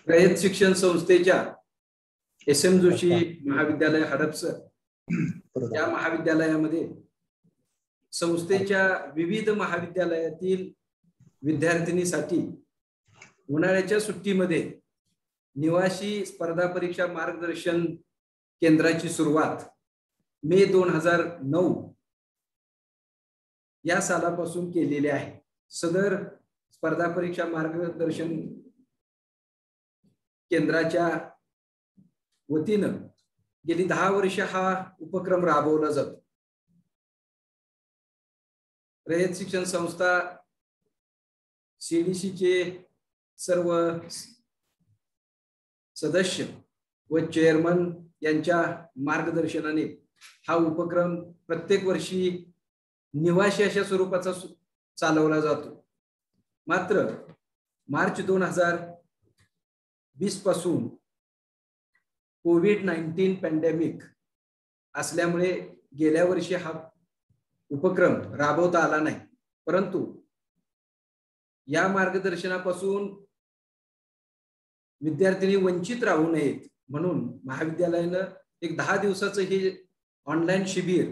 रयत शिक्षण संस्थेच्या SM जोशी महाविद्यालय हडपसर या महाविद्यालयामध्ये संस्थेच्या विविध महाविद्यालयातील विद्यार्थिनीसाठी उन्हाळ्याच्या सुट्टीमध्ये निवासी स्पर्धा परीक्षा मार्गदर्शन केंद्राची सुरुवात मे 2009 या सालापासून केलेली आहे। सदर स्पर्धा परीक्षा मार्गदर्शन केंद्राच्या वतीनं गेली 10 वर्ष हा उपक्रम राबवला जातो। रयत शिक्षण संस्था CDC चे सर्व सदस्य व चेअरमन यांच्या मार्गदर्शनाने हा उपक्रम प्रत्येक वर्षी निवासी अशा स्वरूपाचा चालवला जातो। मात्र मार्च 2020 पासून कोविड-19 पॅन्डेमिक असल्यामुळे गेल्या वर्षी हा उपक्रम राबवता आला नाही। परंतु या मार्गदर्शनापासून विद्यार्थी वंचित राहू नयेत म्हणून महाविद्यालयानं एक 10 दिवसाचं हे ऑनलाईन शिबिर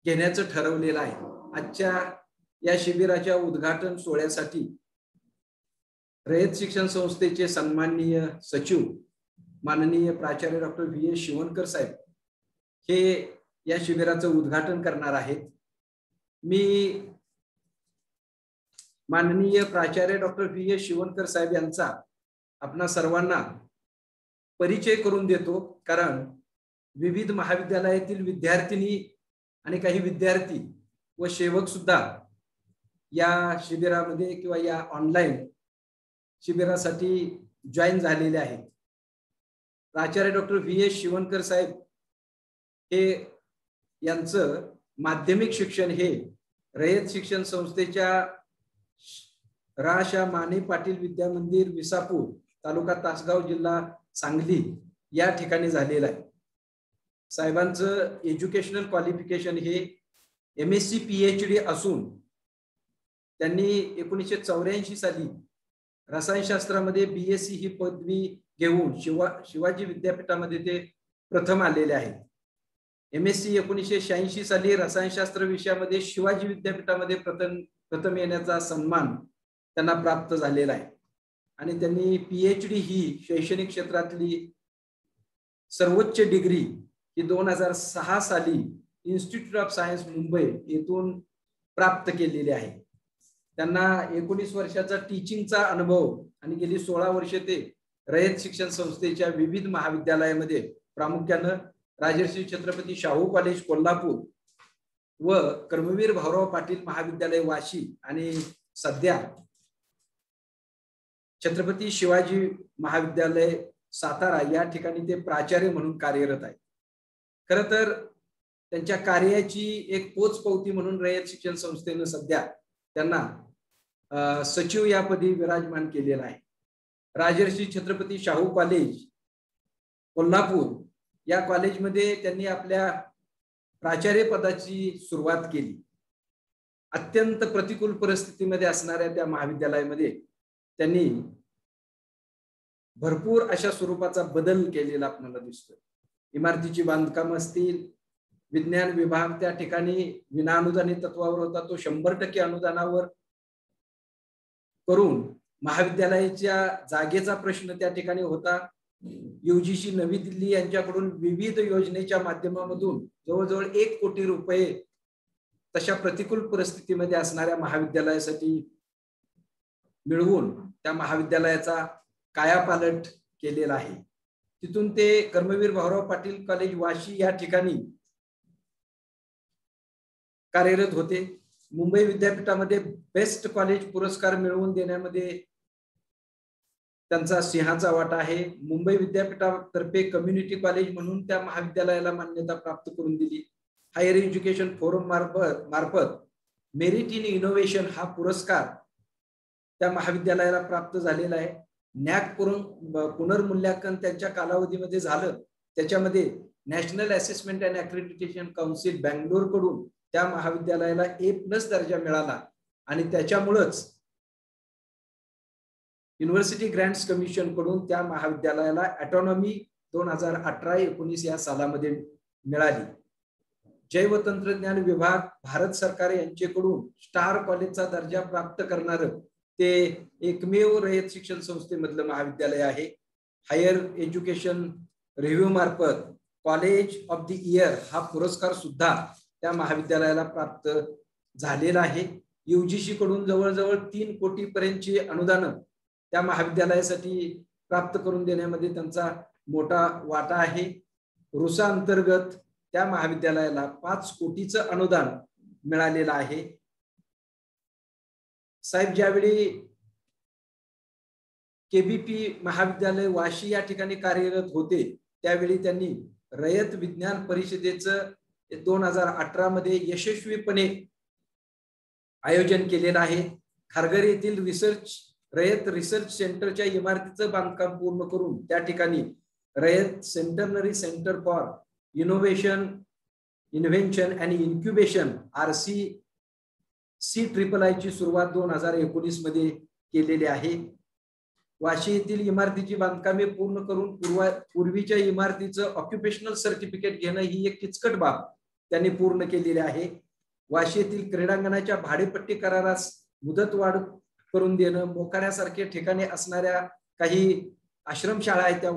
घेण्याचं ठरवलेलं आहे। आजच्या या शिबिराच्या उद्घाटन सोहळ्यासाठी रयत शिक्षण संस्थेचे सन्माननीय सचिव माननीय प्राचार्य डॉक्टर VS शिवणकर साहेब हे या शिबिराचं उद्घाटन करणार आहेत। मी माननीय प्राचार्य डॉक्टर VS शिवणकर साहेब यांचा आपणा सर्वांना परिचय करून देतो, कारण विविध महाविद्यालयातील विद्यार्थिनी आणि काही विद्यार्थी व सेवक सुद्धा या शिबिरामध्ये किंवा या ऑनलाईन शिबिरासाठी जॉईन झालेले आहेत। प्राचार्य डॉक्टर VS शिवणकर साहेब हे यांचं माध्यमिक शिक्षण हे रयत शिक्षण संस्थेच्या रा. माने पाटील विद्या मंदिर विसापूर तालुका तासगाव जिल्हा सांगली या ठिकाणी झालेलं आहे। साहेबांचं एज्युकेशनल क्वालिफिकेशन हे MSc PhD असून त्यांनी 1984 साली रसायनशास्त्रामध्ये BSc ही पदवी घेऊन शिवाजी विद्यापीठामध्ये ते प्रथम आलेले आहेत। MSc 1986 साली रसायनशास्त्र विषयामध्ये शिवाजी विद्यापीठामध्ये प्रथम येण्याचा सन्मान त्यांना प्राप्त झालेला आहे आणि त्यांनी PhD ही शैक्षणिक क्षेत्रातली सर्वोच्च डिग्री ही 2006 साली इन्स्टिट्यूट ऑफ सायन्स मुंबई येथून प्राप्त केलेली आहे। त्यांना 19 वर्षाचा टीचिंगचा अनुभव आणि गेली 16 वर्षे ते रयत शिक्षण संस्थेच्या विविध महाविद्यालयामध्ये प्रामुख्याने राजर्षी छत्रपती शाहू कॉलेज कोल्हापूर व कर्मवीर भाऊराव पाटील महाविद्यालय वाशी आणि सध्या छत्रपती शिवाजी महाविद्यालय सातारा या ठिकाणी ते प्राचार्य म्हणून कार्यरत आहेत। खरं तर त्यांच्या कार्याची एक पोचपावती म्हणून रयत शिक्षण संस्थेने सध्या त्यांना सचिव या पदी विराजमान केलेला आहे। राजर्षी छत्रपती शाहू कॉलेज कोल्हापूर या कॉलेजमध्ये त्यांनी आपल्या प्राचार्य पदाची सुरुवात केली। अत्यंत प्रतिकूल परिस्थितीमध्ये असणाऱ्या त्या महाविद्यालयामध्ये त्यांनी भरपूर अशा स्वरूपाचा बदल केलेला आपल्याला दिसतो। इमारतीची बांधकाम असतील, विज्ञान विभाग त्या ठिकाणी विनाअनुदानित तत्वावर होता, तो 100% अनुदानावर करून महाविद्यालयाच्या जागेचा प्रश्न त्या ठिकाणी होता। UGC नवी दिल्ली यांच्याकडून विविध योजनेच्या माध्यमामधून जवळजवळ 1 कोटी रुपये तशा प्रतिकूल परिस्थितीमध्ये असणाऱ्या महाविद्यालयासाठी मिळवून त्या महाविद्यालयाचा कायापालट केलेला आहे। तिथून ते कर्मवीर भाऊराव पाटील कॉलेज वाशी या ठिकाणी कार्यरत होते। मुंबई विद्यापीठामध्ये बेस्ट कॉलेज पुरस्कार मिळवून देण्यामध्ये त्यांचा सिंहाचा वाटा आहे। मुंबई विद्यापीठातर्फे कम्युनिटी कॉलेज म्हणून त्या महाविद्यालयाला मान्यता प्राप्त करून दिली। हायर एज्युकेशन फोरम मार्फत मेरिट इन इनोव्हेशन हा पुरस्कार त्या महाविद्यालयाला प्राप्त झालेला आहे। NAAC पुनर्मूल्यांकन त्यांच्या कालावधीमध्ये झालं, त्याच्यामध्ये national assessment and accreditation council Bangalore कडून त्या महाविद्यालयाला A+ दर्जा मिळाला आणि त्याच्यामुळेच युनिव्हर्सिटी ग्रँट्स कमिशन कडून त्या महाविद्यालयाला ऑटोनॉमी 2018-19 या सालामध्ये मिळाली. जैव तंत्रज्ञान विभाग, भारत सरकार यांच्याकडून स्टार कॉलेजचा दर्जा प्राप्त करणार ते एकमेव रयत शिक्षण संस्थेमधलं महाविद्यालय आहे. हायर एज्युकेशन रिव्ह्यू मार्फत कॉलेज ऑफ द इयर हा पुरस्कार सुद्धा त्या महाविद्यालयाला प्राप्त झालेला आहे. UGC कडून जवळजवळ 3 कोटी पर्यंतची अनुदान त्या महाविद्यालयासाठी प्राप्त करून देण्यामध्ये त्यांचा मोठा वाटा आहे. रुसा अंतर्गत त्या महाविद्यालयाला 5 कोटीचं अनुदान मिळालेलं आहे. साहेब ज्यावेळी KBP महाविद्यालय वाशी या ठिकाणी कार्यरत होते त्यावेळी त्यांनी रयत विज्ञान परिषदेचं 2018 यशस्वीपणे आयोजन केलेलं आहे. खारघर येथील रयत रिसर्च सेंटरच्या इमारतीचं बांधकाम पूर्ण करून त्या ठिकाणी Rayat centenary centre for invention and incubation RCCII ची सुरुवात 2019 मध्ये केलेली आहे. वाशी येथील इमारतीची बांधकामे पूर्ण करून पूर्वीच्या इमारतीचं ऑक्युपेशनल सर्टिफिकेट घेणं ही एक किचकट बाब त्यांनी पूर्ण केलेली आहे. वाशी येथील क्रीडांगणाच्या भाडेपट्टी करारास मुदतवाढ करून देणं, मोखाड्यासारखे ठिकाणी असणाऱ्या काही आश्रमशाळा आहेत त्या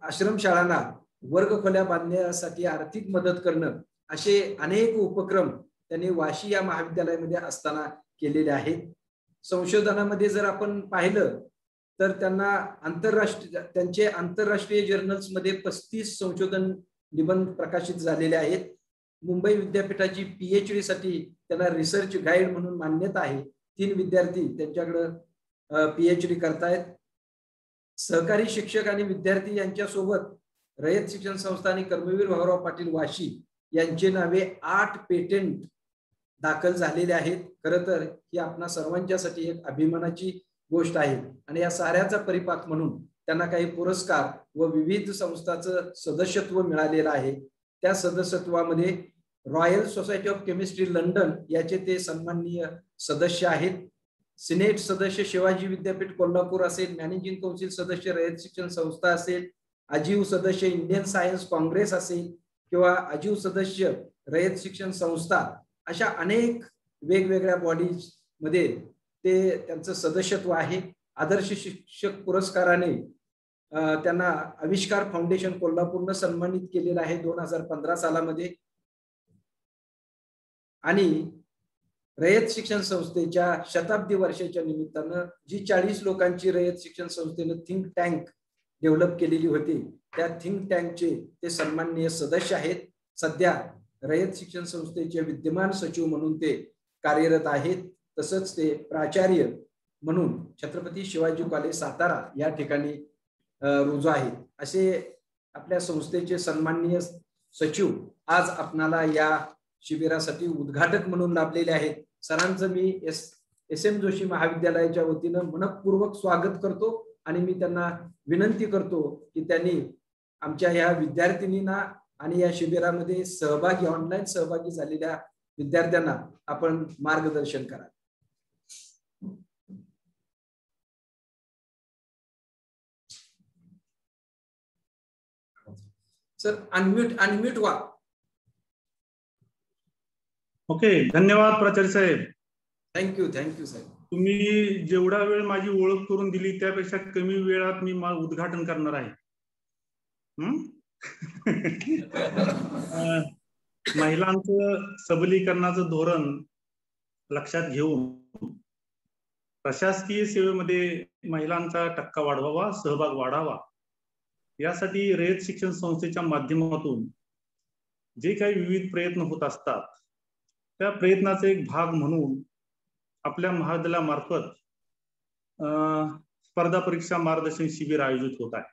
आश्रमशाळांना वर्गखोल्या बांधण्यासाठी आर्थिक मदत करणं, असे अनेक उपक्रम त्यांनी वाशी या महाविद्यालयामध्ये असताना केलेले आहेत. संशोधनामध्ये जर आपण पाहिलं तर त्यांना त्यांचे आंतरराष्ट्रीय जर्नल्स मध्ये 35 संशोधन निबंध प्रकाशित झालेले आहेत. मुंबई विद्यापीठाची PhD साठी त्यांना रिसर्च गाईड म्हणून मान्यता आहे. 3 विद्यार्थी त्यांच्याकडे PhD करतायत. सहकारी शिक्षक आणि विद्यार्थी यांच्यासोबत रयत शिक्षण संस्था आणि कर्मवीर भाऊराव पाटील वाशी यांचे नावे 8 पेटेंट दाखल झालेले आहेत. खरं तर ही आपणा सर्वांच्यासाठी एक अभिमानाची गोष्ट आहे आणि या साऱ्याचा परिपाक म्हणून त्यांना काही पुरस्कार व विविध संस्थांचं सदस्यत्व मिळालेलं आहे. त्या सदस्यत्वामध्ये royal society of chemistry London याचे ते सन्माननीय सदस्य आहेत. सिनेट सदस्य शिवाजी विद्यापीठ कोल्हापूर असेल, मॅनेजिंग काउन्सिल सदस्य रयत शिक्षण संस्था असेल, अजीव सदस्य इंडियन सायन्स काँग्रेस असेल किंवा अजीव सदस्य रयत शिक्षण संस्था, अशा अनेक वेगवेगळ्या बॉडीज मध्ये ते त्यांचं सदस्यत्व आहे. आदर्श शिक्षक पुरस्काराने त्यांना आविष्कार फाउंडेशन कोल्हापूरनं सन्मानित केलेलं आहे 2015 सालामध्ये. आणि रयत शिक्षण संस्थेच्या शताब्दी वर्षाच्या निमित्तानं जी 40 लोकांची रयत शिक्षण संस्थेनं थिंक टँक डेव्हलप केलेली होती, त्या थिंक टँकचे ते सन्माननीय सदस्य आहेत. सध्या रयत शिक्षण संस्थेचे विद्यमान सचिव म्हणून ते कार्यरत आहेत. तसंच ते प्राचार्य म्हणून छत्रपती शिवाजी कॉलेज सातारा या ठिकाणी रुजू आहेत. असे आपल्या संस्थेचे सन्माननीय सचिव आज आपणाला या शिबिरासाठी उद्घाटक म्हणून लाभलेले आहेत. सरांचं मी SM जोशी महाविद्यालयाच्या वतीनं मनपूर्वक स्वागत करतो आणि मी त्यांना विनंती करतो की त्यांनी आमच्या या विद्यार्थिनींना आणि या शिबिरामध्ये ऑनलाईन सहभागी झालेल्या विद्यार्थ्यांना आपण मार्गदर्शन करा. सर अनम्यूट व्हा. ओके, धन्यवाद प्राचार्य साहेब. थँक्यू साहेब. तुम्ही जेवढा वेळ माझी ओळख करून दिली त्यापेक्षा कमी वेळात मी उद्घाटन करणार आहे. महिलांचं सबलीकरणाचं धोरण लक्षात घेऊन प्रशासकीय सेवेमध्ये महिलांचा टक्का वाढवावा, सहभाग वाढावा, यासाठी रयत शिक्षण संस्थेच्या माध्यमातून जे काही विविध प्रयत्न होत असतात त्या प्रयत्नाचा एक भाग म्हणून आपल्या महाविद्यालयामार्फत स्पर्धा परीक्षा मार्गदर्शन शिबिर आयोजित होत आहे.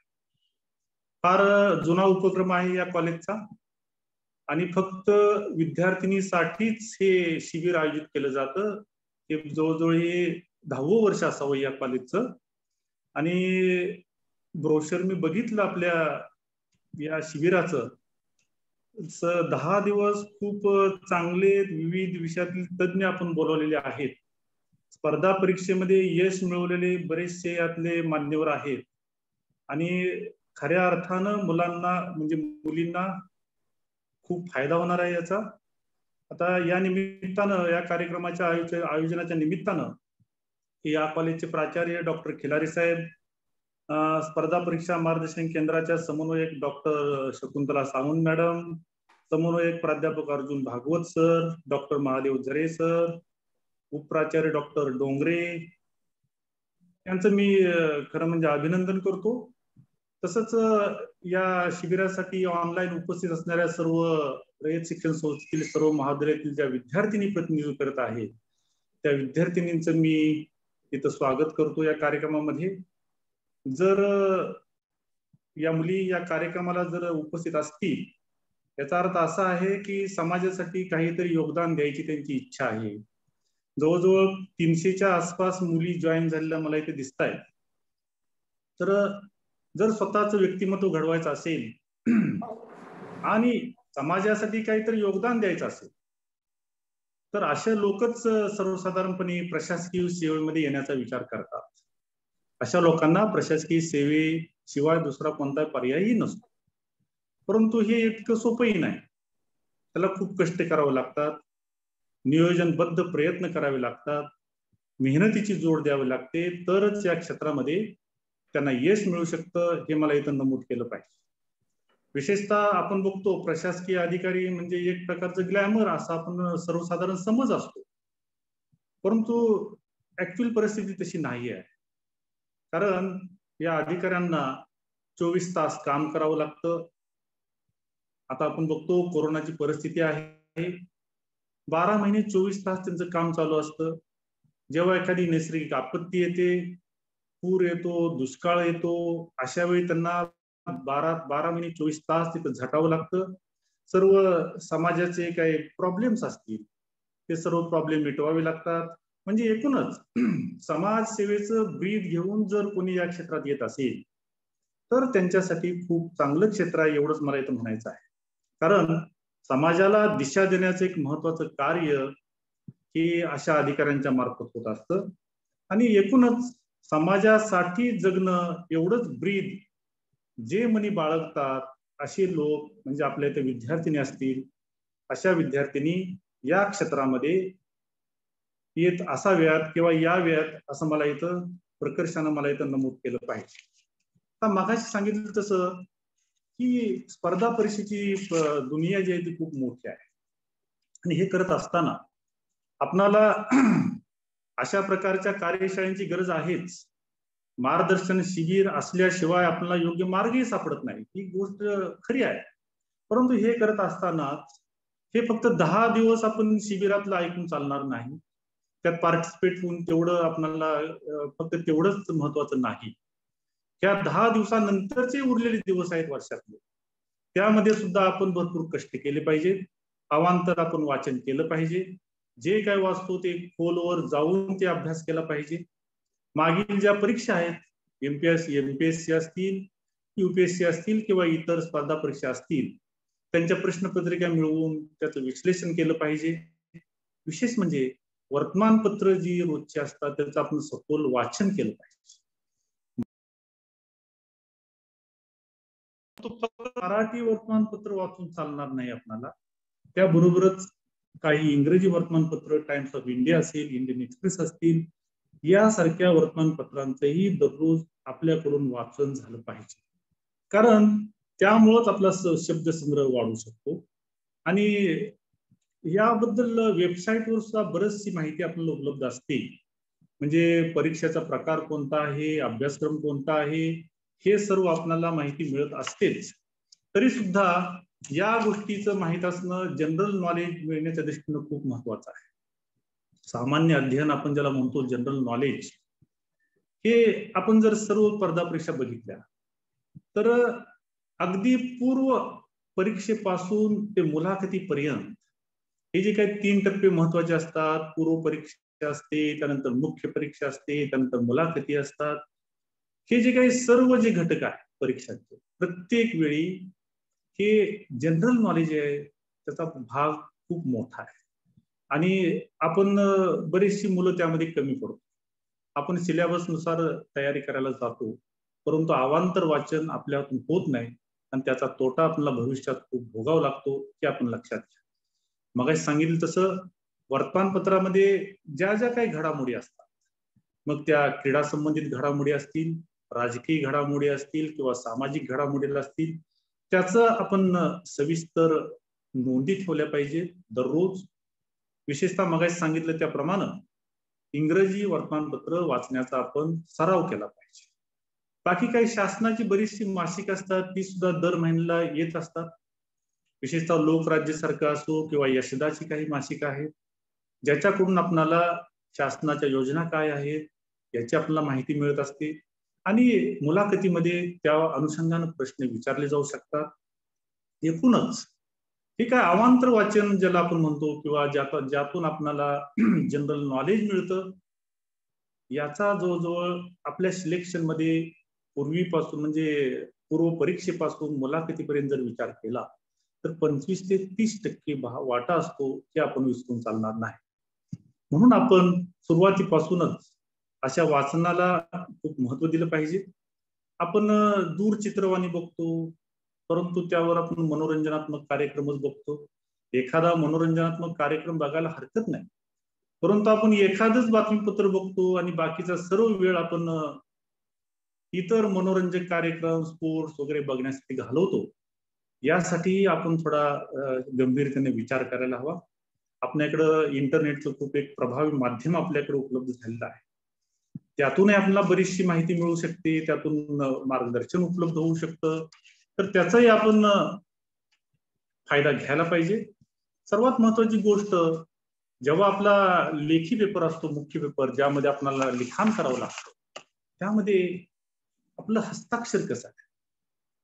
फार जुना उपक्रम आहे या कॉलेजचा आणि फक्त विद्यार्थिनीसाठीच हे शिबिर आयोजित केलं जातं. हे जवळजवळ हे 10वं वर्ष असावं या कॉलेजचं. आणि ब्रोशर मी बघितलं आपल्या या शिबिराचं. 10 दिवस खूप चांगले विविध विषयातील तज्ञ आपण बोलवलेले आहेत. स्पर्धा परीक्षेमध्ये यश मिळवलेले बरेचसे यातले मान्यवर आहेत आणि खऱ्या अर्थानं मुलांना म्हणजे मुलींना खूप फायदा होणार आहे याचा. आता या निमित्तानं या कार्यक्रमाच्या आयोजनाच्या निमित्तानं या कॉलेजचे प्राचार्य डॉक्टर खिलारी साहेब, स्पर्धा परीक्षा मार्गदर्शन केंद्राच्या समन्वयक डॉक्टर शकुंतला सावंत मॅडम, समन्वयक प्राध्यापक अर्जुन भागवत सर, डॉक्टर महादेव झरे सर, उपप्राचार्य डॉक्टर डोंगरे यांचं मी खरं म्हणजे अभिनंदन करतो. तसंच या शिबिरासाठी ऑनलाईन उपस्थित असणाऱ्या सर्व रयत शिक्षण संस्थेतील सर्व महाविद्यालयातील ज्या विद्यार्थिनी प्रतिनिधित्व करत आहेत त्या विद्यार्थिनींचं मी इथं स्वागत करतो या कार्यक्रमामध्ये. जर या मुली या कार्यक्रमाला जर उपस्थित असतील याचा अर्थ असा आहे की समाजासाठी काहीतरी योगदान द्यायची त्यांची इच्छा आहे. जवळजवळ 300च्या आसपास मुली जॉईन झालेल्या मला इथे दिसत आहेत. तर जर स्वतःचं व्यक्तिमत्व घडवायचं असेल आणि समाजासाठी काहीतरी योगदान द्यायचं असेल तर अशा लोकच सर्वसाधारणपणे प्रशासकीय सेवेमध्ये येण्याचा विचार करतात. अशा लोकांना प्रशासकीय सेवेशिवाय दुसरा कोणता पर्यायही नसतो. परंतु हे इतकं सोपंही नाही. त्याला खूप कष्ट करावे लागतात, नियोजनबद्ध प्रयत्न करावे लागतात, मेहनतीची जोड द्यावी लागते, तरच या क्षेत्रामध्ये त्यांना यश मिळू शकतं हे मला इथं नमूद केलं पाहिजे. विशेषतः आपण बघतो प्रशासकीय अधिकारी म्हणजे एक प्रकारचं ग्लॅमर असा आपण सर्वसाधारण समज असतो, परंतु ऍक्च्युअल परिस्थिती तशी नाही आहे. कारण या अधिकाऱ्यांना 24 तास काम करावं लागतं. आता आपण बघतो कोरोनाची परिस्थिती आहे, 12 महिने 24 तास त्यांचं काम चालू असतं. जेव्हा एखादी नैसर्गिक आपत्ती येते, पूर येतो, दुष्काळ येतो, अशा वेळी त्यांना 12 महिने 24 तास तिथं झटावं लागतं. सर्व समाजाचे काही प्रॉब्लेम्स असतील ते सर्व प्रॉब्लेम मिटवावे लागतात. म्हणजे एकूणच समाजसेवेचं ब्रीद घेऊन जर कोणी या क्षेत्रात येत असेल तर त्यांच्यासाठी खूप चांगलं क्षेत्र आहे एवढंच मला इथं म्हणायचं आहे. कारण समाजाला दिशा देण्याचं एक महत्वाचं कार्य हे अशा अधिकाऱ्यांच्या मार्फत होत असतं. आणि एकूणच समाजासाठी जगणं एवढंच ब्रीद जे मनी बाळगतात असे लोक म्हणजे आपल्या इथे विद्यार्थिनी असतील, अशा विद्यार्थिनी या क्षेत्रामध्ये येत असाव्यात किंवा याव्यात असं मला इथं प्रकर्षानं मला इथं नमूद केलं पाहिजे. आता मागाशी सांगितलं तसं की स्पर्धा परीक्षेची दुनिया जी आहे ती खूप मोठी आहे आणि हे करत असताना आपणाला अशा प्रकारच्या कार्यशाळेची गरज आहेच. मार्गदर्शन शिबिर असल्याशिवाय आपल्याला योग्य मार्गही सापडत नाही, ही गोष्ट खरी आहे. परंतु हे करत असताना हे फक्त 10 दिवस आपण शिबिरातलं ऐकून चालणार नाही. त्यात पार्टिसिपेट होऊन तेवढं आपल्याला फक्त तेवढंच महत्वाचं नाही. त्या 10 दिवसानंतरचे उरलेले दिवस आहेत वर्षातले, त्यामध्ये सुद्धा आपण भरपूर कष्ट केले पाहिजेत. अवांतर आपण वाचन केलं पाहिजे. जे काय वाचतो ते खोलवर जाऊन ते अभ्यास केला पाहिजे. मागील ज्या परीक्षा आहेत एमपीएससी असतील, यूपीएससी असतील किंवा इतर स्पर्धा परीक्षा असतील त्यांच्या प्रश्नपत्रिका मिळवून त्याचं विश्लेषण केलं पाहिजे. विशेष म्हणजे वर्तमानपत्र जी रोजची असतात त्याचं आपण सखोल वाचन केलं पाहिजे. मराठी वर्तमानपत्र वाचून चालणार नाही आपल्याला, त्याबरोबरच काही इंग्रजी वर्तमानपत्र टाइम्स ऑफ इंडिया असेल, इंडियन एक्सप्रेस असतील, यासारख्या वर्तमानपत्रांचंही दररोज आपल्याकडून वाचन झालं पाहिजे. कारण त्यामुळेच आपला शब्दसंग्रह वाढू शकतो. आणि याबद्दल वेबसाईटवर सुद्धा बरीचशी माहिती आपल्याला उपलब्ध असते. म्हणजे परीक्षेचा प्रकार कोणता आहे, अभ्यासक्रम कोणता आहे, हे सर्व आपल्याला माहिती मिळत असतेच. तरी सुद्धा या गोष्टीचं माहित असणं जनरल नॉलेज मिळण्याच्या दृष्टीनं खूप महत्वाचं आहे. सामान्य अध्ययन आपण ज्याला म्हणतो जनरल नॉलेज, हे आपण जर सर्व स्पर्धा परीक्षा बघितल्या तर अगदी पूर्व परीक्षेपासून ते मुलाखतीपर्यंत हे जे काही 3 टप्पे महत्वाचे असतात, पूर्व परीक्षा असते, त्यानंतर मुख्य परीक्षा असते, त्यानंतर मुलाखती असतात, हे जे काही सर्व जे घटक आहेत परीक्षांचे प्रत्येक वेळी हे जनरल नॉलेज आहे त्याचा भाग खूप मोठा आहे. आणि आपण बरीचशी मुलं त्यामध्ये कमी पडतो. आपण सिलेबसनुसार तयारी करायला जातो, परंतु अवांतर वाचन आपल्या हातून होत नाही आणि त्याचा तोटा आपल्याला भविष्यात खूप भोगावा लागतो, हे आपण लक्षात घ्या. मगाशी सांगितलं तसं वर्तमानपत्रामध्ये ज्या ज्या काही घडामोडी असतात, मग त्या क्रीडा संबंधित घडामोडी असतील, राजकीय घडामोडी असतील किंवा सामाजिक घडामोडी असतील, त्याचं आपण सविस्तर नोंदी ठेवल्या पाहिजे दररोज. विशेषतः मगाशी सांगितलं त्याप्रमाणे इंग्रजी वर्तमानपत्र वाचण्याचा आपण सराव केला पाहिजे. बाकी काही शासनाची बरीचशी मासिक असतात, ती सुद्धा दर महिन्याला येत असतात. विशेषतः लोकराज्यासारखं असो किंवा यशदाची काही मासिक आहेत, ज्याच्याकडून आपल्याला शासनाच्या योजना काय आहेत याची आपल्याला माहिती मिळत असते आणि मुलाखतीमध्ये त्या अनुषंगाने प्रश्न विचारले जाऊ शकतात. एकूणच हे काय अवांतर वाचन ज्याला आपण म्हणतो किंवा ज्यातून आपल्याला जनरल नॉलेज मिळतं, याचा जवळजवळ आपल्या सिलेक्शन मध्ये पूर्वीपासून म्हणजे पूर्व परीक्षेपासून मुलाखतीपर्यंत जर विचार केला तर 25 ते 30% वाटा असतो, हे आपण विसरून चालणार नाही. म्हणून आपण सुरुवातीपासूनच अशा वाचनाला खूप महत्व दिलं पाहिजे. आपण दूरचित्रवाणी बघतो, परंतु त्यावर आपण मनोरंजनात्मक कार्यक्रमच बघतो. एखादा मनोरंजनात्मक कार्यक्रम बघायला हरकत नाही, परंतु आपण एखादंच बातमीपत्र बघतो आणि बाकीचा सर्व वेळ आपण इतर मनोरंजक कार्यक्रम, स्पोर्ट्स वगैरे बघण्यासाठी घालवतो. यासाठी आपण थोडा गंभीरतेने विचार करायला हवा. आपल्याकडं इंटरनेटचं खूप एक प्रभावी माध्यम आपल्याकडे उपलब्ध झालेलं आहे. त्यातूनही आपल्याला बरीचशी माहिती मिळू शकते, त्यातून मार्गदर्शन उपलब्ध होऊ शकतं, तर त्याचाही आपण फायदा घ्यायला पाहिजे. सर्वात महत्वाची गोष्ट, जेव्हा आपला लेखी पेपर असतो, मुख्य पेपर, ज्यामध्ये आपल्याला लिखाण करावं लागतं, त्यामध्ये आपलं हस्ताक्षर कसं आहे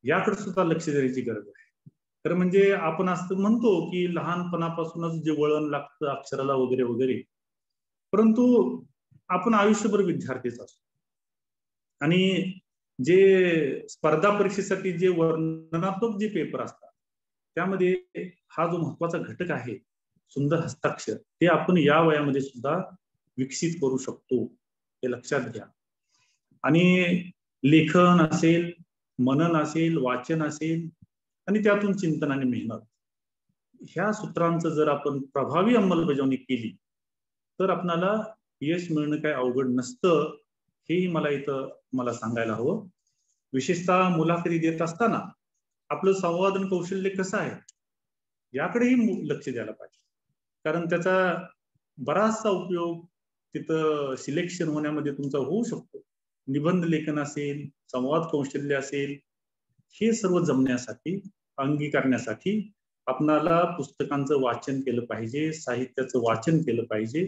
याकडे सुद्धा लक्ष देण्याची गरज आहे. तर म्हणजे आपण असं म्हणतो की लहानपणापासूनच जे वळण लागतं अक्षराला वगैरे वगैरे, परंतु आपण आयुष्यभर विद्यार्थीच असतो आणि जे स्पर्धा परीक्षेसाठी जे वर्णनात्मक जे पेपर असतात त्यामध्ये हा जो महत्वाचा घटक आहे सुंदर हस्ताक्षर, ते आपण या वयामध्ये सुद्धा विकसित करू शकतो, हे लक्षात घ्या. आणि लेखन असेल, मनन असेल, वाचन असेल आणि त्यातून चिंतन आणि मेहनत, ह्या सूत्रांचं जर आपण प्रभावी अंमलबजावणी केली तर आपल्याला यश मिळणं काही अवघड नसतं, हेही मला सांगायला हवं. विशेषतः मुलाखती देत असताना आपलं संवादन कौशल्य कसं आहे याकडेही लक्ष द्यायला पाहिजे, कारण त्याचा बराचसा उपयोग तिथं सिलेक्शन होण्यामध्ये तुमचा होऊ शकतो. निबंध लेखन असेल, संवाद कौशल्य असेल, हे सर्व जमण्यासाठी, अंगीकारण्यासाठी आपणाला पुस्तकांचं वाचन केलं पाहिजे, साहित्याचं वाचन केलं पाहिजे.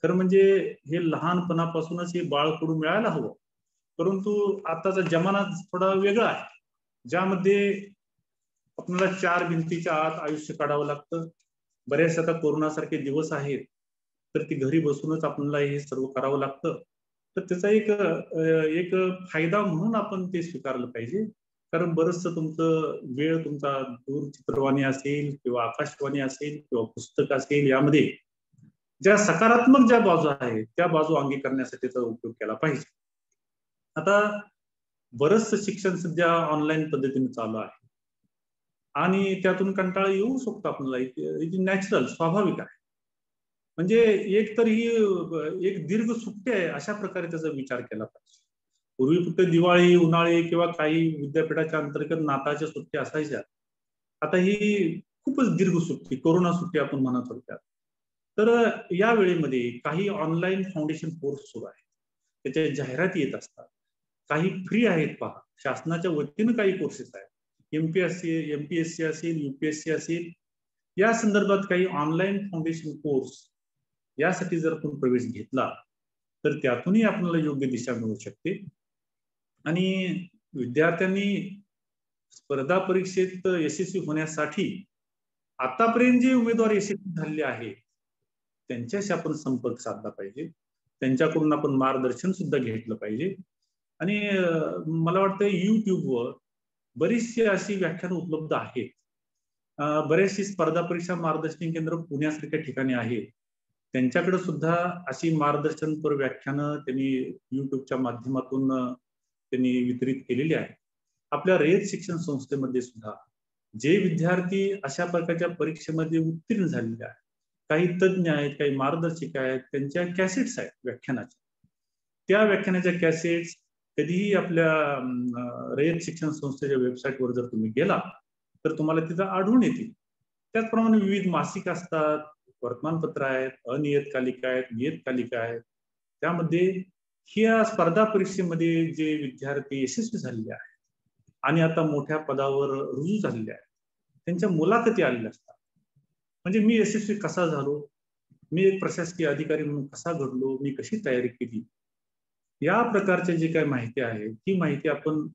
खरं म्हणजे हे लहानपणापासूनच हे बाळकडून मिळायला हवं. परंतु आताचा जमाना थोडा वेगळा आहे, ज्यामध्ये आपल्याला 4 भिंतीच्या आत आयुष्य काढावं लागतं. बरेच आता कोरोनासारखे दिवस आहेत, तर ती घरी बसूनच आपल्याला हे सर्व करावं लागतं. तर त्याचा एक फायदा म्हणून आपण ते स्वीकारलं पाहिजे, कारण बरंचसं तुमचं वेळ तुमचा दूरचित्रवाणी असेल किंवा आकाशवाणी असेल किंवा पुस्तक असेल, यामध्ये ज्या सकारात्मक ज्या बाजू आहेत त्या बाजू अंगीकारण्यासाठी त्याचा उपयोग केला पाहिजे. आता बरंचसं शिक्षण सध्या ऑनलाईन पद्धतीने चालू आहे आणि त्यातून कंटाळा येऊ शकतो आपल्याला, नॅचरल, स्वाभाविक आहे. म्हणजे एक दीर्घ सुट्टी आहे अशा प्रकारे त्याचा विचार केला पाहिजे. पूर्वी फक्त दिवाळी, उन्हाळी किंवा काही विद्यापीठाच्या अंतर्गत नाताळच्या सुट्ट्या असायच्या. आता ही खूपच दीर्घ सुट्टी, कोरोना सुट्टी आपण म्हणत होतो. तर या वेळेमध्ये काही ऑनलाईन फाउंडेशन कोर्स सुरू आहेत, त्याच्या जाहिराती येत असतात. काही फ्री आहेत पहा, शासनाच्या वतीनं काही कोर्सेस आहेत. एमपीएससी असेल, यूपीएससी असेल, या संदर्भात काही ऑनलाईन फाउंडेशन कोर्स यासाठी जर आपण प्रवेश घेतला तर त्यातूनही आपल्याला योग्य दिशा मिळू शकते. आणि विद्यार्थ्यांनी स्पर्धा परीक्षेत यशस्वी होण्यासाठी आतापर्यंत जे उमेदवार यशस्वी झालेले आहेत त्यांच्याशी आपण संपर्क साधला पाहिजे, त्यांच्याकडून आपण मार्गदर्शन सुद्धा घेतलं पाहिजे. आणि मला वाटतं युट्यूबवर बरीचशी अशी व्याख्यानं उपलब्ध आहेत. बरेचशी स्पर्धा परीक्षा मार्गदर्शन केंद्र पुण्यासारख्या ठिकाणी आहेत, त्यांच्याकडे सुद्धा अशी मार्गदर्शनपर व्याख्यानं त्यांनी युट्यूबच्या माध्यमातून त्यांनी वितरित केलेली आहे. आपल्या रयत शिक्षण संस्थेमध्ये सुद्धा जे विद्यार्थी अशा प्रकारच्या परीक्षेमध्ये उत्तीर्ण झालेले आहेत, काही तज्ज्ञ आहेत, काही मार्गदर्शक आहेत, त्यांच्या कॅसेट्स आहेत व्याख्यानाच्या. त्या व्याख्यानाच्या कॅसेट्स कधीही आपल्या रयत शिक्षण संस्थेच्या वेबसाईटवर जर तुम्ही गेला तर तुम्हाला तिथं आढळून येतील. त्याचप्रमाणे विविध मासिक असतात, वर्तमानपत्र आहेत, अनियतकालिका आहेत, नियतकालिका आहेत. त्यामध्ये ह्या स्पर्धा परीक्षेमध्ये जे विद्यार्थी यशस्वी झालेले आहेत आणि आता मोठ्या पदावर रुजू झालेले आहेत, त्यांच्या मुलाखती आलेल्या असतात. म्हणजे मी यशस्वी कसा झालो, मी एक प्रशासकीय अधिकारी म्हणून कसा घडलो, मी कशी तयारी केली, या प्रकारचे जे काही माहिती आहे ती माहिती आपण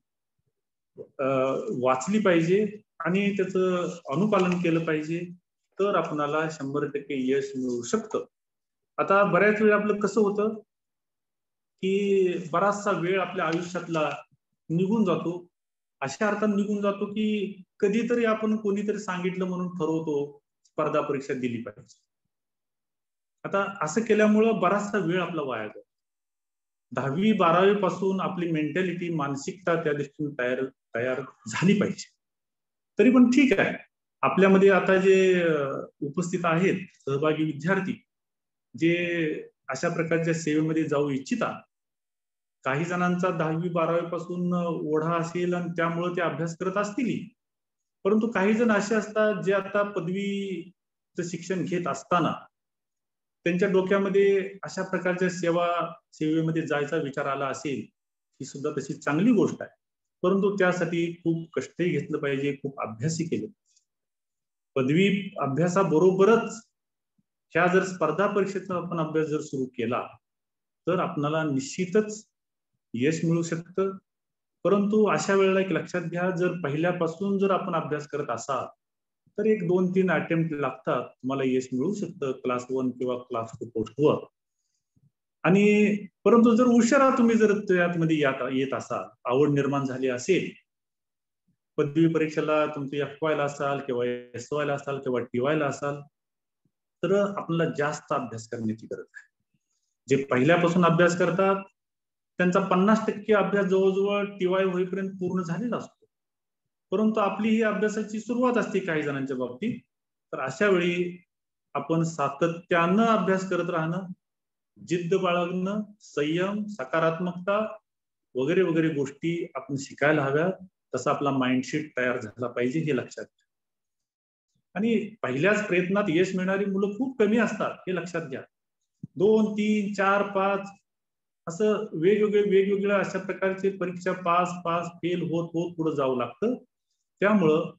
वाचली पाहिजे आणि त्याचं अनुपालन केलं पाहिजे, तर आपणाला 100% यश मिळू शकतं. आता बऱ्याच वेळा आपलं कसं होतं की बराचसा वेळ आपल्या आयुष्यातला निघून जातो. अशा अर्थाने निघून जातो की कधीतरी आपण कोणीतरी सांगितलं म्हणून ठरवतो स्पर्धा परीक्षा दिली पाहिजे. आता असं केल्यामुळं बराचसा वेळ आपला वाया जातो. 10वी 12वी पासून आपली मेंटॅलिटी, मानसिकता त्या दृष्टीने तयार झाली पाहिजे. तरी पण ठीक आहे, आपल्यामध्ये आता जे उपस्थित आहेत सहभागी विद्यार्थी जे अशा प्रकारच्या सेवेमध्ये जाऊ इच्छितात, काही जणांचा 10वी 12वी पासून ओढा असेल आणि त्यामुळे ते अभ्यास करत असतील, परंतु काही जण असे असतात जे आता पदवीचं शिक्षण घेत असताना त्यांच्या डोक्यामध्ये अशा प्रकारच्या सेवेमध्ये जायचा विचार आला असेल, ही सुद्धा तशी चांगली गोष्ट आहे. परंतु त्यासाठी खूप कष्टही घेतलं पाहिजे, खूप अभ्यासही केलं. पदवी अभ्यासाबरोबरच ह्या जर स्पर्धा परीक्षेचा आपण अभ्यास जर सुरू केला तर आपल्याला निश्चितच यश मिळू शकतं. परंतु अशा वेळेला एक लक्षात घ्या, जर पहिल्यापासून जर आपण अभ्यास करत असाल तर एक 2-3 अटेम्प्ट लागतात, तुम्हाला यश मिळू शकतं क्लास 1 किंवा क्लास 2 पोस्टवर. आणि परंतु जर उशिरा तुम्ही जर त्यामध्ये येत असाल, आवड निर्माण झाली असेल, पदवी परीक्षेला तुमची FY ला असाल किंवा SY ला असाल किंवा TY ला असाल, तर आपल्याला जास्त अभ्यास करण्याची गरज आहे. जे पहिल्यापासून अभ्यास करतात त्यांचा 50% अभ्यास जवळजवळ TY होईपर्यंत पूर्ण झालेला असतो. परंतु आपली ही अभ्यासाची सुरुवात असते काही जणांच्या बाबतीत. तर अशा वेळी आपण सातत्यानं अभ्यास करत राहणं, जिद्द बाळगणं, संयम, सकारात्मकता वगैरे वगैरे गोष्टी आपण शिकायला हव्यात. तसा आपला माइंडसेट तयार झाला पाहिजे, हे लक्षात घ्या. आणि पहिल्याच प्रयत्नात यश मिळणारी मुलं खूप कमी असतात, हे लक्षात घ्या. 2, 3, 4, 5 असं वेगवेगळ्या अशा प्रकारचे परीक्षा पास फेल होत पुढे जावं लागतं. त्यामुळं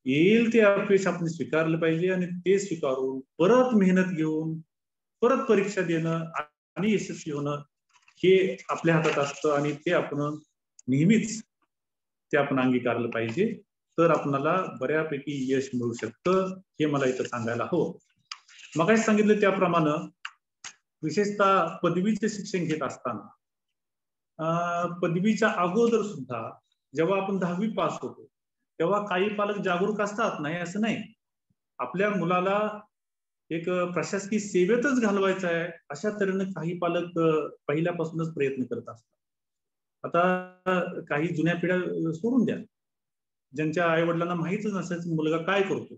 येईल ते अपयश आपण स्वीकारलं पाहिजे आणि ते स्वीकारून परत मेहनत घेऊन परत परीक्षा देणं आणि यशस्वी होणं हे आपल्या हातात असतं आणि ते आपण नेहमीच ते आपण अंगीकारलं पाहिजे. तर आपल्याला बऱ्यापैकी यश मिळू शकतं, हे मला इथं सांगायला हवं. मगाशी सांगितलं त्याप्रमाणे विशेषतः पदवीचे शिक्षण घेत असताना पदवीच्या अगोदर सुद्धा जेव्हा आपण 10वी पास होतो तेव्हा काही पालक जागरूक असतात, नाही असं नाही. आपल्या मुलाला एक प्रशासकीय सेवेतच घालवायचं आहे अशा तऱ्हेने काही पालक पहिल्यापासूनच प्रयत्न करत असतात. आता काही जुन्या पिढ्या सोडून द्या, ज्यांच्या आई वडिलांना माहितच नसायचं मुलगा काय करतो,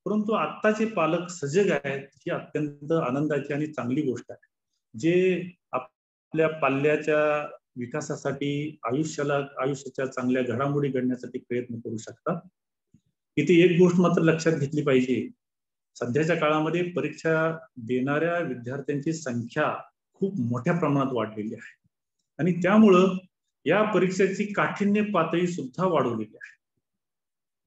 परंतु आत्ताचे पालक सजग आहेत, ही अत्यंत आनंदाची आणि चांगली गोष्ट आहे. जे आपल्या पाल्याच्या विकासासाठी आयुष्याच्या चांगल्या घडामोडी घडण्यासाठी प्रयत्न करू शकतात. इथे एक गोष्ट मात्र लक्षात घेतली पाहिजे, सध्याच्या काळामध्ये परीक्षा देणाऱ्या विद्यार्थ्यांची संख्या खूप मोठ्या प्रमाणात वाढलेली आहे आणि त्यामुळं या परीक्षेची काठिण्य पातळी सुद्धा वाढवलेली आहे.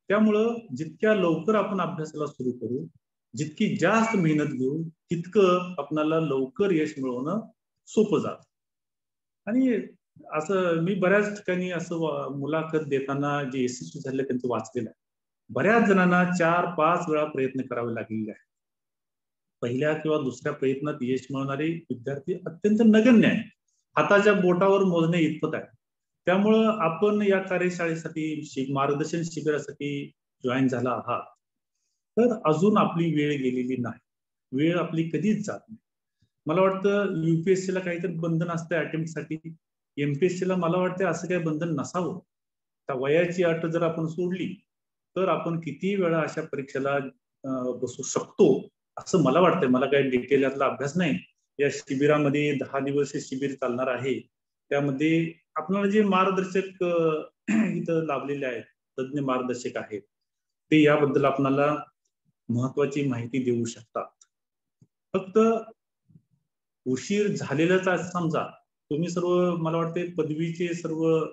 त्यामुळं जितक्या लवकर आपण अभ्यासाला सुरू करू, जितकी जास्त मेहनत घेऊ, तितकं आपल्याला लवकर यश मिळवणं सोपं जातं. आणि असं मी बऱ्याच ठिकाणी असं मुलाखत देताना जे यशस्वी झाले त्यांचं वाचलेलं आहे. बऱ्याच जणांना 4-5 वेळा प्रयत्न करावे लागलेले आहे. पहिल्या किंवा दुसऱ्या प्रयत्नात यश मिळवणारे विद्यार्थी अत्यंत नगण्य आहे, हाताच्या बोटावर मोजणे इतपत आहे. त्यामुळं आपण या कार्यशाळेसाठी मार्गदर्शन शिबिरासाठी जॉईन झाला आहात तर अजून आपली वेळ गेलेली नाही. वेळ आपली कधीच जात नाही. मला वाटतं UPSC ला काहीतरी बंधन असतं अटेम्प्ट साठी, MPSC ला मला वाटतं असं काही बंधन नसावं. त्या वयाची अट जर आपण सोडली तर आपण किती वेळा अशा परीक्षेला बसू शकतो असं मला वाटतंय. मला काही डिटेल यातला अभ्यास नाही. या शिबिरामध्ये 10 दिवस हे शिबिर चालणार आहे. त्यामध्ये आपल्याला जे मार्गदर्शक इथं लाभलेले आहेत, तज्ञ मार्गदर्शक आहेत, ते याबद्दल आपल्याला महत्वाची माहिती देऊ शकतात. फक्त उशीर झालेलाच आहे. समजा तुम्ही सर्व मला वाटते पदवीचे सर्व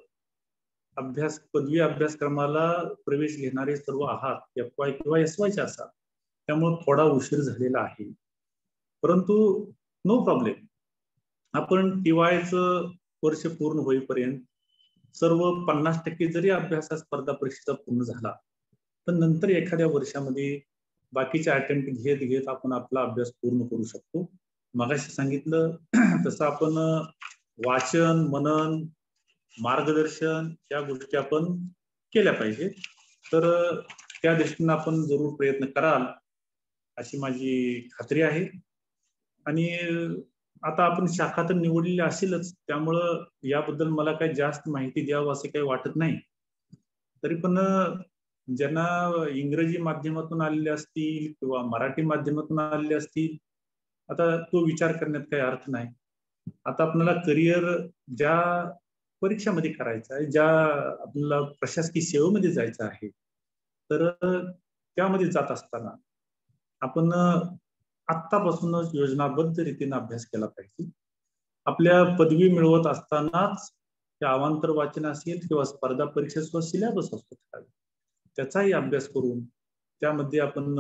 पदवी अभ्यासक्रमाला प्रवेश घेणारे सर्व आहात, FY किंवा SYचे असा, त्यामुळे थोडा उशीर झालेला आहे. परंतु नो प्रॉब्लेम, आपण TYचं वर्ष पूर्ण होईपर्यंत सर्व 50% जरी अभ्यास स्पर्धा परीक्षेचा पूर्ण झाला तर नंतर एखाद्या वर्षामध्ये बाकीचे अटेम्प्ट घेत घेत आपण आपला अभ्यास पूर्ण करू शकतो. मगाशी सांगितलं तसं आपण वाचन, मनन, मार्गदर्शन या गोष्टी आपण केल्या पाहिजे. तर त्या दृष्टीने आपण जरूर प्रयत्न कराल अशी माझी खात्री आहे. आणि आता आपण शाखा तर निवडलेली असेलच, त्यामुळं याबद्दल मला काही जास्त माहिती द्यावं असं काही वाटत नाही. तरी पण ज्यांना इंग्रजी माध्यमातून आलेले असतील किंवा मराठी माध्यमातून आलेले असतील, आता तो विचार करण्यात काही अर्थ नाही. आता आपल्याला करिअर ज्या परीक्षामध्ये करायचं आहे, ज्या आपल्याला प्रशासकीय सेवेमध्ये जायचं आहे, तर त्यामध्ये जात असताना आपण आत्तापासूनच योजनाबद्ध रीतीने अभ्यास केला पाहिजे. आपल्या पदवी मिळवत असतानाच ते अवांतर वाचन असेल किंवा स्पर्धा परीक्षेचा सिलेबस असतो त्याचाही अभ्यास करून त्यामध्ये आपण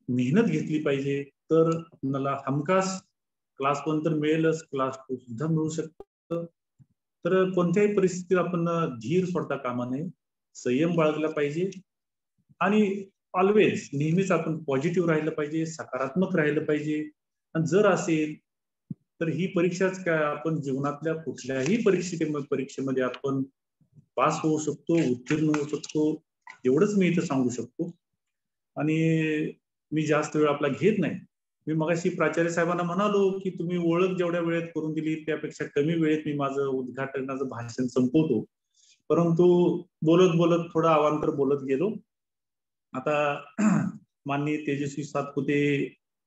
मेहनत घेतली पाहिजे. तर आपल्याला हमखास क्लास 1 तर मिळेलच, क्लास 2 सुद्धा मिळू शकतं. तर कोणत्याही परिस्थितीत आपण धीर सोडता कामा नये, संयम बाळगला पाहिजे आणि ऑलवेज नेहमीच आपण पॉझिटिव्ह राहिलं पाहिजे, सकारात्मक राहिलं पाहिजे. आणि जर असेल तर ही परीक्षाच काय, आपण जीवनातल्या कुठल्याही परीक्षेमध्ये आपण पास होऊ शकतो, उत्तीर्ण होऊ शकतो, एवढंच मी इथं सांगू शकतो. आणि मी जास्त वेळ आपला घेत नाही. मी मगाशी प्राचार्य साहेबांना म्हणालो की तुम्ही ओळख जेवढ्या वेळेत करून दिली त्यापेक्षा कमी वेळेत मी माझं उद्घाटनाचं भाषण संपवतो. परंतु बोलत बोलत थोडं अवांतर बोलत गेलो. आता माननीय तेजस्वी सातपुते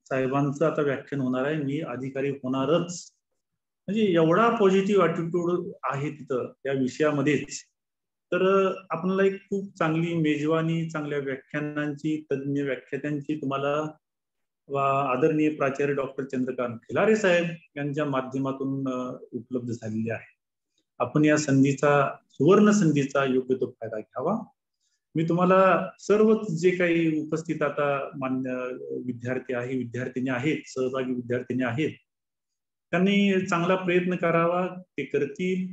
साहेबांचं आता व्याख्यान होणार आहे. मी अधिकारी होणारच, म्हणजे एवढा पॉझिटिव्ह ॲटिट्यूड आहे तिथं त्या विषयामध्येच. तर आपल्याला एक खूप चांगली मेजवानी, चांगल्या व्याख्यानांची, तज्ञ व्याख्यात्यांची तुम्हाला आदरणीय प्राचार्य डॉक्टर चंद्रकांत खिलारे साहेब यांच्या माध्यमातून उपलब्ध झालेली आहे. आपण या संधीचा, सुवर्ण संधीचा योग्य तो फायदा घ्यावा. मी तुम्हाला सर्व जे काही उपस्थित आता मान्य विद्यार्थी आहे, विद्यार्थिनी आहेत, सहभागी विद्यार्थिनी आहेत, त्यांनी चांगला प्रयत्न करावा, ते करतील.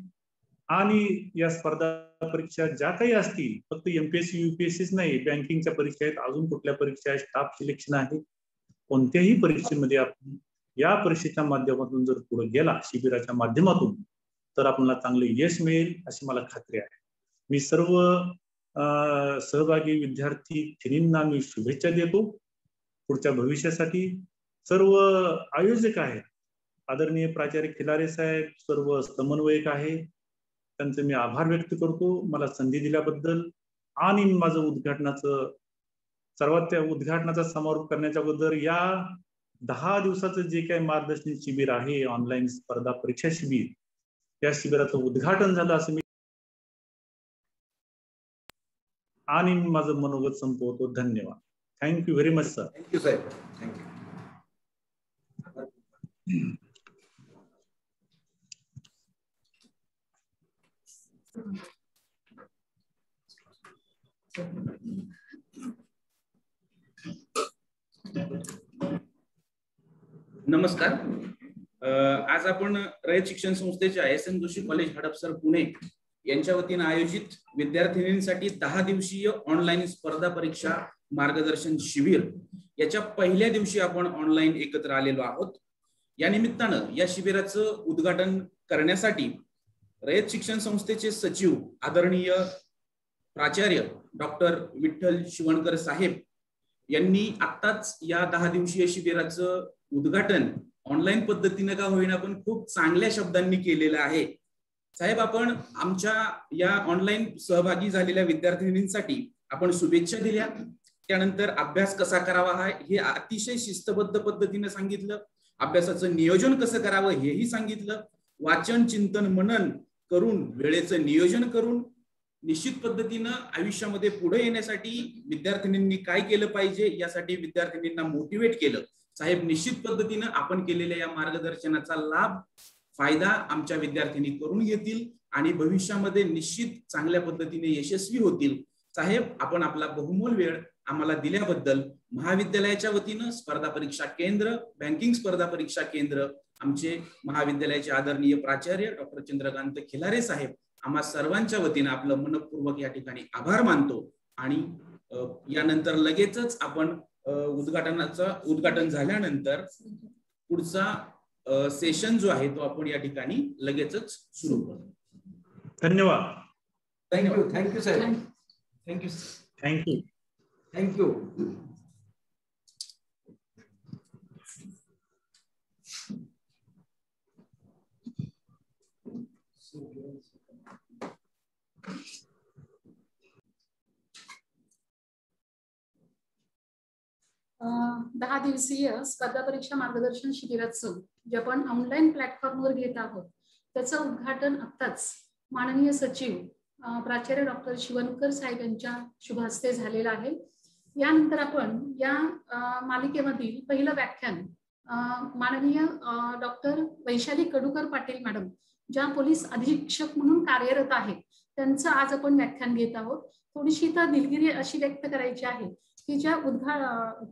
आणि या स्पर्धा परीक्षा ज्या काही असतील, फक्त MPSC UPSCच नाही, बँकिंगच्या परीक्षा आहेत, अजून कुठल्या परीक्षा आहेत, स्टाफ सिलेक्शन आहे, कोणत्याही परीक्षेमध्ये आपण या परीक्षेच्या माध्यमातून जर पुढे गेला, शिबिराच्या माध्यमातून, तर आपल्याला चांगले यश मिळेल अशी मला खात्री आहे. मी सर्व सहभागी विद्यार्थींना मी शुभेच्छा देतो पुढच्या भविष्यासाठी. सर्व आयोजक आहेत, आदरणीय प्राचार्य खिलारे साहेब, सर्व समन्वयक आहे, त्यांचे मी आभार व्यक्त करतो मला संधी दिल्याबद्दल. आणि माझं उद्घाटनाचा समारोप करण्याच्या अगोदर या 10 दिवसाचं जे काही मार्गदर्शन शिबिर आहे, ऑनलाईन स्पर्धा परीक्षा शिबिर, या शिबिराचं उद्घाटन झालं असं मी आणि माझं मनोगत संपवतो. धन्यवाद. Thank you very much sir. Thank you साहेब. थँक्यू. नमस्कार. आज आपण रयत शिक्षण संस्थेच्या SN जोशी कॉलेज हडपसर पुणे यांच्या वतीने आयोजित विद्यार्थिनींसाठी 10 दिवसीय ऑनलाईन स्पर्धा परीक्षा मार्गदर्शन शिबिर याच्या पहिल्या दिवशी आपण ऑनलाईन एकत्र आलेलो आहोत. या निमित्तानं या शिबिराचं उद्घाटन करण्यासाठी रयत शिक्षण संस्थेचे सचिव आदरणीय प्राचार्य डॉक्टर विठ्ठल शिवणकर साहेब यांनी आत्ताच या 10 दिवसीय शिबिराचं उद्घाटन ऑनलाईन पद्धतीने का होईना पण खूप चांगल्या शब्दांनी केलेलं आहे. साहेब, आपण आमच्या या ऑनलाईन सहभागी झालेल्या विद्यार्थिनींसाठी आपण शुभेच्छा दिल्या. त्यानंतर अभ्यास कसा करावा हे अतिशय शिस्तबद्ध पद्धतीने सांगितलं. अभ्यासाचं नियोजन कसं करावं हेही सांगितलं. वाचन, चिंतन, मनन करून वेळेचं नियोजन करून निश्चित पद्धतीनं आयुष्यामध्ये पुढे येण्यासाठी विद्यार्थिनींनी काय केलं पाहिजे यासाठी विद्यार्थिनींना मोटिवेट केलं. साहेब, निश्चित पद्धतीनं आपण केलेल्या या मार्गदर्शनाचा लाभ फायदा आमच्या विद्यार्थिनी करून घेतील आणि भविष्यामध्ये निश्चित चांगल्या पद्धतीने यशस्वी होतील. साहेब, आपण आपला बहुमोल वेळ आम्हाला दिल्याबद्दल महाविद्यालयाच्या वतीनं स्पर्धा परीक्षा केंद्र, बँकिंग स्पर्धा परीक्षा केंद्र, आमचे महाविद्यालयाचे आदरणीय प्राचार्य डॉक्टर चंद्रकांत खिलारे साहेब, आम्हा सर्वांच्या वतीनं आपलं मनपूर्वक या ठिकाणी आभार मानतो. आणि यानंतर लगेचच आपण उद्घाटन झाल्यानंतर पुढचा सेशन जो आहे तो आपण या ठिकाणी लगेचच सुरू करू. धन्यवाद. थँक्यू साहेब. थँक्यू. दहा दिवसीय स्पर्धा परीक्षा मार्गदर्शन शिबिराचं जे आपण ऑनलाईन प्लॅटफॉर्मवर घेत आहोत त्याचं उद्घाटन आत्ताच माननीय सचिव प्राचार्य डॉक्टर शिवनकर साहेब यांच्या शुभ हस्ते झालेलं आहे. यानंतर आपण या मालिकेमधील पहिलं व्याख्यान माननीय डॉक्टर वैशाली कडूकर पाटील मॅडम, ज्या पोलीस अधीक्षक म्हणून कार्यरत आहेत, त्यांचं आज आपण व्याख्यान घेत आहोत. थोडीशी तर दिलगिरी अशी व्यक्त करायची आहे की ज्या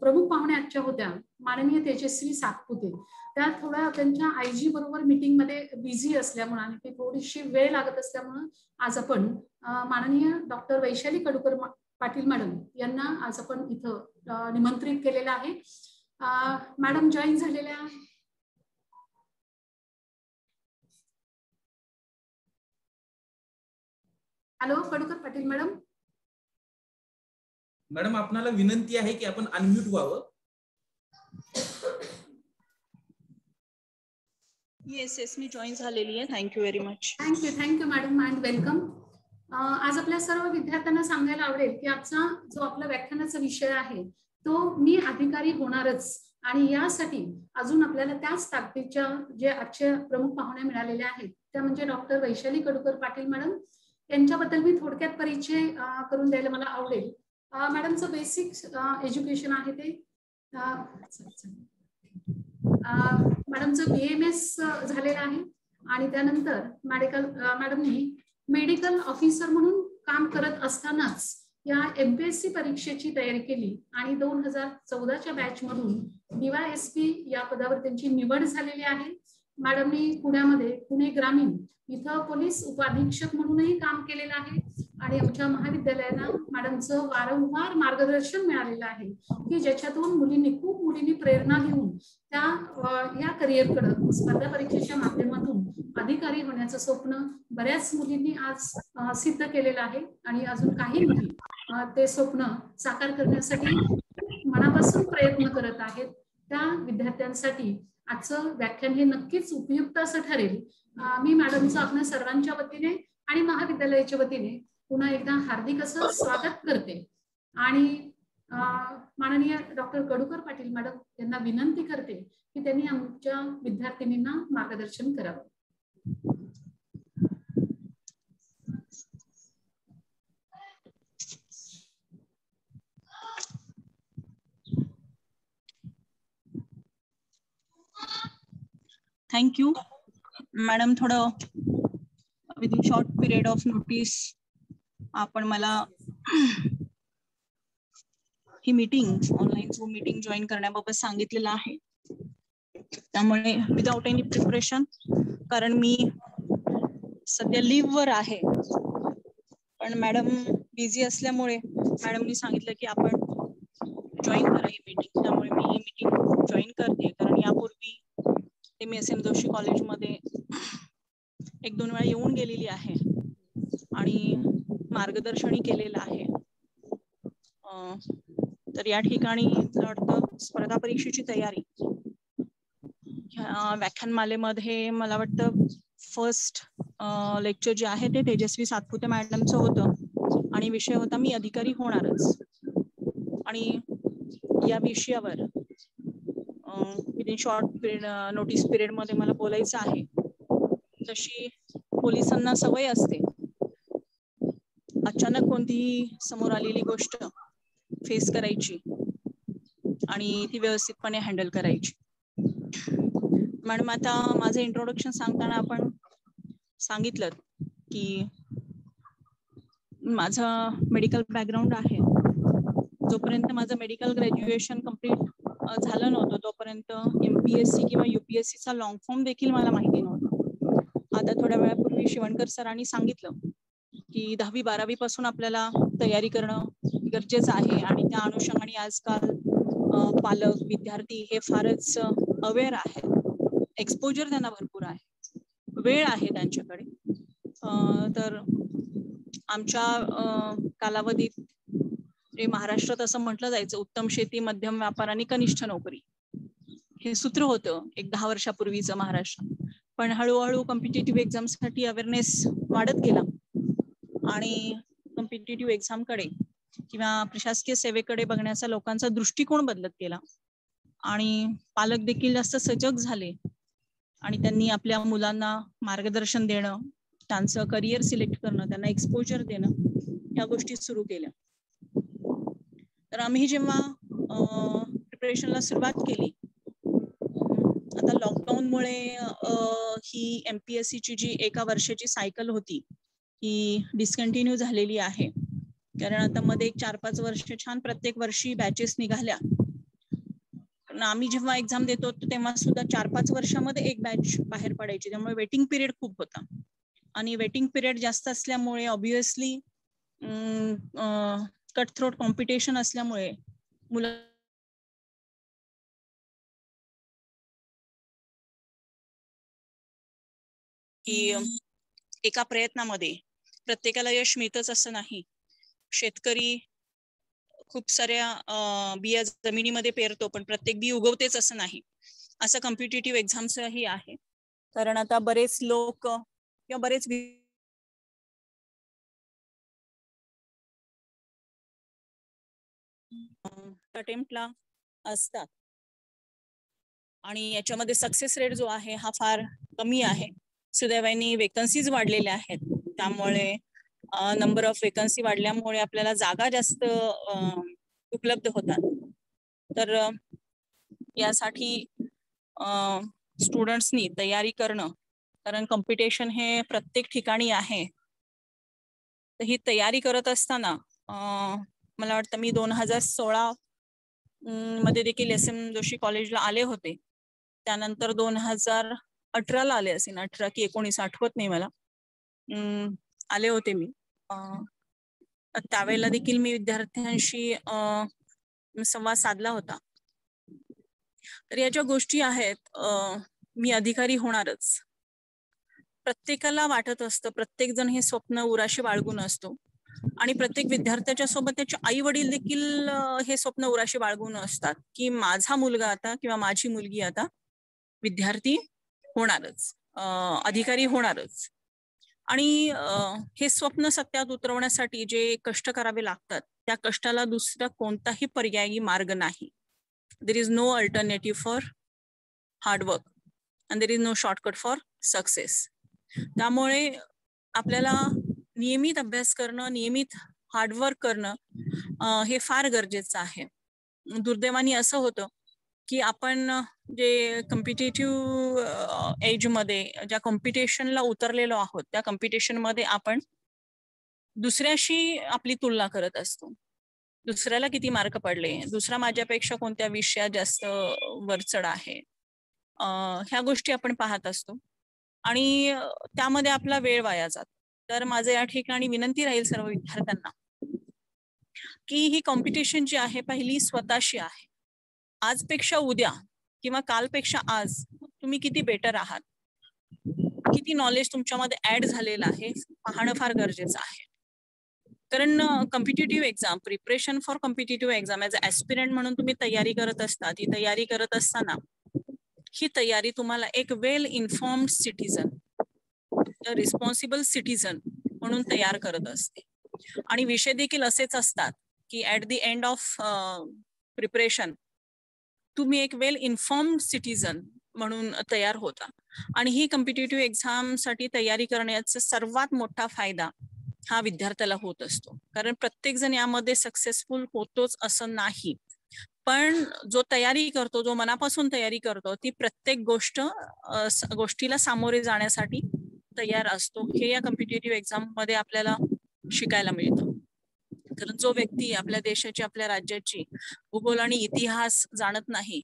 प्रमुख पाहुणे आजच्या होत्या माननीय तेजस्वी सातपुते, त्या थोड्या त्यांच्या आयजी बरोबर मीटिंग मध्ये बिझी असल्यामुळे आणि ती थोडीशी वेळ लागत असल्यामुळे आज आपण माननीय डॉक्टर वैशाली कडूकर पाटील मॅडम यांना आज आपण इथं निमंत्रित केलेलं आहे. मॅडम जॉईन झालेल्या. Hello Kadukar Patil madam. Madam, आपणाला विनंती आहे की आपण अनम्यूट व्हावं. येस मी जॉईन झालेली आहे. Thank you very much. Thank you madam and welcome. आज आपल्या सर्व विद्यार्थ्यांना सांगायला आवडेल की आजचा जो आपला व्याख्यानाचा विषय आहे तो मी अधिकारी होणारच, आणि यासाठी अजून आपल्याला त्याच ताकदीच्या जे आजचे प्रमुख पाहुणे मिळालेले आहेत त्या म्हणजे डॉक्टर वैशाली कडूकर पाटील मॅडम. यांच्याबद्दल मी थोडक्यात परिचय करून द्यायला मला आवडेल. मॅडमचं बेसिक एज्युकेशन आहे ते मॅडमचं BMS झालेलं आहे आणि त्यानंतर मॅडमनी मेडिकल ऑफिसर म्हणून काम करत असतानाच या MPSC परीक्षेची तयारी केली आणि 2014च्या बॅच मधून DYSP या पदावर त्यांची निवड झालेली आहे. मॅडमनी पुण्यामध्ये पुणे ग्रामीण इथं पोलीस उपाधीक्षक म्हणूनही काम केलेलं आहे आणि आमच्या महाविद्यालयाला मॅडमचं वारंवार मार्गदर्शन मिळालेलं आहे की ज्याच्यातून खूप मुलींनी प्रेरणा घेऊन त्या या करिअरकडे स्पर्धा परीक्षेच्या माध्यमातून अधिकारी होण्याचं स्वप्न बऱ्याच मुलींनी आज सिद्ध केलेलं आहे आणि अजून काही मुली ते स्वप्न साकार करण्यासाठी मनापासून प्रयत्न करत आहेत. त्या विद्यार्थ्यांसाठी आजचं व्याख्यान हे नक्कीच उपयुक्त असं ठरेल. मी मॅडमचं आपल्या सर्वांच्या वतीने आणि महाविद्यालयाच्या वतीने पुन्हा एकदा हार्दिक असं स्वागत करते आणि माननीय डॉक्टर कडूकर पाटील मॅडम यांना विनंती करते की त्यांनी आमच्या विद्यार्थिनींना मार्गदर्शन करावं. Thank you madam. थोडं within short period of notice आपण मला ही meeting online Zoom meeting join करण्याबाबत सांगितलेलं आहे. त्यामुळे विदाउट एनी प्रिपरेशन, कारण मी सध्या लिव्ह वर आहे पण मॅडम बिझी असल्यामुळे मॅडमनी सांगितलं की आपण जॉईन करा ही मीटिंग. त्यामुळे मी ही मीटिंग जॉईन करते, कारण यापूर्वी MSM जोशी कॉलेजमध्ये 1-2 वेळा येऊन गेलेली आहे आणि मार्गदर्शनही केलेलं आहे. तर या ठिकाणी वाटतं स्पर्धा परीक्षेची तयारी व्याख्यानमालेमध्ये मला वाटतं फर्स्ट लेक्चर जे आहे ते तेजस्वी सातपुते मॅडमचं होतं आणि विषय होता मी अधिकारी होणारच. आणि या विषयावर विदिन शॉर्ट नोटीस पिरियड मध्ये मला बोलायचं आहे. तशी पोलिसांना सवय असते अचानक कोणतीही समोर आलेली गोष्ट फेस करायची आणि ती व्यवस्थितपणे हँडल करायची. मॅडम, आता माझं इंट्रोडक्शन सांगताना आपण सांगितलं की माझं मेडिकल बॅकग्राऊंड आहे. जोपर्यंत माझं मेडिकल ग्रॅज्युएशन कम्प्लीट झालं नव्हतं तोपर्यंत MPSC किंवा UPSC चा लॉंग फॉर्म देखील मला माहिती नव्हतं. आता थोड्या वेळापूर्वी शिवणकर सरांनी सांगितलं की 10वी 12वी पासून आपल्याला तयारी करणं गरजेचं आहे आणि त्या अनुषंगाने आजकाल पालक विद्यार्थी हे फारच अवेअर आहेत. एक्सपोजर त्यांना भरपूर आहे, वेळ आहे त्यांच्याकडे. तर आमच्या कालावधीत महाराष्ट्रात असं म्हटलं जायचं उत्तम शेती, मध्यम व्यापार आणि कनिष्ठ नोकरी हे सूत्र होतं एक 10 वर्षापूर्वीचं महाराष्ट्रात. पण हळूहळू कॉम्पिटेटिव्ह एक्झामसाठी अवेअरनेस वाढत गेला आणि कॉम्पिटेटिव्ह एक्झामकडे किंवा प्रशासकीय सेवेकडे बघण्याचा लोकांचा दृष्टिकोन बदलत गेला आणि पालक देखील जास्त सजग झाले आणि त्यांनी आपल्या मुलांना मार्गदर्शन देणं, त्यांचं करिअर सिलेक्ट करणं, त्यांना एक्सपोजर देणं ह्या गोष्टी सुरू केल्या. तर आम्ही जेव्हा प्रिपरेशनला सुरुवात केली, आता लॉकडाऊनमुळे ही MPSC ची जी एका वर्षाची सायकल होती ही डिस्कंटिन्यू झालेली आहे. कारण आता मध्ये एक 4-5 वर्ष छान प्रत्येक वर्षी बॅचेस निघाल्या. आम्ही जेव्हा एक्झाम देत होतो तेव्हा सुद्धा 4-5 वर्षामध्ये एक बॅच बाहेर पडायची. त्यामुळे वेटिंग पिरियड खूप होता आणि वेटिंग पिरियड जास्त असल्यामुळे ऑब्व्हियसली कट थ्रोट कॉम्पिटिशन असल्यामुळे मुलं की एका प्रयत्नामध्ये प्रत्येकाला यश मिळतच असं नाही. शेतकरी खूप साऱ्या बिया जमिनीमध्ये पेरतो पण प्रत्येक बी उगवतेच असं नाही. असं कॉम्पिटेटिव्ह एक्झाम्सही आहे. कारण आता बरेच लोक किंवा बरेच अटेम्प्टला असतात आणि याच्यामध्ये सक्सेस रेट जो आहे हा फार कमी आहे. सुदैवाने वेकन्सीज वाढलेल्या आहेत, त्यामुळे नंबर ऑफ वेकन्सी वाढल्यामुळे आपल्याला जागा जास्त उपलब्ध होतात. तर यासाठी स्टुडंट्सनी तयारी करणं, कारण कॉम्पिटिशन हे प्रत्येक ठिकाणी आहे. तर ही तयारी करत असताना मला वाटतं मी 2016 मध्ये देखील SM जोशी कॉलेजला आले होते. त्यानंतर 2018ला आले असेल, 18 की 19 आठवत नाही मला, आले होते मी. त्यावेळेला देखील मी विद्यार्थ्यांशी संवाद साधला होता. तर या ज्या गोष्टी आहेत, मी अधिकारी होणारच, प्रत्येकाला वाटत असतं. प्रत्येक जण हे स्वप्न उराशी बाळगून असतो आणि प्रत्येक विद्यार्थ्याच्या सोबत त्याचे आई वडील देखील हे स्वप्न उराशी बाळगून असतात की माझा मुलगा आता किंवा माझी मुलगी आता विद्यार्थी होणारच, अधिकारी होणारच. आणि हे स्वप्न सत्यात उतरवण्यासाठी जे कष्ट करावे लागतात त्या कष्टाला दुसरा कोणताही पर्यायी मार्ग नाही. There is no alternative for hard work and there is no shortcut for success. त्यामुळे आपल्याला नियमित अभ्यास करणं, नियमित हार्डवर्क करणं हे फार गरजेचं आहे. दुर्दैवाने असं होतं की आपण जे कॉम्पिटेटिव्ह एजमध्ये ज्या कॉम्पिटिशनला उतरलेलो आहोत त्या कॉम्पिटिशनमध्ये आपण दुसऱ्याशी आपली तुलना करत असतो. दुसऱ्याला किती मार्क पडले, दुसरा माझ्यापेक्षा कोणत्या विषयात जास्त वरचढ आहे, ह्या गोष्टी आपण पाहत असतो आणि त्यामध्ये आपला वेळ वाया जातो. तर माझं या ठिकाणी विनंती राहील सर्व विद्यार्थ्यांना की ही कॉम्पिटिशन जी आहे पहिली स्वतःशी आहे. आजपेक्षा उद्या किंवा कालपेक्षा आज तुम्ही किती बेटर आहात, किती नॉलेज तुमच्यामध्ये ऍड झालेलं आहे पाहणं फार गरजेचं आहे. कारण competitive exam, preparation for competitive exam as a aspirant म्हणून तुम्ही तयारी करत असता. ती तयारी करत असताना ही तयारी तुम्हाला एक वेल इन्फॉर्म्ड सिटीजन, रिस्पॉन्सिबल सिटीजन म्हणून तयार करत असते. आणि विषय देखील असेच असतात की at the end of preparation तुम्ही एक वेल इन्फॉर्म्ड सिटीजन म्हणून तयार होता. आणि ही कॉम्पिटिटिव्ह एक्झाम साठी तयारी करण्याचा सर्वात मोठा फायदा हा विद्यार्थ्याला होत असतो. कारण प्रत्येक जण यामध्ये सक्सेसफुल होतोच असं नाही, पण जो तयारी करतो, जो मनापासून तयारी करतो, ती प्रत्येक गोष्टीला सामोरे जाण्यासाठी तयार असतो. हे या कॉम्पिटिटिव्ह एक्झाम मध्ये आपल्याला शिकायला मिळतं. कारण जो व्यक्ती आपल्या देशाची, आपल्या राज्याची भूगोल आणि इतिहास जाणत नाही,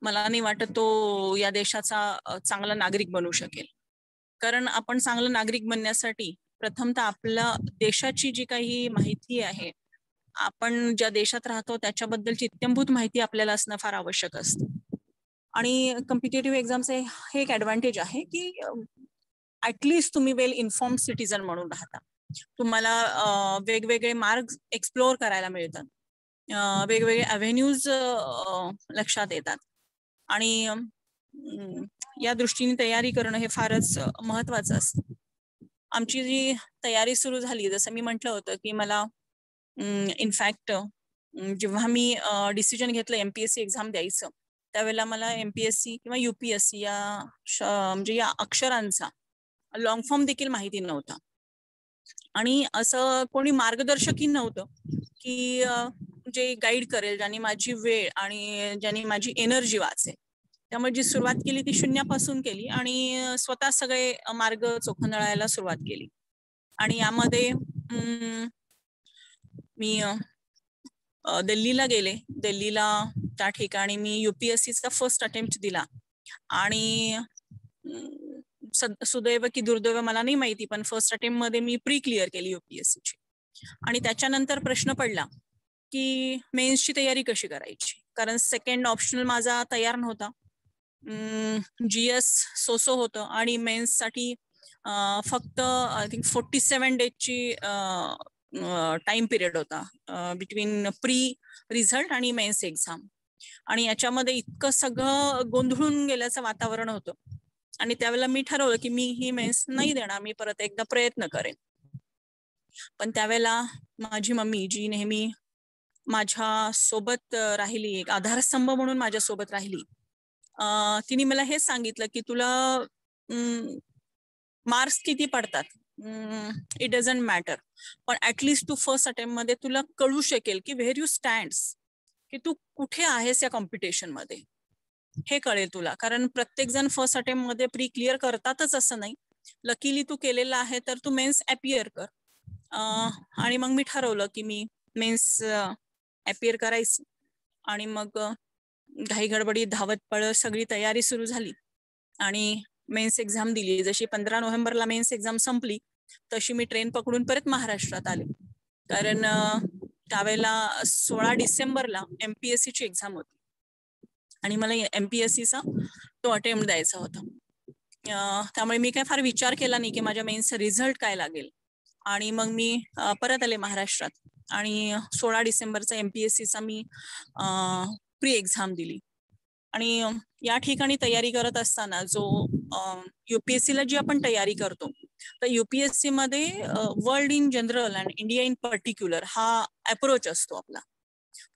मला नाही वाटत तो या देशाचा चांगला नागरिक बनू शकेल. कारण आपण चांगलं नागरिक बनण्यासाठी प्रथमतः आपल्या देशाची जी काही माहिती आहे, आपण ज्या देशात राहतो त्याच्याबद्दलची इत्यंभूत माहिती आपल्याला असणं फार आवश्यक असतं. आणि कॉम्पिटिटिव्ह एक्झामचे हे एक ऍडव्हान्टेज आहे की ऍटलिस्ट तुम्ही वेल इन्फॉर्म्ड सिटीजन म्हणून राहता. तुम्हाला वेगवेगळे मार्ग एक्सप्लोअर करायला मिळतात, वेगवेगळे अव्हेन्यूज लक्षात येतात. आणि या दृष्टीने तयारी करणं हे फारच महत्वाचं असतं. आमची जी तयारी सुरू झाली, जसं मी म्हटलं होतं की मला इनफॅक्ट जेव्हा मी डिसिजन घेतलं MPSC एक्झाम द्यायचं, त्यावेळेला मला MPSC किंवा UPSC म्हणजे या अक्षरांचा लॉंग फॉर्म देखील माहिती नव्हता. आणि असं कोणी मार्गदर्शकही नव्हतं की जे गाईड करेल, ज्यांनी माझी वेळ आणि ज्यांनी माझी एनर्जी वाचेल. त्यामुळे जी सुरुवात केली ती शून्यापासून केली आणि स्वतः सगळे मार्ग चोखंदळायला सुरुवात केली. आणि यामध्ये मी दिल्लीला गेले. दिल्लीला त्या ठिकाणी मी UPSCचा फर्स्ट अटेम्प्ट दिला. आणि सुदैव की दुर्दैव मला नाही माहिती, पण फर्स्ट अटेम्प्ट मध्ये मी प्री क्लिअर केली UPSCची. आणि त्याच्यानंतर प्रश्न पडला की मेन्सची तयारी कशी करायची, कारण सेकंड ऑप्शनल माझा तयार नव्हता. GS सोसो होतं आणि मेन्स साठी फक्त आय थिंक 47 डेजची टाइम पिरियड होता बिटवीन प्री रिझल्ट आणि मेन्स एक्झाम. आणि याच्यामध्ये इतकं सगळं गोंधळून गेल्याचं वातावरण होतं. आणि त्यावेळेला मी ठरवलं की मी ही मेन्स नाही देणार, मी परत एकदा प्रयत्न करेन. पण त्यावेळेला माझी मम्मी, जी नेहमी माझ्या सोबत राहिली, एक आधारस्तंभ म्हणून माझ्या सोबत राहिली, तिने मला हेच सांगितलं की तुला मार्क्स किती पडतात इट डझंट मॅटर, पण ऍटलिस्ट तू फर्स्ट अटेम्प्ट मध्ये तुला कळू शकेल की व्हेअर यू स्टँड्स, की तू कुठे आहेस या कॉम्पिटिशन मध्ये, हे कळेल तुला. कारण प्रत्येक जण फर्स्ट अटेम्प्ट मध्ये प्री क्लिअर करतातच असं नाही. लकीली तू केलेला आहे तर तू मेन्स अपियर कर. आणि मग मी ठरवलं की मी मेन्स अपियर करायचं. आणि मग घाई गडबडी धावत पळत सगळी तयारी सुरू झाली आणि मेन्स एक्झाम दिली. जशी 15 नोव्हेंबरला मेन्स एक्झाम संपली तशी मी ट्रेन पकडून परत महाराष्ट्रात आले. कारण त्यावेळेला 16 डिसेंबरला MPSCची एक्झाम होती आणि मला MPSCचा तो अटेम्प्ट द्यायचा होता. त्यामुळे मी काय फार विचार केला नाही की माझ्या मेन्सचा रिझल्ट काय लागेल. आणि मग मी परत आले महाराष्ट्रात आणि 16 डिसेंबरचा MPSCचा मी प्री एक्झाम दिली. आणि या ठिकाणी तयारी करत असताना जो UPSCला जी आपण तयारी करतो, तर UPSC मध्ये world in general and India in particular हा अप्रोच असतो आपला.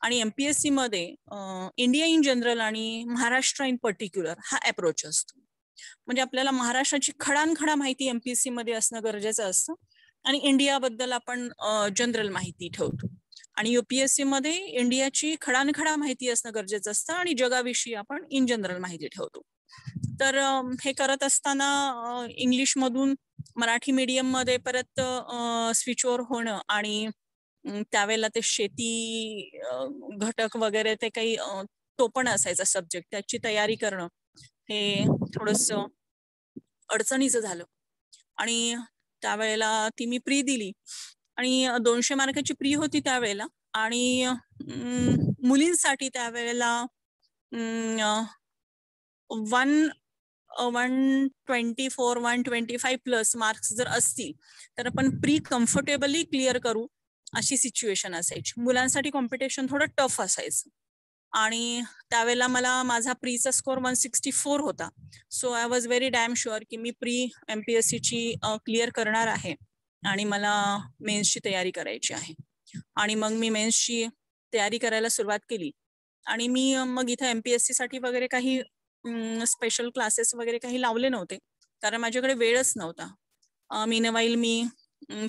आणि MPSC मध्ये इंडिया इन जनरल आणि महाराष्ट्र इन पर्टिक्युलर हा अप्रोच असतो. म्हणजे आपल्याला महाराष्ट्राची खडानखडा माहिती MPSC मध्ये असणं गरजेचं असतं आणि इंडियाबद्दल आपण जनरल माहिती ठेवतो. आणि UPSC मध्ये इंडियाची खडानखडा माहिती असणं गरजेचं असतं आणि जगाविषयी आपण इन जनरल माहिती ठेवतो. तर हे करत असताना इंग्लिश मधून मराठी मीडियम मध्ये परत स्विच ओव्हर होणं आणि त्यावेळेला ते शेती घटक वगैरे ते काही तो पण असायचा सब्जेक्ट, त्याची तयारी करणं हे थोडस अडचणीचं झालं. आणि त्यावेळेला ती मी प्री दिली आणि 200 मार्काची प्री होती त्यावेळेला. आणि मुलींसाठी त्यावेळेला 124-125 प्लस मार्क्स जर असतील तर आपण प्री कम्फर्टेबली क्लिअर करू अशी सिच्युएशन असायची. मुलांसाठी कॉम्पिटिशन थोडं टफ असायचं. आणि त्यावेळेला मला माझा प्रीचा स्कोर 164 होता. So I was very damn sure की मी प्री MPSC ची क्लिअर करणार आहे आणि मला मेन्सची तयारी करायची आहे. आणि मग मी मेन्सची तयारी करायला सुरुवात केली आणि मी मग इथं MPSC साठी वगैरे काही स्पेशल क्लासेस वगैरे काही लावले नव्हते, कारण माझ्याकडे वेळच नव्हता. मीनवाईल मी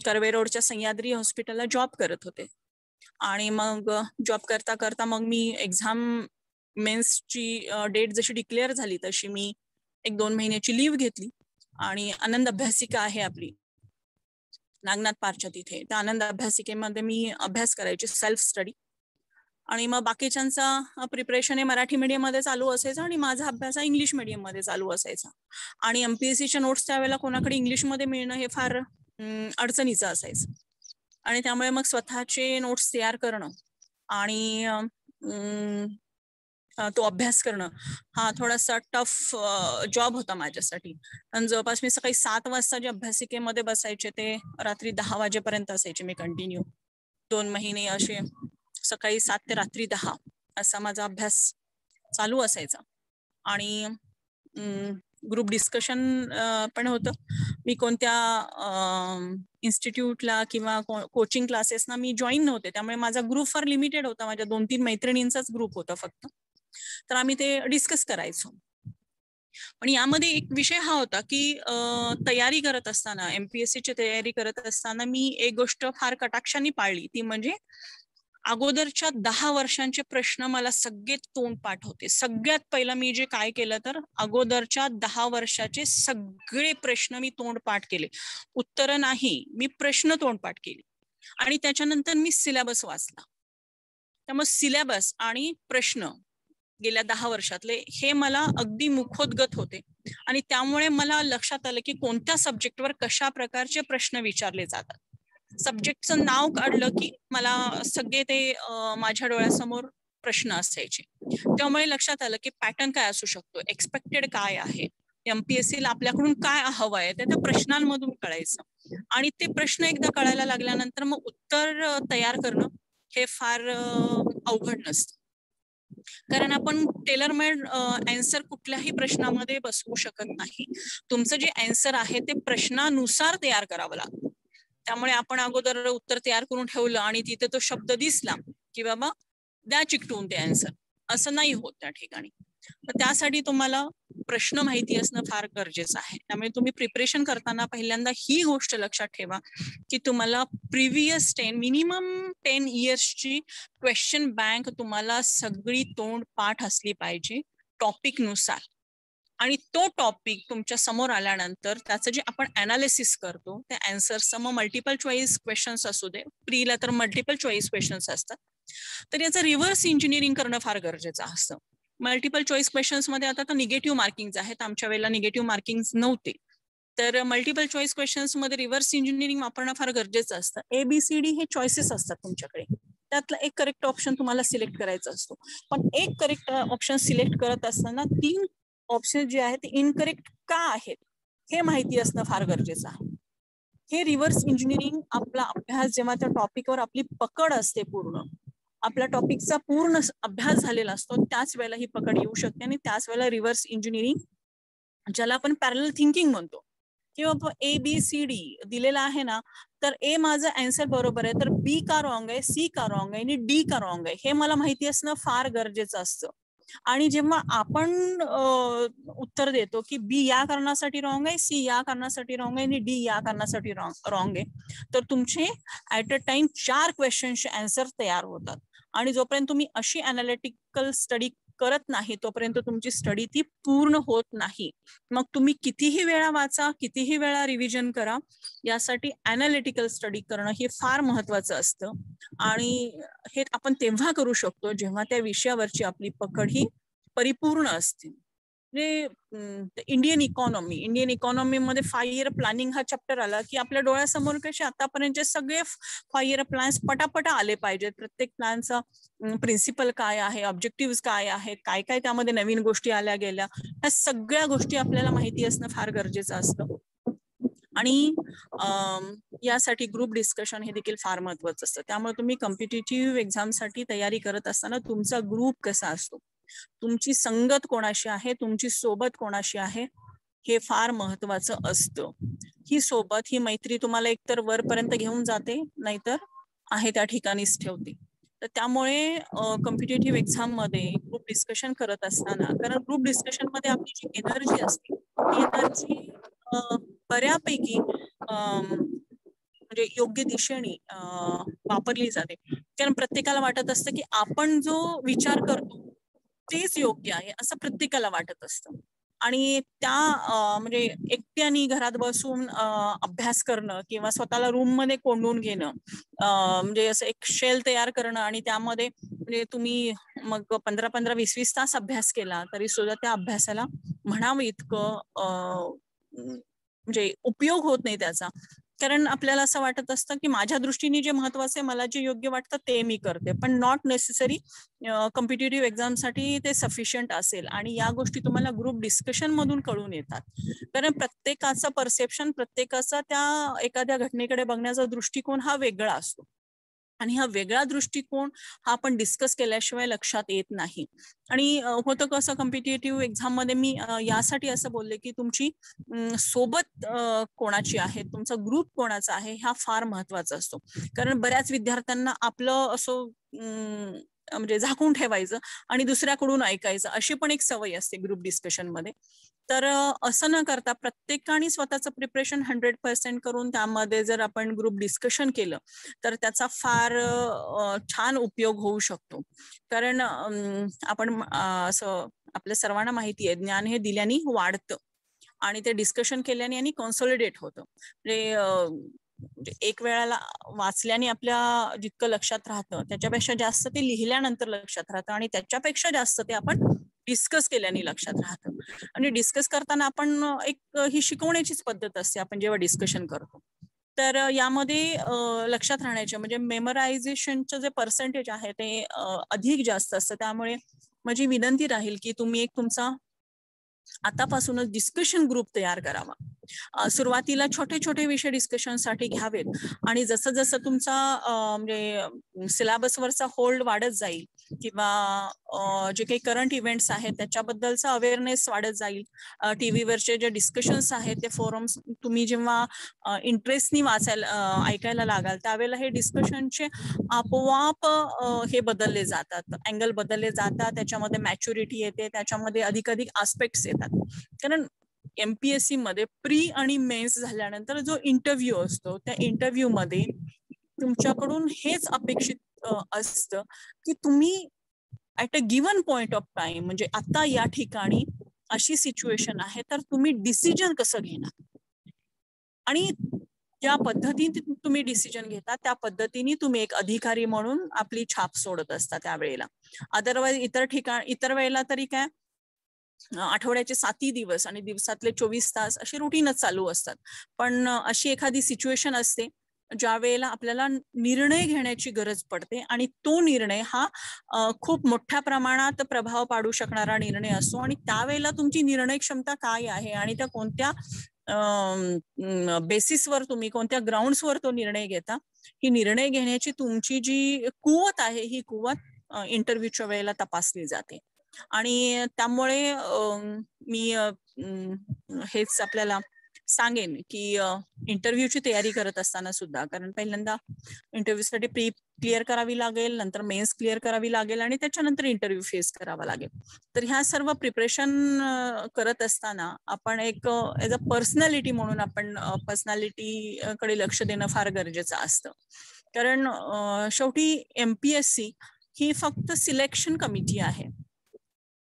कर्वे रोडच्या सह्याद्री हॉस्पिटलला जॉब करत होते आणि मग जॉब करता करता मग मी एक्झाम मेन्सची डेट जशी डिक्लेअर झाली तशी मी 1-2 महिन्याची लीव्ह घेतली आणि आनंद अभ्यासिका आहे आपली नागनाथ पारच्या तिथे, त्या आनंद अभ्यासिकेमध्ये मी अभ्यास करायची, सेल्फ स्टडी. आणि मग बाकीच्यांचा प्रिपरेशन हे मराठी मीडियम मध्ये चालू असायचा आणि माझा अभ्यास हा इंग्लिश मीडियम मध्ये चालू असायचा. आणि MPSCच्या नोट्स त्यावेळेला कोणाकडे इंग्लिशमध्ये मिळणं हे फार अडचणीचं असायचं आणि त्यामुळे मग स्वतःचे नोट्स तयार करणं आणि तो अभ्यास करणं हा थोडासा टफ जॉब होता माझ्यासाठी. आणि जवळपास मी सकाळी 7 वाजता जे अभ्यासिकेमध्ये बसायचे ते रात्री 10 वाजेपर्यंत असायचे मी कंटिन्यू. 2 महिने असे सकाळी 7 ते रात्री 10 असा माझा अभ्यास चालू असायचा. आणि ग्रुप डिस्कशन पण होतं. मी कोणत्या इन्स्टिट्यूटला किंवा कोचिंग क्लासेसना मी जॉईन नव्हते, त्यामुळे माझा ग्रुप फार लिमिटेड होता. माझ्या 2-3 मैत्रिणींचाच ग्रुप होता फक्त. तर आम्ही ते डिस्कस करायचो. पण यामध्ये एक विषय हा होता की तयारी करत असताना, MPSCची तयारी करत असताना मी एक गोष्ट फार कटाक्षाने पाळली, ती म्हणजे अगोदरच्या 10 वर्षांचे प्रश्न मला सगळे तोंडपाठ होते. सगळ्यात पहिलं मी जे काय केलं तर अगोदरच्या 10 वर्षाचे सगळे प्रश्न मी तोंडपाठ केले. उत्तर नाही, मी प्रश्न तोंडपाठ केले आणि त्याच्यानंतर मी सिलेबस वाचला. त्यामुळे सिलेबस आणि प्रश्न गेल्या 10 वर्षातले हे मला अगदी मुखोद्गत होते आणि त्यामुळे मला लक्षात आलं की कोणत्या सब्जेक्टवर कशा प्रकारचे प्रश्न विचारले जातात. सब्जेक्टचं नाव काढलं की मला सगळे ते माझ्या डोळ्यासमोर प्रश्न असायचे. त्यामुळे लक्षात आलं की पॅटर्न काय असू शकतो, एक्सपेक्टेड काय आहे, MPSCला आपल्याकडून काय हवं आहे ते त्या प्रश्नांमधून कळायचं. आणि ते प्रश्न एकदा कळायला लागल्यानंतर मग उत्तर तयार करणं हे फार अवघड नसतं, कारण आपण टेलर मेड आन्सर कुठल्याही प्रश्नामध्ये बसवू शकत नाही. तुमचं जे आन्सर आहे ते प्रश्नानुसार तयार करावं लागतं. त्यामुळे आपण अगोदर उत्तर तयार करून ठेवलं आणि तिथे तो शब्द दिसला की बाबा द्या चिकटून ते आन्सर, असं नाही होत त्या ठिकाणी. तर त्यासाठी तुम्हाला प्रश्न माहिती असणं फार गरजेचं आहे. त्यामुळे तुम्ही प्रिपरेशन करताना पहिल्यांदा ही गोष्ट लक्षात ठेवा की तुम्हाला प्रिव्हियस मिनिमम 10 इयर्सची क्वेश्चन बँक तुम्हाला सगळी तोंड पाठ असली पाहिजे टॉपिक नुसार. आणि तो टॉपिक तुमच्या समोर आल्यानंतर त्याचं जे आपण अनालिसिस करतो त्या आन्सर्सचं, मग मल्टिपल चॉईस क्वेश्चन्स असू दे, प्रीला तर मल्टिपल चॉईस क्वेश्चन्स असतात, तर याचं रिव्हर्स इंजिनिअरिंग करणं फार गरजेचं असतं. मल्टिपल चॉईस क्वेश्चन्स मध्ये आता तर निगेटिव्ह मार्किंग आहेत, आमच्या वेळेला निगेटिव्ह मार्किंग नव्हते, तर मल्टिपल चॉईस क्वेश्चन्स मध्ये रिव्हर्स इंजिनिअरिंग वापरणं फार गरजेचं असतं. ABCD हे चॉईसेस असतात तुमच्याकडे, त्यातला एक करेक्ट ऑप्शन तुम्हाला सिलेक्ट करायचा असतो. पण एक करेक्ट ऑप्शन सिलेक्ट करत असताना 3 ऑप्शन जे आहेत ते इनकरेक्ट का आहेत हे माहिती असणं फार गरजेचं आहे. हे रिव्हर्स इंजिनिअरिंग आपला अभ्यास जेव्हा त्या टॉपिकवर आपली पकड असते, पूर्ण आपल्या टॉपिकचा पूर्ण अभ्यास झालेला असतो, त्याच वेळेला ही पकड येऊ शकते आणि त्याच वेळेला रिव्हर्स इंजिनिअरिंग, ज्याला आपण पॅरलल थिंकिंग म्हणतो, किंवा ABCD दिलेला आहे ना, तर A माझं आन्सर बरोबर आहे तर B का रॉंग आहे, C का रॉंग आहे आणि D का रॉंग आहे हे मला माहिती असणं फार गरजेचं असतं. आणि जेव्हा आपण उत्तर देतो की B या कारणासाठी रॉंग आहे, C या कारणासाठी रॉंग आहे आणि D या कारणासाठी रॉंग आहे, तर तुमचे ऍट अ टाइम 4 क्वेश्चनचे आन्सर तयार होतात. आणि जोपर्यंत तुम्ही अशी अनालिटिकल स्टडी करत नाही तोपर्यंत तुमची स्टडी ती पूर्ण होत नाही. मग तुम्ही कितीही वेळा वाचा, कितीही वेळा रिव्हिजन करा, यासाठी अनालिटिकल स्टडी करणं हे फार महत्वाचं असतं. आणि हे आपण तेव्हा करू शकतो जेव्हा त्या विषयावरची आपली पकड ही परिपूर्ण असते. म्हणजे इंडियन इकॉनॉमी मध्ये 5 इयर प्लॅनिंग हा चॅप्टर आला की आपल्या डोळ्यासमोर कसे आतापर्यंतचे सगळे 5 इयर प्लॅन्स पटापटा आले पाहिजेत. प्रत्येक प्लॅनचा प्रिन्सिपल काय आहे, ऑब्जेक्टिव्ह काय आहेत, काय काय त्यामध्ये नवीन गोष्टी आल्या गेल्या, ह्या सगळ्या गोष्टी आपल्याला माहिती असणं फार गरजेचं असतं. आणि यासाठी ग्रुप डिस्कशन हे देखील फार महत्वाचं असतं. त्यामुळे तुम्ही कॉम्पिटिटिव्ह एक्झामसाठी तयारी करत असताना तुमचा ग्रुप कसा असतो, तुमची संगत कोणाशी आहे, तुमची सोबत कोणाशी आहे, हे फार महत्वाचं असतं. ही सोबत, ही मैत्री तुम्हाला एकतर वरपर्यंत घेऊन जाते, नाहीतर आहे त्या ठिकाणीच ठेवते. तर त्यामुळे कॉम्पिटिटिव्ह एक्झाम मध्ये ग्रुप डिस्कशन करत असताना, कारण ग्रुप डिस्कशन मध्ये आपली जी एनर्जी असते ती एनर्जी बऱ्यापैकी म्हणजे योग्य दिशेने वापरली जाते. कारण प्रत्येकाला वाटत असतं की आपण जो विचार करतो तेच योग्य आहे असं प्रत्येकाला वाटत असतं. आणि त्या म्हणजे एकट्याने घरात बसून अभ्यास करणं किंवा स्वतःला रूम मध्ये कोंडून घेणं, म्हणजे असं एक शेल तयार करणं आणि त्यामध्ये म्हणजे तुम्ही मग 15-15, 20-20 तास अभ्यास केला तरी सुद्धा त्या अभ्यासाला म्हणावं इतकं म्हणजे उपयोग होत नाही त्याचा. कारण आपल्याला असं वाटत असतं की माझ्या दृष्टीने जे महत्वाचं आहे, मला जे योग्य वाटतं ते मी करते, पण नॉट नेसेसरी कॉम्पिटिटिव्ह एक्झामसाठी ते सफिशियंट असेल. आणि या गोष्टी तुम्हाला ग्रुप डिस्कशन मधून कळून येतात. कारण प्रत्येकाचं परसेप्शन, प्रत्येकाचा त्या एखाद्या घटनेकडे बघण्याचा दृष्टिकोन हा वेगळा असतो. आणि हा वेगळा दृष्टिकोन हा आपण डिस्कस केल्याशिवाय लक्षात येत नाही. आणि होतं कसं कॉम्पिटिटिव्ह एक्झाम मध्ये मी यासाठी असं बोलले की तुमची सोबत कोणाची आहे, तुमचा ग्रुप कोणाचा आहे, हा फार महत्वाचा असतो. कारण बऱ्याच विद्यार्थ्यांना आपलं असं म्हणजे झाकून ठेवायचं आणि दुसऱ्याकडून ऐकायचं अशी पण एक सवय असते ग्रुप डिस्कशन मध्ये. तर असं न करता प्रत्येकाने स्वतःचं प्रिपरेशन 100% करून त्यामध्ये जर आपण ग्रुप डिस्कशन केलं तर त्याचा फार छान उपयोग होऊ शकतो. कारण आपण असं आपल्या सर्वांना माहिती आहे, ज्ञान हे दिल्याने वाढतं आणि ते डिस्कशन केल्याने आणि कॉन्सॉलिडेट होतं. म्हणजे एक वेळाला वाचल्याने आपल्या जितकं लक्षात राहतं त्याच्यापेक्षा जास्त ते लिहिल्यानंतर लक्षात राहतं आणि त्याच्यापेक्षा जास्त ते आपण डिस्कस केल्याने लक्षात राहतं. आणि डिस्कस करताना आपण एक ही शिकवण्याचीच पद्धत असते आपण जेव्हा डिस्कशन करतो. तर यामध्ये लक्षात राहण्याचे म्हणजे मेमरायझेशनचं जे पर्सेंटेज आहे ते अधिक जास्त असतं. त्यामुळे माझी विनंती राहील की तुम्ही एक तुमचा आतापासूनच डिस्कशन ग्रुप तयार करावा. सुरुवातीला छोटे छोटे विषय डिस्कशनसाठी घ्यावेत आणि जसं जसं तुमचा म्हणजे सिलेबसवरचा होल्ड वाढत जाईल किंवा जे काही करंट इव्हेंट्स आहेत त्याच्याबद्दलचा अवेअरनेस वाढत जाईल, टीव्हीवरचे जे डिस्कशन्स आहेत ते फोरम्स तुम्ही जेव्हा इंटरेस्टनी ऐकायला लागाल त्यावेळेला हे डिस्कशनचे आपोआप हे बदलले जातात, अँगल बदलले जातात, त्याच्यामध्ये मॅच्युरिटी येते, त्याच्यामध्ये अधिकाधिक आस्पेक्ट्स येतात. कारण एमपीएससी मध्ये प्री आणि मेन्स झाल्यानंतर जो इंटरव्ह्यू असतो त्या इंटरव्ह्यू मध्ये तुमच्याकडून हेच अपेक्षित असतं की तुम्ही at a given point of time म्हणजे आता या ठिकाणी अशी सिच्युएशन आहे तर तुम्ही डिसिजन कसं घेणार आणि ज्या पद्धतीने तुम्ही डिसिजन घेता त्या पद्धतीने तुम्ही एक अधिकारी म्हणून आपली छाप सोडत असता त्यावेळेला. अदरवाईज इतर वेळेला तरी काय आठवड्याचे 7 दिवस आणि दिवसातले 24 तास असे रुटीनच चालू असतात. पण अशी एखादी सिच्युएशन असते ज्या वेळेला आपल्याला निर्णय घेण्याची गरज पडते आणि तो निर्णय हा खूप मोठ्या प्रमाणात प्रभाव पाडू शकणारा निर्णय असतो आणि त्यावेळेला तुमची निर्णय क्षमता काय आहे आणि त्या कोणत्या बेसिसवर तुम्ही कोणत्या ग्राउंड्सवर तो निर्णय घेता, ही निर्णय घेण्याची तुमची जी कुवत आहे ही कुवत इंटरव्ह्यूच्या वेळेला तपासली जाते. आणि त्यामुळे मी हेच आपल्याला सांगेन की इंटरव्ह्यूची तयारी करत असताना सुद्धा, कारण पहिल्यांदा इंटरव्ह्यूसाठी प्री क्लिअर करावी लागेल, नंतर मेन्स क्लिअर करावी लागेल आणि त्याच्यानंतर इंटरव्ह्यू फेस करावा लागेल. तर ह्या सर्व प्रिपरेशन करत असताना आपण एक ऍज अ पर्सनॅलिटी म्हणून आपण पर्सनॅलिटी कडे लक्ष देणं फार गरजेचं असतं. कारण शेवटी एमपीएससी ही फक्त सिलेक्शन कमिटी आहे.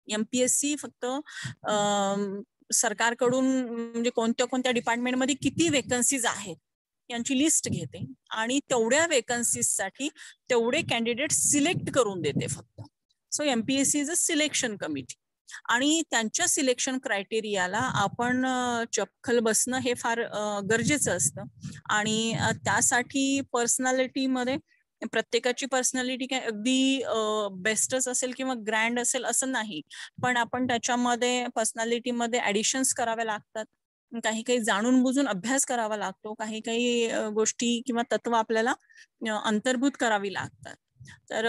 एमपीएससी फक्त सरकारकडून म्हणजे कोणत्या कोणत्या डिपार्टमेंटमध्ये किती वेकन्सीज आहेत यांची लिस्ट घेते आणि तेवढ्या वेकन्सीजसाठी तेवढे कॅन्डिडेट सिलेक्ट करून देते फक्त. So MPSC is a selection committee आणि त्यांच्या सिलेक्शन क्रायटेरियाला आपण चपखल बसणं हे फार गरजेचं असतं. आणि त्यासाठी पर्सनॅलिटीमध्ये प्रत्येकाची पर्सनॅलिटी काय अगदी बेस्टच असेल किंवा ग्रँड असेल असं नाही, पण आपण त्याच्यामध्ये पर्सनॅलिटीमध्ये ऍडिशन्स कराव्या लागतात. काही काही जाणून बुजून अभ्यास करावा लागतो, काही काही गोष्टी किंवा तत्व आपल्याला अंतर्भूत करावी लागतात. तर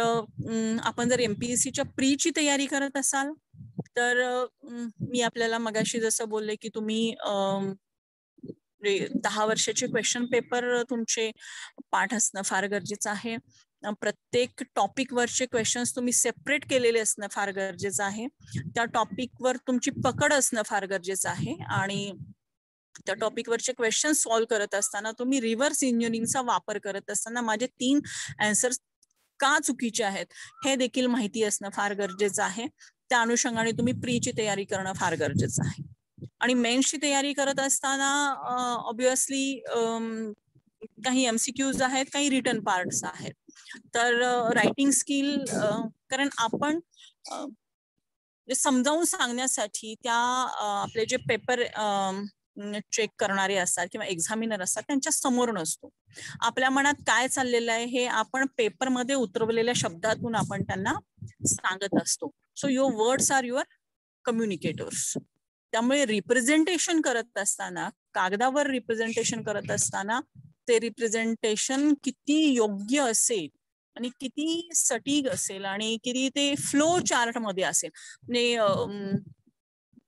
आपण जर MPSCच्या प्रीची तयारी करत असाल तर मी आपल्याला मगाशी जसं बोलले की तुम्ही 10 वर्षाचे क्वेश्चन पेपर तुमचे पाठ असणं फार गरजेचं आहे. प्रत्येक टॉपिक वरचे क्वेश्चन्स तुम्ही सेपरेट केलेले असणं फार गरजेचं आहे. त्या टॉपिकवर तुमची पकड असणं फार गरजेचं आहे. आणि त्या टॉपिकवरचे क्वेश्चन सॉल्व्ह करत असताना तुम्ही रिव्हर्स इंजिनिअरिंगचा वापर करत असताना माझे 3 आन्सर्स का चुकीचे आहेत हे देखील माहिती असणं फार गरजेचं आहे. त्या अनुषंगाने तुम्ही प्रीची तयारी करणं फार गरजेचं आहे. आणि मेन्सची तयारी करत असताना ऑब्विसली काही MCQs आहेत, काही रिटन पार्ट्स आहेत. तर रायटिंग स्किल, कारण आपण समजावून सांगण्यासाठी त्या आपले जे पेपर चेक करणारे असतात किंवा एक्झामिनर असतात त्यांच्या समोर नसतो. आपल्या मनात काय चाललेलं आहे हे आपण पेपरमध्ये उतरवलेल्या शब्दातून आपण त्यांना सांगत असतो. So your words are your communicators. त्यामुळे रिप्रेझेंटेशन करत असताना, कागदावर रिप्रेझेंटेशन करत असताना ते रिप्रेझेंटेशन किती योग्य असेल आणि किती सटीक असेल आणि किती ते फ्लो चार्ट मध्ये असेल. म्हणजे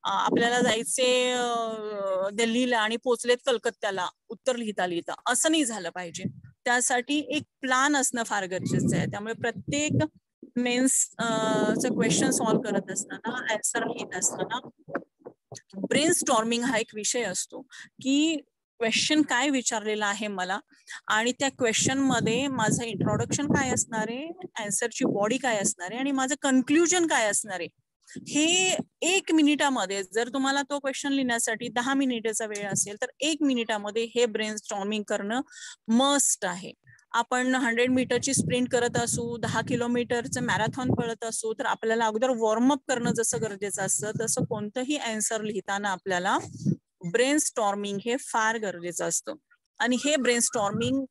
आपल्याला जायचे दिल्लीला आणि पोचलेत कलकत्त्याला उत्तर लिहिता लिहिता असं नाही झालं पाहिजे. त्यासाठी एक प्लॅन असणं फार गरजेचं आहे. त्यामुळे प्रत्येक मेन्स क्वेश्चन सॉल्व्ह करत असताना, आन्सर लिहित असताना ब्रेन स्टॉर्मिंग हा एक विषय असतो की क्वेश्चन काय विचारलेला आहे मला आणि त्या क्वेश्चन मध्ये माझं इंट्रोडक्शन काय असणार आहे, आन्सरची बॉडी काय असणार आहे आणि माझं कन्क्लुजन काय असणार आहे. हे 1 मिनिटामध्ये, जर तुम्हाला तो क्वेश्चन लिहिण्यासाठी 10 मिनिटाचा वेळ असेल तर 1 मिनिटामध्ये हे ब्रेन स्टॉर्मिंग करणं मस्ट आहे. आपण 100 मीटरची स्प्रिंट करत असू, 10 किलोमीटरचं मॅरेथॉन पळत असू तर आपल्याला अगोदर वॉर्मअप करणं जसं गरजेचं असतं तसं कोणतंही आन्सर लिहिताना आपल्याला ब्रेन स्टॉर्मिंग हे फार गरजेचं असतं. आणि हे ब्रेन स्टॉर्मिंग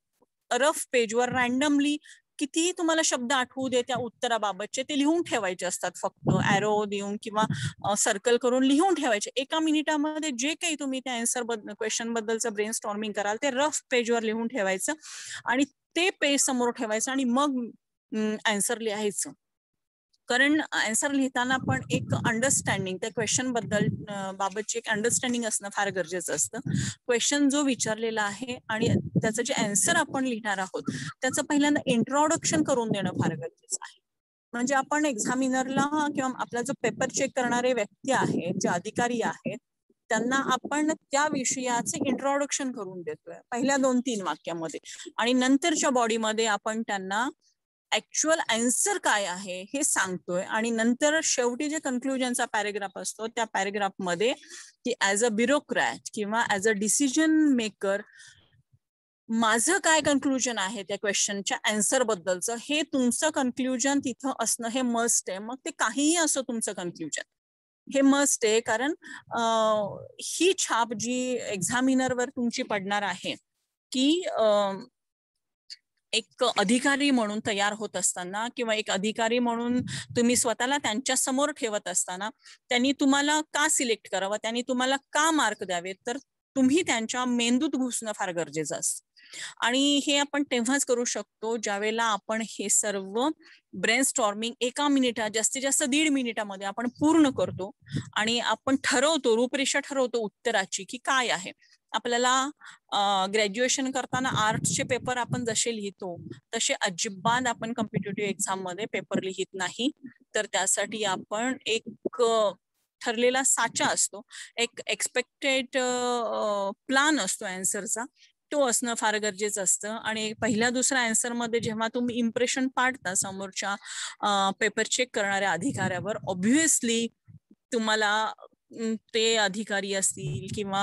रफ पेजवर रॅन्डमली कितीही तुम्हाला शब्द आठवू दे त्या उत्तराबाबतचे ते लिहून ठेवायचे असतात. फक्त ॲरो देऊन किंवा सर्कल करून लिहून ठेवायचे. 1 मिनिटामध्ये जे काही तुम्ही त्या आन्सर क्वेश्चन बद्दलचं ब्रेन स्टॉर्मिंग कराल ते रफ पेजवर लिहून ठेवायचं आणि ते पेज समोर ठेवायचं आणि मग आन्सर लिहायचं. कारण आन्सर लिहिताना पण एक अंडरस्टँडिंग त्या क्वेश्चन बद्दल बाबतची एक अंडरस्टँडिंग असणं फार गरजेचं असतं. क्वेश्चन जो विचारलेला आहे आणि त्याचं जे आन्सर आपण लिहिणार आहोत त्याचं पहिल्यांदा इंट्रोडक्शन करून देणं फार गरजेचं आहे. म्हणजे आपण एक्झामिनरला किंवा आपला जो पेपर चेक करणारे व्यक्ती आहेत, जे अधिकारी आहेत, त्यांना आपण त्या विषयाचे इंट्रोडक्शन करून देतोय पहिल्या 2-3 वाक्यामध्ये आणि नंतरच्या बॉडीमध्ये आपण त्यांना ऍक्च्युअल आन्सर काय आहे हे सांगतोय. आणि नंतर शेवटी जे कन्क्लुजनचा पॅरेग्राफ असतो त्या पॅरेग्राफ मध्ये की ऍज अ ब्युरोक्रॅट किंवा ऍज अ डिसिजन मेकर माझं काय कन्क्लुजन आहे त्या क्वेश्चनच्या आन्सर बद्दलचं, हे तुमचं कन्क्लुजन तिथं असणं हे मस्ट आहे. मग ते काहीही असो तुमचं कन्क्लुजन हे मस्ट आहे. कारण ही छाप जी एक्झामिनरवर तुमची पडणार आहे की एक अधिकारी म्हणून तयार होत असताना किंवा एक अधिकारी म्हणून तुम्ही स्वतःला त्यांच्या समोर ठेवत असताना त्यांनी तुम्हाला का सिलेक्ट करावं, त्यांनी तुम्हाला का मार्क द्यावेत, तर तुम्ही त्यांच्या मेंदूत घुसणं फार गरजेचं असतं. आणि हे आपण तेव्हाच करू शकतो ज्यावेळेला आपण हे सर्व ब्रेन स्टॉर्मिंग 1 मिनिटात, जास्तीत जास्त 1.5 मिनिटामध्ये आपण पूर्ण करतो आणि आपण ठरवतो, रूपरेषा ठरवतो उत्तराची की काय आहे. आपल्याला ग्रॅज्युएशन करताना आर्ट्सचे पेपर आपण जसे लिहितो तसे अजिबात आपण कॉम्पिटिटिव्ह एक्झाम मध्ये पेपर लिहित नाही. तर त्यासाठी आपण एक ठरलेला साचा असतो, एक एक्सपेक्टेड प्लान असतो आन्सरचा, तो असणं फार गरजेचं असतं. आणि पहिल्या दुसऱ्या आन्सर मध्ये जेव्हा तुम्ही इम्प्रेशन पाडता समोरच्या पेपर चेक करणाऱ्या अधिकाऱ्यावर, ऑब्व्हियसली तुम्हाला ते अधिकारी असतील किंवा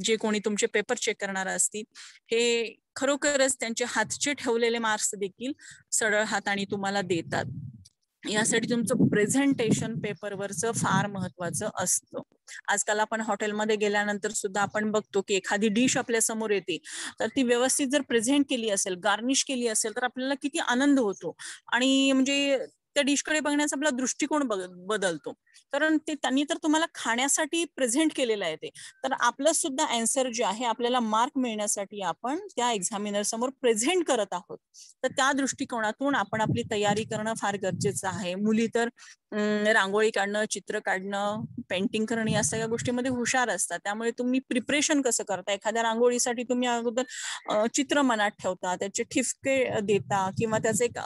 जे कोणी तुमचे पेपर चेक करणार असतील हे खरोखरच त्यांचे हातचे ठेवलेले मार्क्स देखील सरळ हाताने तुम्हाला देतात. यासाठी तुमचं प्रेझेंटेशन पेपरवरचं फार महत्वाचं असतं. आजकाल आपण हॉटेलमध्ये गेल्यानंतर सुद्धा आपण बघतो की एखादी डिश आपल्या समोर येते तर ती व्यवस्थित जर प्रेझेंट केली असेल, गार्निश केली असेल तर आपल्याला किती आनंद होतो. आणि म्हणजे त्या डिशकडे बघण्याचा आपला दृष्टिकोन बदलतो. कारण ते त्यांनी तर तुम्हाला खाण्यासाठी प्रेझेंट केलेलं आहे ते, तर आपलं सुद्धा आन्सर जे आहे आपल्याला मार्क मिळण्यासाठी आपण त्या एक्झामिनर समोर प्रेझेंट करत आहोत. तर त्या दृष्टिकोनातून आपण आपली तयारी करणं फार गरजेचं आहे. मुली तर रांगोळी काढणं, चित्र काढणं, पेंटिंग करणं या सगळ्या गोष्टीमध्ये हुशार असतात. त्यामुळे तुम्ही प्रिपरेशन कसं करता, एखाद्या रांगोळीसाठी तुम्ही अगोदर चित्र मनात ठेवता, त्याचे ठिपके देता किंवा त्याचे एक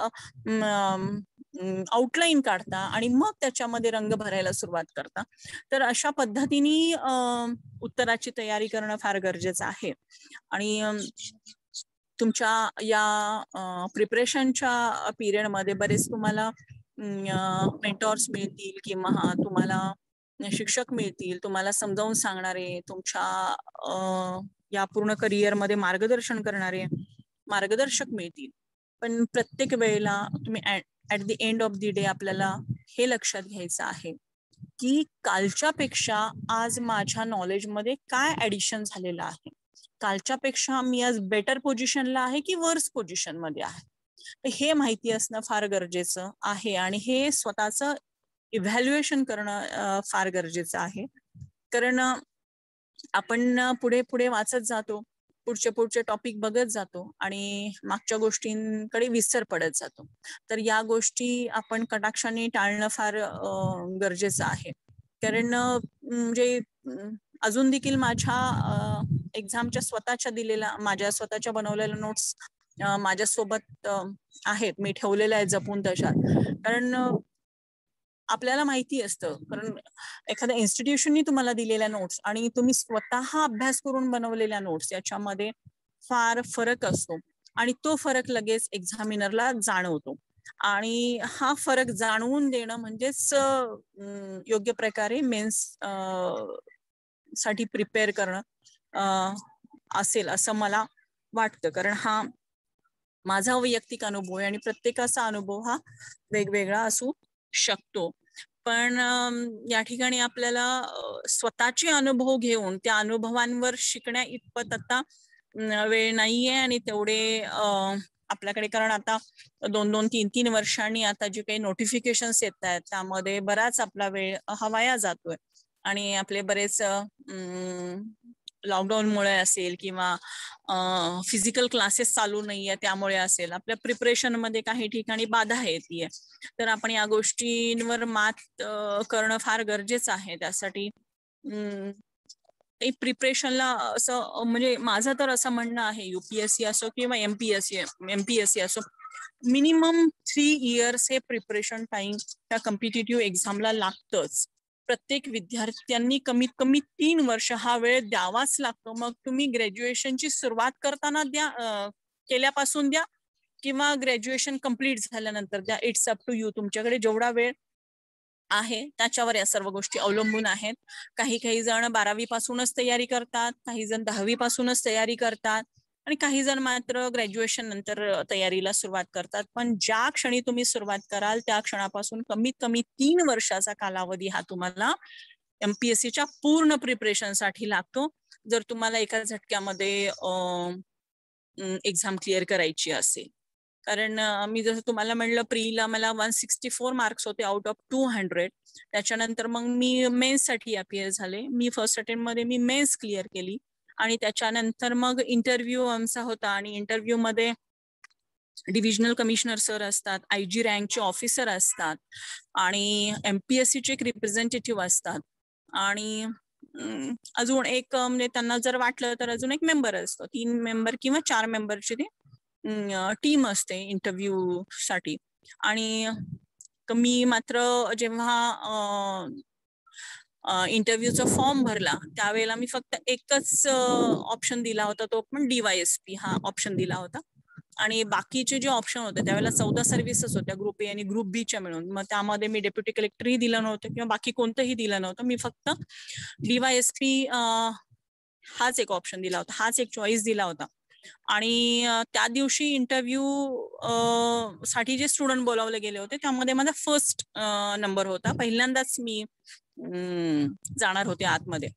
आउटलाईन काढता आणि मग त्याच्यामध्ये रंग भरायला सुरुवात करता. तर अशा पद्धतीने उत्तराची तयारी करणं फार गरजेचं आहे. आणि तुमच्या या प्रिपरेशनच्या पिरियडमध्ये बरेच तुम्हाला मेंटॉर्स मिळतील किंवा तुम्हाला शिक्षक मिळतील, तुम्हाला समजावून सांगणारे, तुमच्या या पूर्ण करिअरमध्ये मार्गदर्शन करणारे मार्गदर्शक मिळतील. पण प्रत्येक वेळेला तुम्ही at the end of the day आपल्याला हे लक्षात घ्यायचं आहे की कालच्या पेक्षा आज माझ्या नॉलेजमध्ये काय ऍडिशन झालेलं आहे, कालच्या पेक्षा मी आज बेटर पोझिशनला आहे की वर्स पोझिशन मध्ये आहे, हे माहिती असणं फार गरजेचं आहे. आणि हे स्वतःचं इव्हॅल्युएशन करणं फार गरजेचं आहे. कारण आपण पुढे पुढे वाचत जातो, पुढचे टॉपिक बघत जातो आणि मागच्या गोष्टींकडे विसर पडत जातो. तर या गोष्टी आपण कटाक्षाने टाळणं फार गरजेचं आहे. कारण म्हणजे अजून देखील माझ्या एक्झामच्या माझ्या स्वतःच्या बनवलेल्या नोट्स माझ्यासोबत आहेत, मी ठेवलेल्या आहेत जपून तशात. कारण आपल्याला माहिती असतं, कारण एखाद्या इन्स्टिट्यूशननी तुम्हाला दिलेल्या नोट्स आणि तुम्ही स्वतः अभ्यास करून बनवलेल्या नोट्स याच्यामध्ये फार फरक असतो आणि तो फरक लगेच एक्झामिनरला जाणवतो. आणि हा फरक जाणवून देणं म्हणजेच योग्य प्रकारे मेन्स साठी प्रिपेअर करणं असेल असं मला वाटतं. कारण हा माझा वैयक्तिक अनुभव आहे आणि प्रत्येकाचा अनुभव हा वेगवेगळा असू शकतो. पण या ठिकाणी आपल्याला स्वतःचे अनुभव घेऊन त्या अनुभवांवर शिकण्या इतपत आता वेळ नाहीये आणि तेवढे आपल्याकडे, कारण आता 2-2, 3-3 वर्षांनी आता जे काही नोटिफिकेशन्स येत आहेत त्यामध्ये बराच आपला वेळ हवाया जातोय आणि आपले बरेच लॉकडाऊनमुळे असेल किंवा फिजिकल क्लासेस चालू नाहीये त्यामुळे असेल, आपल्या प्रिपरेशन मध्ये काही ठिकाणी बाधा येते. तर आपण या गोष्टींवर मात करणं फार गरजेचं आहे. त्यासाठी प्रिपरेशनला असं म्हणजे माझं तर असं म्हणणं आहे, UPSC असो किंवा MPSC असो, मिनिमम 3 इयर्स हे प्रिपरेशन टाइम त्या कॉम्पिटिटिव्ह एक्झामला लागतंच. प्रत्येक विद्यार्थ्यांनी कमीत कमी 3 वर्ष हा वेळ द्यावाच लागतो. मग तुम्ही ग्रॅज्युएशनची सुरुवात करताना केल्यापासून द्या किंवा ग्रॅज्युएशन कम्प्लीट झाल्यानंतर द्या, इट्स अप टू यू. तुमच्याकडे जेवढा वेळ आहे त्याच्यावर या सर्व गोष्टी अवलंबून आहेत. काही जण 12वी पासूनच तयारी करतात, काही जण 10वी पासूनच तयारी करतात आणि काही जण मात्र ग्रॅज्युएशन नंतर तयारीला सुरुवात करतात. पण ज्या क्षणी तुम्ही सुरुवात कराल त्या क्षणापासून कमीत कमी 3 वर्षाचा कालावधी हा तुम्हाला MPSCच्या पूर्ण प्रिपरेशनसाठी लागतो, जर तुम्हाला एका झटक्यामध्ये एक्झाम क्लिअर करायची असेल. कारण मी जसं तुम्हाला म्हणलं, प्रीला मला 164 मार्क्स होते आउट ऑफ 200. त्याच्यानंतर मग मी मेन्ससाठी अपियर झाले. मी फर्स्ट अटेम्प्ट मध्ये मी मेन्स क्लिअर केली आणि त्याच्यानंतर मग इंटरव्ह्यू आमचा होता आणि इंटरव्ह्यू मध्ये डिव्हिजनल कमिशनर सर असतात, IG रँकचे ऑफिसर असतात आणि MPSCचे एक रिप्रेझेंटेटिव्ह असतात आणि अजून एक म्हणजे त्यांना जर वाटलं तर अजून एक मेंबर असतो. 3 मेंबर किंवा 4 मेंबरची ती टीम असते इंटरव्ह्यू साठी. आणि मी मात्र जेव्हा इंटरव्ह्यूचा फॉर्म भरला त्यावेळेला मी फक्त एकच ऑप्शन दिला होता, तो पण DYSP हा ऑप्शन दिला होता आणि बाकीचे जे ऑप्शन होते त्यावेळेला 14 सर्व्हिसेस होत्या, ग्रुप A आणि ग्रुप B च्या मिळून. मग त्यामध्ये मी डेप्युटी कलेक्टरही दिलं नव्हतं किंवा बाकी कोणतंही दिलं नव्हतं. मी फक्त DYSP हाच एक ऑप्शन दिला होता, हाच एक चॉईस दिला होता. आणि त्या दिवशी इंटरव्ह्यू साठी जे स्टुडंट बोलावले गेले होते त्यामध्ये माझा फर्स्ट नंबर होता. पहिल्यांदाच मी जाणार होते आतमध्ये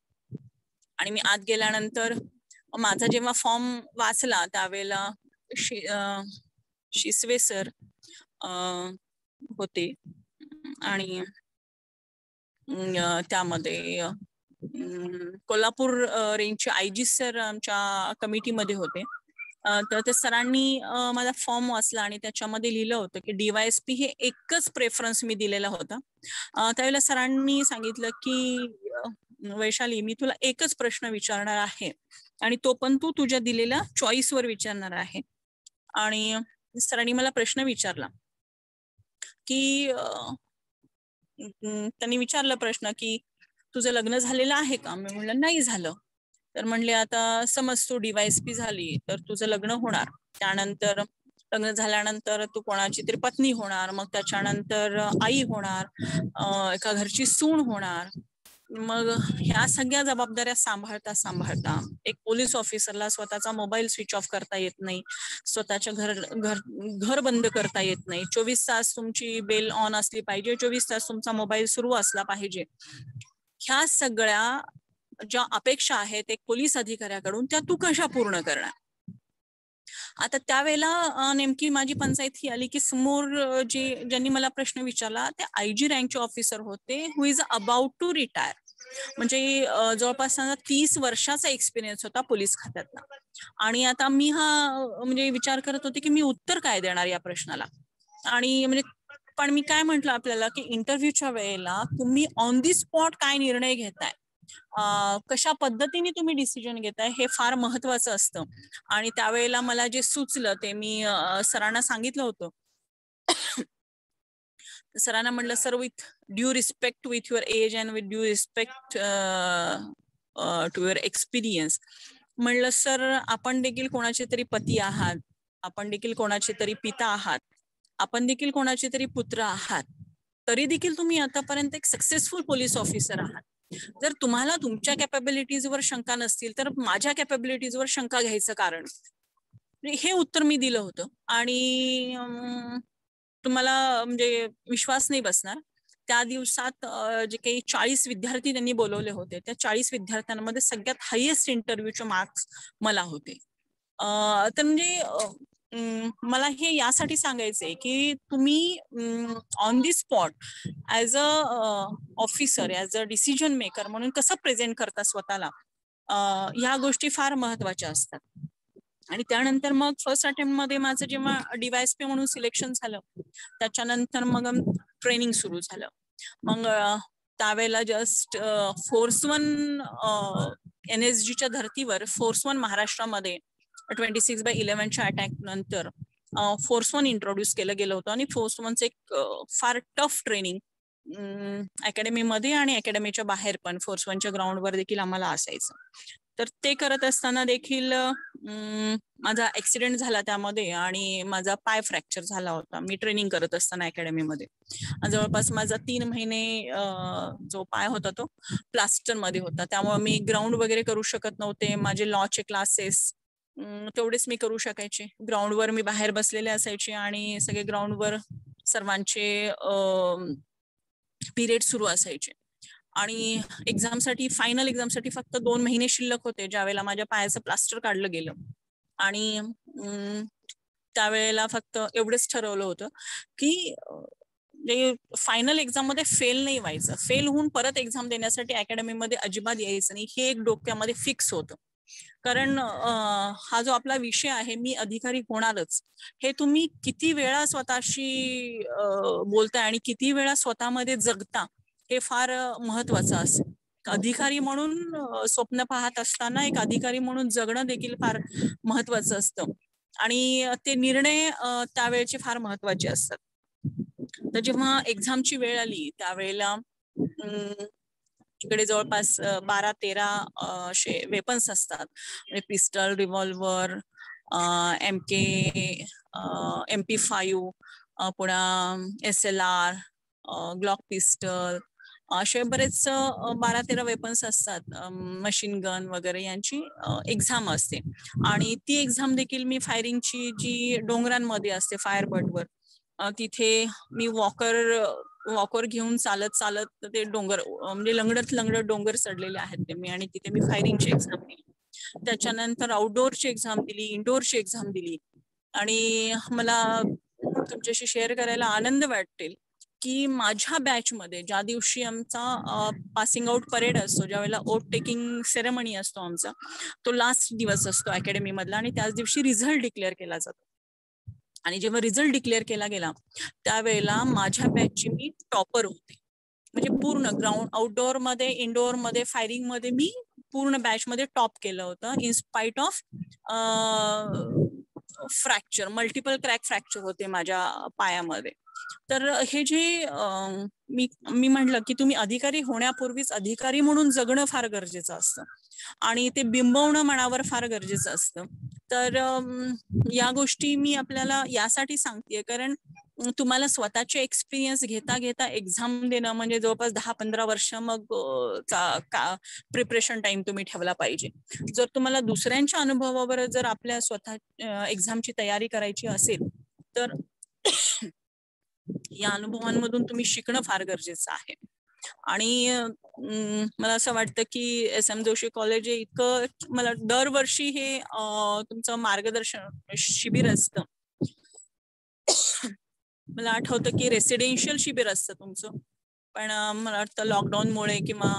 आणि मी आत गेल्यानंतर माझा जेव्हा फॉर्म वाचला त्यावेळेला शिसवे सर होते आणि त्यामध्ये कोल्हापूर रेंजचे आयजी सर आमच्या कमिटीमध्ये होते. तर त्या सरांनी माझा फॉर्म वाचला आणि त्याच्यामध्ये लिहिलं होतं की DYSP हे एकच प्रेफरन्स मी दिलेला होता. त्यावेळेला सरांनी सांगितलं की वैशाली, मी तुला एकच प्रश्न विचारणार आहे आणि तो पण तू तुझ्या दिलेल्या चॉईसवर विचारणार आहे. आणि सरांनी मला प्रश्न विचारला की त्यांनी विचारलं प्रश्न की तुझं लग्न झालेलं आहे का? मी म्हणलं नाही झालं. तर म्हणले आता समज तू DYSP झाली तर तुझं लग्न होणार, त्यानंतर लग्न झाल्यानंतर तू कोणाची तरी पत्नी होणार, मग त्याच्यानंतर आई होणार, एका घरची सून होणार. मग ह्या सगळ्या जबाबदाऱ्या सांभाळता एक पोलीस ऑफिसरला स्वतःचा मोबाईल स्विच ऑफ करता येत नाही, स्वतःच्या घर बंद करता येत नाही, 24 तास तुमची बेल ऑन असली पाहिजे, 24 तास तुमचा मोबाईल सुरू असला पाहिजे. ह्या सगळ्या ज्या अपेक्षा आहेत एक पोलीस अधिकाऱ्याकडून त्या तू कशा पूर्ण करणार? आता त्यावेळेला नेमकी माझी पंचायत ही आली की समोर ज्यांनी मला प्रश्न विचारला ते IG रँकचे ऑफिसर होते, हु इज अबाउट टू रिटायर. म्हणजे जवळपास 30 वर्षाचा एक्सपिरियन्स होता पोलीस खात्यातला. आणि आता मी म्हणजे विचार करत होते की मी उत्तर काय देणार या प्रश्नाला. आणि म्हणजे पण मी काय म्हंटल आपल्याला की इंटरव्ह्यूच्या वेळेला तुम्ही ऑन दी स्पॉट काय निर्णय घेताय, कशा पद्धतीने तुम्ही डिसिजन घेताय हे फार महत्वाचं असतं. आणि त्यावेळेला मला जे सुचलं ते मी सरांना सांगितलं होतं. सरांना म्हटलं sir, with due respect with your age and with due respect to your experience, म्हणलं सर आपण देखील कोणाचे तरी पती आहात, आपण देखील कोणाचे तरी पिता आहात, आपण देखील कोणाचे तरी पुत्र आहात, तरी देखील तुम्ही आतापर्यंत एक सक्सेसफुल पोलीस ऑफिसर आहात. जर तुम्हाला तुमच्या कॅपॅबिलिटीजवर शंका नसतील तर माझ्या कॅपॅबिलिटीजवर शंका घ्यायचं कारण, हे उत्तर मी दिलं होतं. आणि तुम्हाला म्हणजे विश्वास नाही बसणार, त्या दिवसात जे काही 40 विद्यार्थी त्यांनी बोलवले होते त्या 40 विद्यार्थ्यांमध्ये सगळ्यात हायेस्ट इंटरव्ह्यूचे मार्क्स मला होते. तर म्हणजे मला हे यासाठी सांगायचंय की तुम्ही on the spot as a officer, as a decision maker म्हणून कसं प्रेझेंट करता स्वतःला, ह्या गोष्टी फार महत्वाच्या असतात. आणि त्यानंतर मग फर्स्ट अटेम्प्ट मध्ये माझं जेव्हा DYSP म्हणून सिलेक्शन झालं त्याच्यानंतर मग ट्रेनिंग सुरू झालं. मग त्यावेळेला जस्ट फोर्स 1 NSGच्या धर्तीवर फोर्स 1 महाराष्ट्रामध्ये 26/11च्या अटॅक नंतर फोर्स 1 इंट्रोड्यूस केलं गेलं होतं. आणि फोर्स 1चं एक फार टफ ट्रेनिंग अकॅडमीमध्ये आणि अकॅडमीच्या बाहेर पण फोर्स 1च्या ग्राउंडवर देखील आम्हाला असायचं. तर ते करत असताना देखील माझा ऍक्सिडेंट झाला त्यामध्ये आणि माझा पाय फ्रॅक्चर झाला होता मी ट्रेनिंग करत असताना अकॅडमीमध्ये. जवळपास माझा 3 महिने जो पाय होता तो प्लास्टर मध्ये होता, त्यामुळे मी ग्राउंड वगैरे करू शकत नव्हते. माझे लॉचे क्लासेस तेवढेच मी करू शकायचे. ग्राउंडवर मी बाहेर बसलेले असायचे आणि सगळे ग्राउंडवर सर्वांचे पिरियड सुरू असायचे. आणि एक्झामसाठी, फायनल एक्झामसाठी फक्त 2 महिने शिल्लक होते ज्यावेळेला माझ्या पायाचं प्लास्टर काढलं गेलं. आणि त्यावेळेला फक्त एवढंच ठरवलं होतं की फायनल एक्झाम मध्ये फेल नाही व्हायचं, फेल होऊन परत एक्झाम देण्यासाठी अकॅडमीमध्ये अजिबात यायचं नाही, हे एक डोक्यामध्ये फिक्स होतं. कारण हा जो आपला विषय आहे, मी अधिकारी होणारच, हे तुम्ही किती वेळा स्वतःशी बोलताय आणि किती वेळा स्वतःमध्ये जगता हे फार महत्वाचं असेल. अधिकारी म्हणून स्वप्न पाहत असताना एक अधिकारी म्हणून जगणं देखील फार महत्वाचं असतं. आणि ते निर्णय त्यावेळेचे फार महत्वाचे असतात. तर जेव्हा एक्झामची वेळ आली त्यावेळेला तिकडे जवळपास 12-13 असे वेपन्स असतात, म्हणजे पिस्टल, रिव्हॉल्वर, MK, MP5, पुन्हा SLR, ग्लॉक पिस्टल, असे बरेच 12-13 वेपन्स असतात. मशीन गन वगैरे यांची एक्झाम असते. आणि ती एक्झाम देखील मी फायरिंगची जी डोंगरांमध्ये असते फायरबटवर, तिथे मी वॉकर घेऊन चालत ते डोंगर, म्हणजे लंगडत डोंगर चढलेले आहेत ते मी, आणि तिथे मी फायरिंगची एक्झाम दिली. त्याच्यानंतर आउटडोअरची एक्झाम दिली, इनडोअरची एक्झाम दिली. आणि मला तुमच्याशी शेअर करायला आनंद वाटेल की माझ्या बॅचमध्ये ज्या दिवशी आमचा पासिंग आउट परेड असतो, ज्या वेळेला ओट टेकिंग सेरेमनी असतो आमचा, तो लास्ट दिवस असतो अकॅडमी मधला आणि त्याच दिवशी रिझल्ट डिक्लेअर केला जातो. आणि जेव्हा रिझल्ट डिक्लेअर केला गेला त्यावेळेला माझ्या बॅचची मी टॉपर होते. म्हणजे पूर्ण ग्राउंड आउटडोअर मध्ये, इनडोअर मध्ये, फायरिंग मध्ये मी पूर्ण बॅच मध्ये टॉप केलं होतं in spite of fracture, multiple crack fracture होते माझ्या पायामध्ये. तर हे जे मी म्हटलं की तुम्ही अधिकारी होण्यापूर्वीच अधिकारी म्हणून जगणं फार गरजेचं असतं आणि ते बिंबवणं मनावर फार गरजेचं असतं. तर या गोष्टी मी आपल्याला यासाठी सांगतेय कारण तुम्हाला स्वतःचे एक्सपिरियन्स घेता घेता एक्झाम देणं म्हणजे जवळपास 10-15 वर्ष मग प्रिपरेशन टाइम तुम्ही ठेवला पाहिजे. जर तुम्हाला दुसऱ्यांच्या अनुभवावर जर आपल्या स्वतः एक्झामची तयारी करायची असेल तर या अनुभवांमधून तुम्ही शिकणं फार गरजेचं आहे. आणि मला असं वाटतं की SM जोशी कॉलेज इतकं, मला दरवर्षी हे तुमचं मार्गदर्शन शिबिर असतं. मला आठवतं की रेसिडेन्शियल शिबिर असतं तुमचं, पण मला वाटतं लॉकडाऊनमुळे किंवा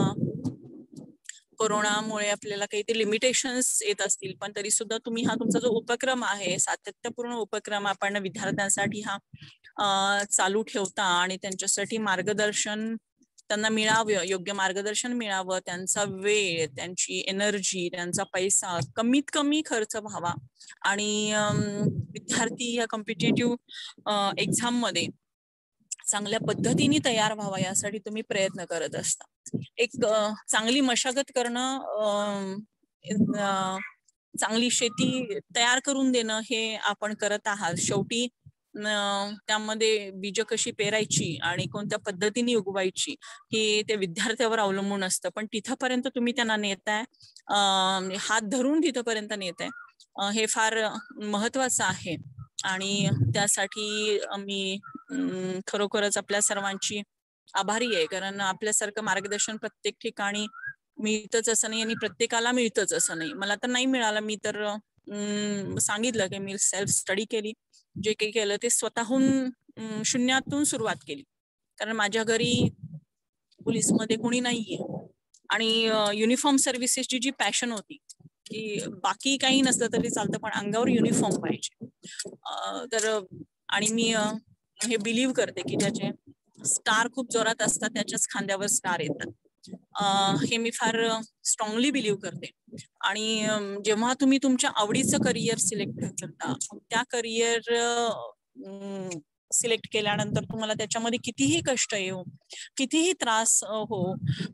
कोरोनामुळे आपल्याला काही ते लिमिटेशन्स येत असतील, पण तरी सुद्धा तुम्ही हा तुमचा जो उपक्रम आहे, सातत्यपूर्ण उपक्रम आपण विद्यार्थ्यांसाठी हा चालू ठेवता आणि त्यांच्यासाठी मार्गदर्शन त्यांना मिळावं, योग्य मार्गदर्शन मिळावं, त्यांचा वेळ, त्यांची एनर्जी, त्यांचा पैसा कमीत कमी खर्च व्हावा आणि विद्यार्थी या कॉम्पिटिटिव्ह एक्झाम मध्ये चांगल्या पद्धतीने तयार व्हावा यासाठी तुम्ही प्रयत्न करत असता. एक चांगली मशागत करणं, चांगली शेती तयार करून देणं हे आपण करत आहात. शेवटी त्यामध्ये बीज कशी पेरायची आणि कोणत्या पद्धतीने उगवायची हे ते विद्यार्थ्यावर अवलंबून असतं, पण तिथपर्यंत तुम्ही त्यांना नेताय, हात धरून तिथपर्यंत नेताय, हे फार महत्वाचं आहे. आणि त्यासाठी मी खरोखरच आपल्या सर्वांची आभारी आहे, कारण आपल्यासारखं मार्गदर्शन प्रत्येक ठिकाणी मिळतच असं नाही आणि प्रत्येकाला मिळतच असं नाही. मला तर नाही मिळालं. मी तर सांगितलं की मी सेल्फ स्टडी केली, जे काही केलं ते स्वतःहून शून्यातून सुरुवात केली, कारण माझ्या घरी पोलीसमध्ये कोणी नाहीये आणि युनिफॉर्म सर्व्हिसेसची जी पॅशन होती की बाकी काही नसलं तरी चालतं पण अंगावर युनिफॉर्म पाहिजे, तर आणि मी हे बिलीव्ह करते की ज्याचे स्टार खूप जोरात असतात त्याच्याच खांद्यावर स्टार येतात, हे मी फार स्ट्रॉंगली बिलीव्ह करते. आणि जेव्हा तुम्ही तुमच्या आवडीचं करिअर सिलेक्ट करता, त्या करिअर सिलेक्ट केल्यानंतर तुम्हाला त्याच्यामध्ये कितीही कष्ट येऊ, कितीही त्रास हो,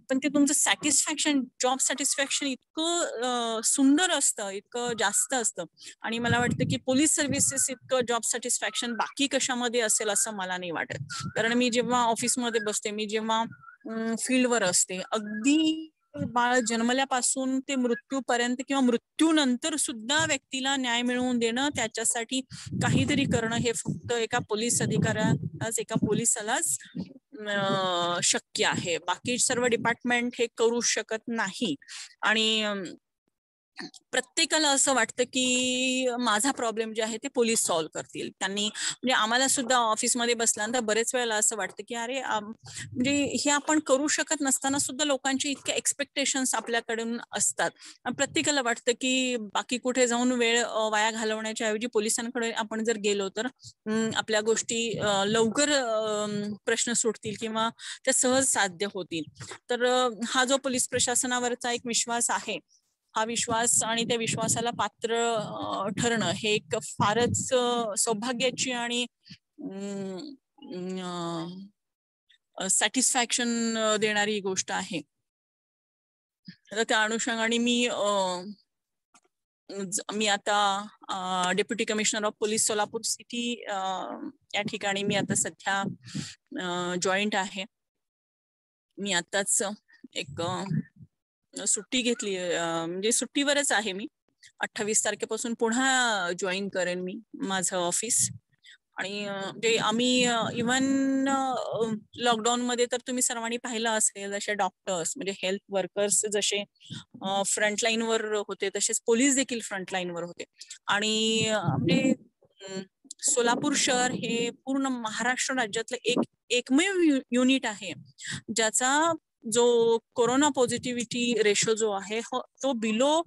पण ते तुमचं सॅटिस्फॅक्शन, जॉब सॅटिस्फॅक्शन इतकं सुंदर असतं, इतकं जास्त असतं. आणि मला वाटतं की पोलीस सर्व्हिसेस इतकं जॉब सॅटिस्फॅक्शन बाकी कशामध्ये असेल असं मला नाही वाटत. कारण मी जेव्हा ऑफिसमध्ये बसते, मी जेव्हा फील्डवर असते, अगदी बाळ जन्मल्यापासून ते मृत्यूपर्यंत किंवा मृत्यूनंतर सुद्धा व्यक्तीला न्याय मिळवून देणं, त्याच्यासाठी काहीतरी करणं हे फक्त एका पोलीस अधिकाऱ्यालाच, एका पोलिसालाच शक्य आहे. बाकी सर्व डिपार्टमेंट हे करू शकत नाही. आणि प्रत्येकाला असं वाटतं की माझा प्रॉब्लेम जे आहे ते पोलीस सॉल्व्ह करतील. त्यांनी म्हणजे आम्हाला सुद्धा ऑफिसमध्ये बसल्यानंतर बरेच वेळेला असं वाटतं की अरे म्हणजे हे आपण करू शकत नसताना सुद्धा लोकांचे इतके एक्सपेक्टेशन्स आपल्याकडून असतात. प्रत्येकाला वाटतं की बाकी कुठे जाऊन वेळ वाया घालवण्याच्या ऐवजी पोलिसांकडे आपण जर गेलो तर आपल्या गोष्टी लवकर प्रश्न सुटतील किंवा त्या सहज साध्य होतील. तर हा जो पोलीस प्रशासनावरचा एक विश्वास आहे, हा विश्वास आणि त्या विश्वासाला पात्र ठरणं हे एक फारच सौभाग्याची आणि सॅटिस्फॅक्शन देणारी गोष्ट आहे. तर त्या अनुषंगाने मी आता deputy commissioner of police Solapur city या ठिकाणी मी आता सध्या जॉईंट आहे. मी आताच एक सुट्टी घेतली, म्हणजे सुट्टीवरच आहे मी. 28 तारखेपासून पुन्हा जॉईन करेन मी माझं ऑफिस. आणि म्हणजे आम्ही इव्हन लॉकडाऊन मध्ये तर तुम्ही सर्वांनी पाहिलं असेल, जसे डॉक्टर्स म्हणजे हेल्थ वर्कर्स जसे फ्रंटलाईनवर होते, तसेच पोलीस देखील फ्रंटलाईनवर होते. आणि म्हणजे सोलापूर शहर हे पूर्ण महाराष्ट्र राज्यातलं एकमेव युनिट आहे ज्याचा जो कोरोना पॉझिटिव्हिटी रेशो जो आहे तो बिलो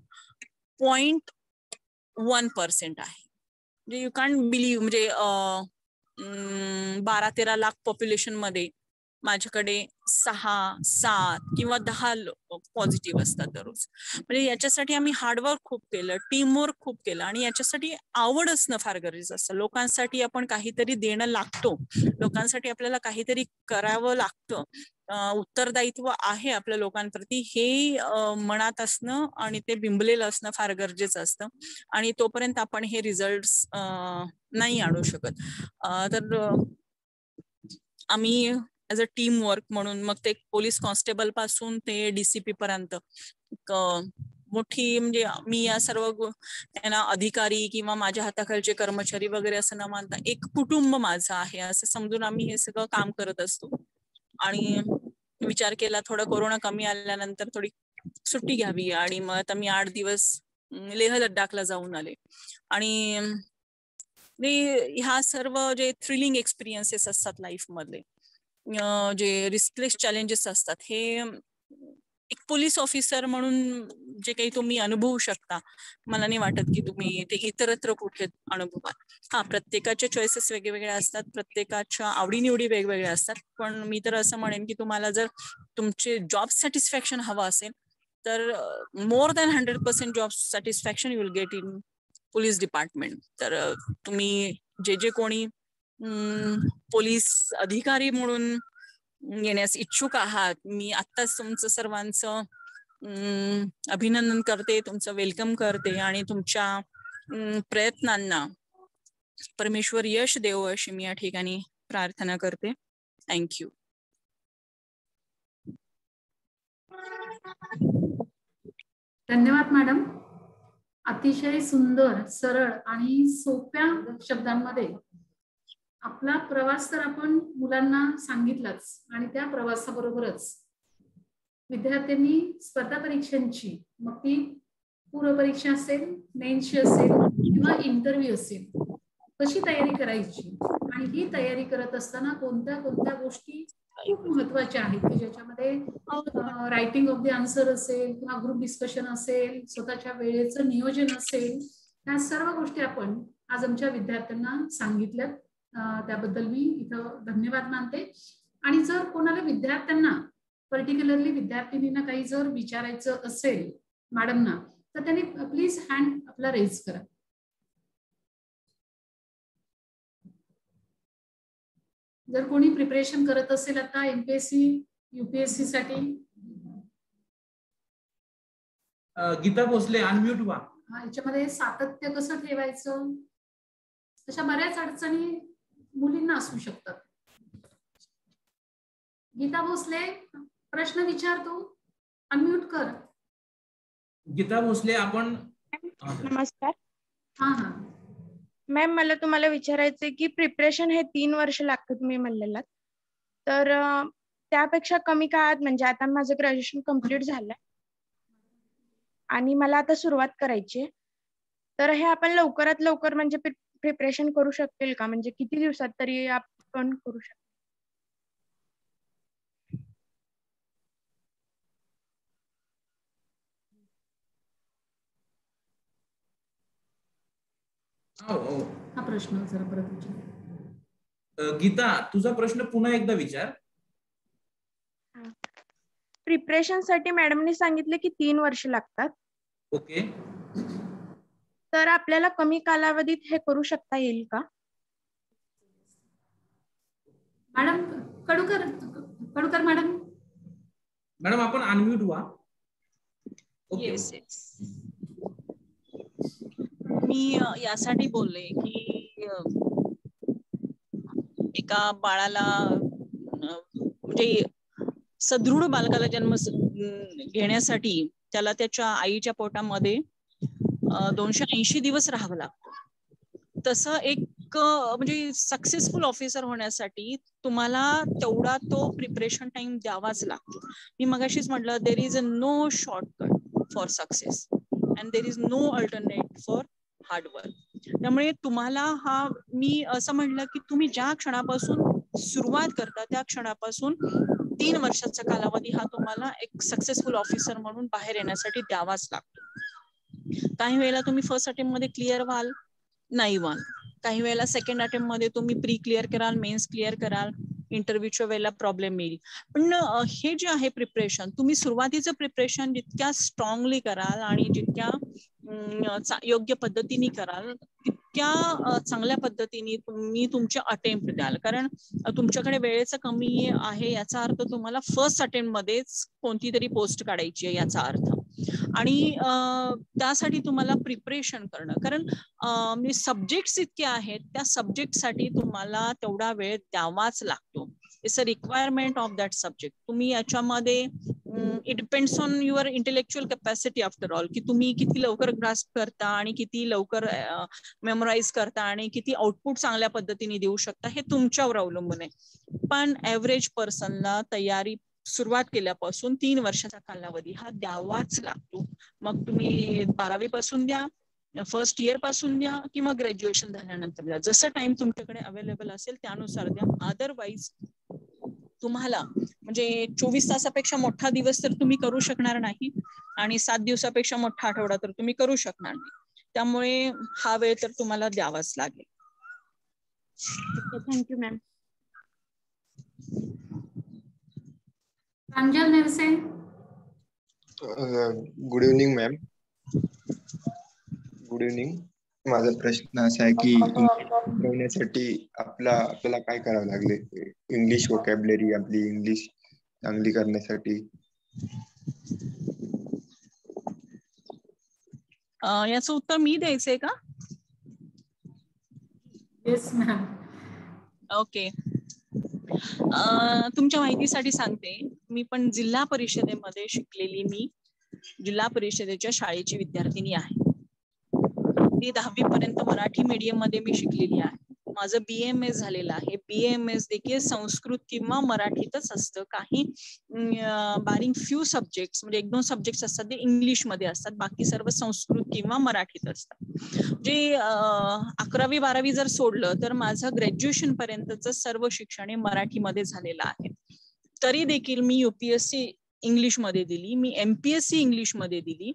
0.1% आहे. म्हणजे यू कॅन्ट बिलीव्ह, म्हणजे 12-13 लाख पॉप्युलेशन मध्ये माझ्याकडे 6-7 किंवा 10 पॉझिटिव्ह असतात दररोज. म्हणजे याच्यासाठी आम्ही हार्डवर्क खूप केलं, टीमवर्क खूप केलं आणि याच्यासाठी आवड असणं फार गरजेचं असतं. लोकांसाठी आपण काहीतरी देणं लागतो, लोकांसाठी आपल्याला काहीतरी करावं लागतं, उत्तरदायित्व आहे आपल्या लोकांप्रती हे मनात असणं आणि ते बिंबलेलं असणं फार गरजेचं असतं. आणि तोपर्यंत आपण हे रिझल्ट्स नाही आणू शकत. तर आम्ही ऍज अ टीम वर्क म्हणून मग ते पोलीस कॉन्स्टेबल पासून ते DCP पर्यंत मोठी, म्हणजे मी या सर्व अधिकारी किंवा माझ्या हाताखालचे कर्मचारी वगैरे असं न मानता एक कुटुंब माझं आहे असं समजून आम्ही हे सगळं काम करत असतो. आणि विचार केला थोडा कोरोना कमी आल्यानंतर थोडी सुट्टी घ्यावी आणि मग आता मी 8 दिवस लेह लडाखला जाऊन आले. आणि ह्या सर्व जे थ्रिलिंग एक्सपिरियन्सेस असतात लाईफ मधले, जे रिस्कलेस चॅलेंजेस असतात, हे एक पोलीस ऑफिसर म्हणून जे काही तुम्ही अनुभवू शकता, मला नाही वाटत की तुम्ही ते इतरत्र कुठे अनुभवाल. हा, प्रत्येकाच्या चॉईसेस वेगवेगळ्या असतात, प्रत्येकाच्या आवडीनिवडी वेगवेगळ्या असतात, पण मी तर असं म्हणेन की तुम्हाला जर तुमचे जॉब सॅटिस्फॅक्शन हवं असेल तर more than 100% job satisfaction you will get in police department. तर तुम्ही जे कोणी पोलीस अधिकारी म्हणून येण्यास इच्छुक आहात, मी आत्ताच तुमचं सर्वांचं अभिनंदन करते, तुमचं वेलकम करते आणि तुमच्या प्रयत्नांना परमेश्वर यश देवो अशी मी या ठिकाणी प्रार्थना करते. थँक्यू. धन्यवाद मॅडम. अतिशय सुंदर, सरळ आणि सोप्या शब्दांमध्ये आपला प्रवास तर आपण मुलांना सांगितलाच आणि त्या प्रवासाबरोबरच विद्यार्थ्यांनी स्पर्धा परीक्षांची, मग ती पूर्व परीक्षा असेल, मेन्सची असेल किंवा इंटरव्ह्यू असेल, कशी तयारी करायची आणि ही तयारी करत असताना कोणत्या कोणत्या गोष्टी खूप महत्वाच्या आहेत की ज्याच्यामध्ये रायटिंग ऑफ द आन्सर असेल किंवा ग्रुप डिस्कशन असेल, स्वतःच्या वेळेचं नियोजन असेल, त्या सर्व गोष्टी आपण आज आमच्या विद्यार्थ्यांना सांगितल्यात. त्याबद्दल मी इथं धन्यवाद मानते. आणि जर कोणाला विद्यार्थ्यांना, पर्टिक्युलरली विद्यार्थिनींना काही जर विचारायचं असेल मॅडमना, तर त्यांनी प्लीज हँड आपला रेज करा. जर कोणी प्रिपरेशन करत असेल आता MPSC UPSC साठी. गीता भोसले, अनम्यूट व्हा. याच्यामध्ये सातत्य कसं ठेवायचं, अशा बऱ्याच अडचणी मुलींना असू शकतात. गीता भोसले, प्रश्न विचारतो, अनम्यूट कर. गीता भोसले, आपण. नमस्कार. हा हा मॅम, मला तुम्हाला विचारायचंय की प्रिपरेशन हे 3 वर्ष लागतं तुम्ही म्हणलेलं, तर त्यापेक्षा कमी काळात, म्हणजे आता माझं ग्रॅज्युएशन कम्प्लीट झालंय आणि मला आता सुरुवात करायची आहे, तर हे आपण लवकरात लवकर म्हणजे प्रिपरेशन करू शकेल का? म्हणजे किती दिवसात तरी आपण करू शकतो? हा प्रश्न जरा परत विचार. गीता, तुझा प्रश्न पुन्हा एकदा विचार. प्रिपरेशन साठी मॅडमने सांगितले की 3 वर्ष लागतात. ओके. तर आपल्याला कमी कालावधीत हे करू शकता येईल का? मॅडम कडूकर मॅडम आपण अनम्यूट व्हा. Yes yes. मी यासाठी बोलले की एका बाळाला, म्हणजे सदृढ बालकाला जन्म घेण्यासाठी त्याला त्याच्या आईच्या पोटामध्ये 280 दिवस राहावं लागतं. तसं एक म्हणजे सक्सेसफुल ऑफिसर होण्यासाठी तुम्हाला तेवढा तो प्रिपरेशन टाइम द्यावाच लागतो. मी मगाशीच म्हटलं, there is a no shortcut for success and there is no alternate for hard work. त्यामुळे तुम्हाला मी असं म्हणलं की तुम्ही ज्या क्षणापासून सुरुवात करता त्या क्षणापासून 3 वर्षाचा कालावधी हा तुम्हाला एक सक्सेसफुल ऑफिसर म्हणून बाहेर येण्यासाठी द्यावाच लागतो. काही वेळेला तुम्ही फर्स्ट अटेम्प्ट मध्ये क्लिअर व्हाल, नाही व्हाल. काही वेळेला सेकंड अटेम्प्ट मध्ये तुम्ही प्री क्लिअर कराल, मेन्स क्लिअर कराल, इंटरव्ह्यूच्या वेळेला प्रॉब्लेम येईल. पण हे जे आहे प्रिपरेशन, तुम्ही सुरुवातीचं प्रिपरेशन जितक्या स्ट्रॉंगली कराल आणि जितक्या योग्य पद्धतीने कराल तितक्या चांगल्या पद्धतीने तुम्ही तुमचे अटेम्प्ट द्याल. कारण तुमच्याकडे वेळेचं कमी आहे याचा अर्थ तुम्हाला फर्स्ट अटेम्प्ट मध्येच कोणती तरी पोस्ट काढायची आहे याचा अर्थ. आणि त्यासाठी तुम्हाला प्रिपरेशन करणं, कारण सब्जेक्ट्स इतके आहेत त्या सब्जेक्टसाठी तुम्हाला तेवढा वेळ द्यावाच लागतो. It's a requirement of that subject. तुम्ही याच्यामध्ये it depends on your intellectual capacity after all, की तुम्ही किती लवकर ग्रास्प करता आणि किती लवकर मेमोराइज करता आणि किती आउटपुट चांगल्या पद्धतीने देऊ शकता हे तुमच्यावर अवलंबून आहे. पण ऍव्हरेज पर्सनला तयारी सुरुवात केल्यापासून 3 वर्षाचा कालावधी हा द्यावाच लागतो. मग तुम्ही 12वी पासून द्या, फर्स्ट इयर पासून द्या किंवा ग्रॅज्युएशन झाल्यानंतर द्या. जसं टाइम तुमच्याकडे अवेलेबल असेल त्यानुसार द्या. अदरवाईज तुम्हाला म्हणजे 24 तासापेक्षा मोठा दिवस तर तुम्ही करू शकणार नाही आणि 7 दिवसापेक्षा मोठा आठवडा तर तुम्ही करू शकणार नाही. त्यामुळे हा वेळ तर तुम्हाला द्यावाच लागेल. Thank you ma'am. Pranjal Nevse. Good evening ma'am. Good evening. माझा प्रश्न असा आहे की शिकवण्यासाठी आपल्याला काय करावं लागले, इंग्लिश वोकॅब्युलरी आपली इंग्लिश चांगली करण्यासाठी? याचं उत्तर मी द्यायचंय का? Yes ma'am. ओके. तुमच्या माहितीसाठी सांगते, मी पण जिल्हा परिषदेमध्ये शिकलेली, मी जिल्हा परिषदेच्या शाळेची विद्यार्थिनी आहे. मी 10वी पर्यंत मराठी मीडियम मध्ये मी शिकलेली आहे. माझं BAMS झालेलं आहे. BAMS देखील संस्कृत किंवा मराठीतच असतं. काही बारिंग फ्यू सब्जेक्ट्स म्हणजे 1-2 सब्जेक्ट्स असतात ते इंग्लिश मध्ये असतात, बाकी सर्व संस्कृत किंवा मराठीत असतात. जे 11वी 12वी जर सोडलं तर माझं ग्रॅज्युएशन पर्यंतच सर्व शिक्षण हे मराठीमध्ये झालेलं आहे. तरी देखील मी UPSC इंग्लिश मध्ये दिली, मी MPSC इंग्लिश मध्ये दिली.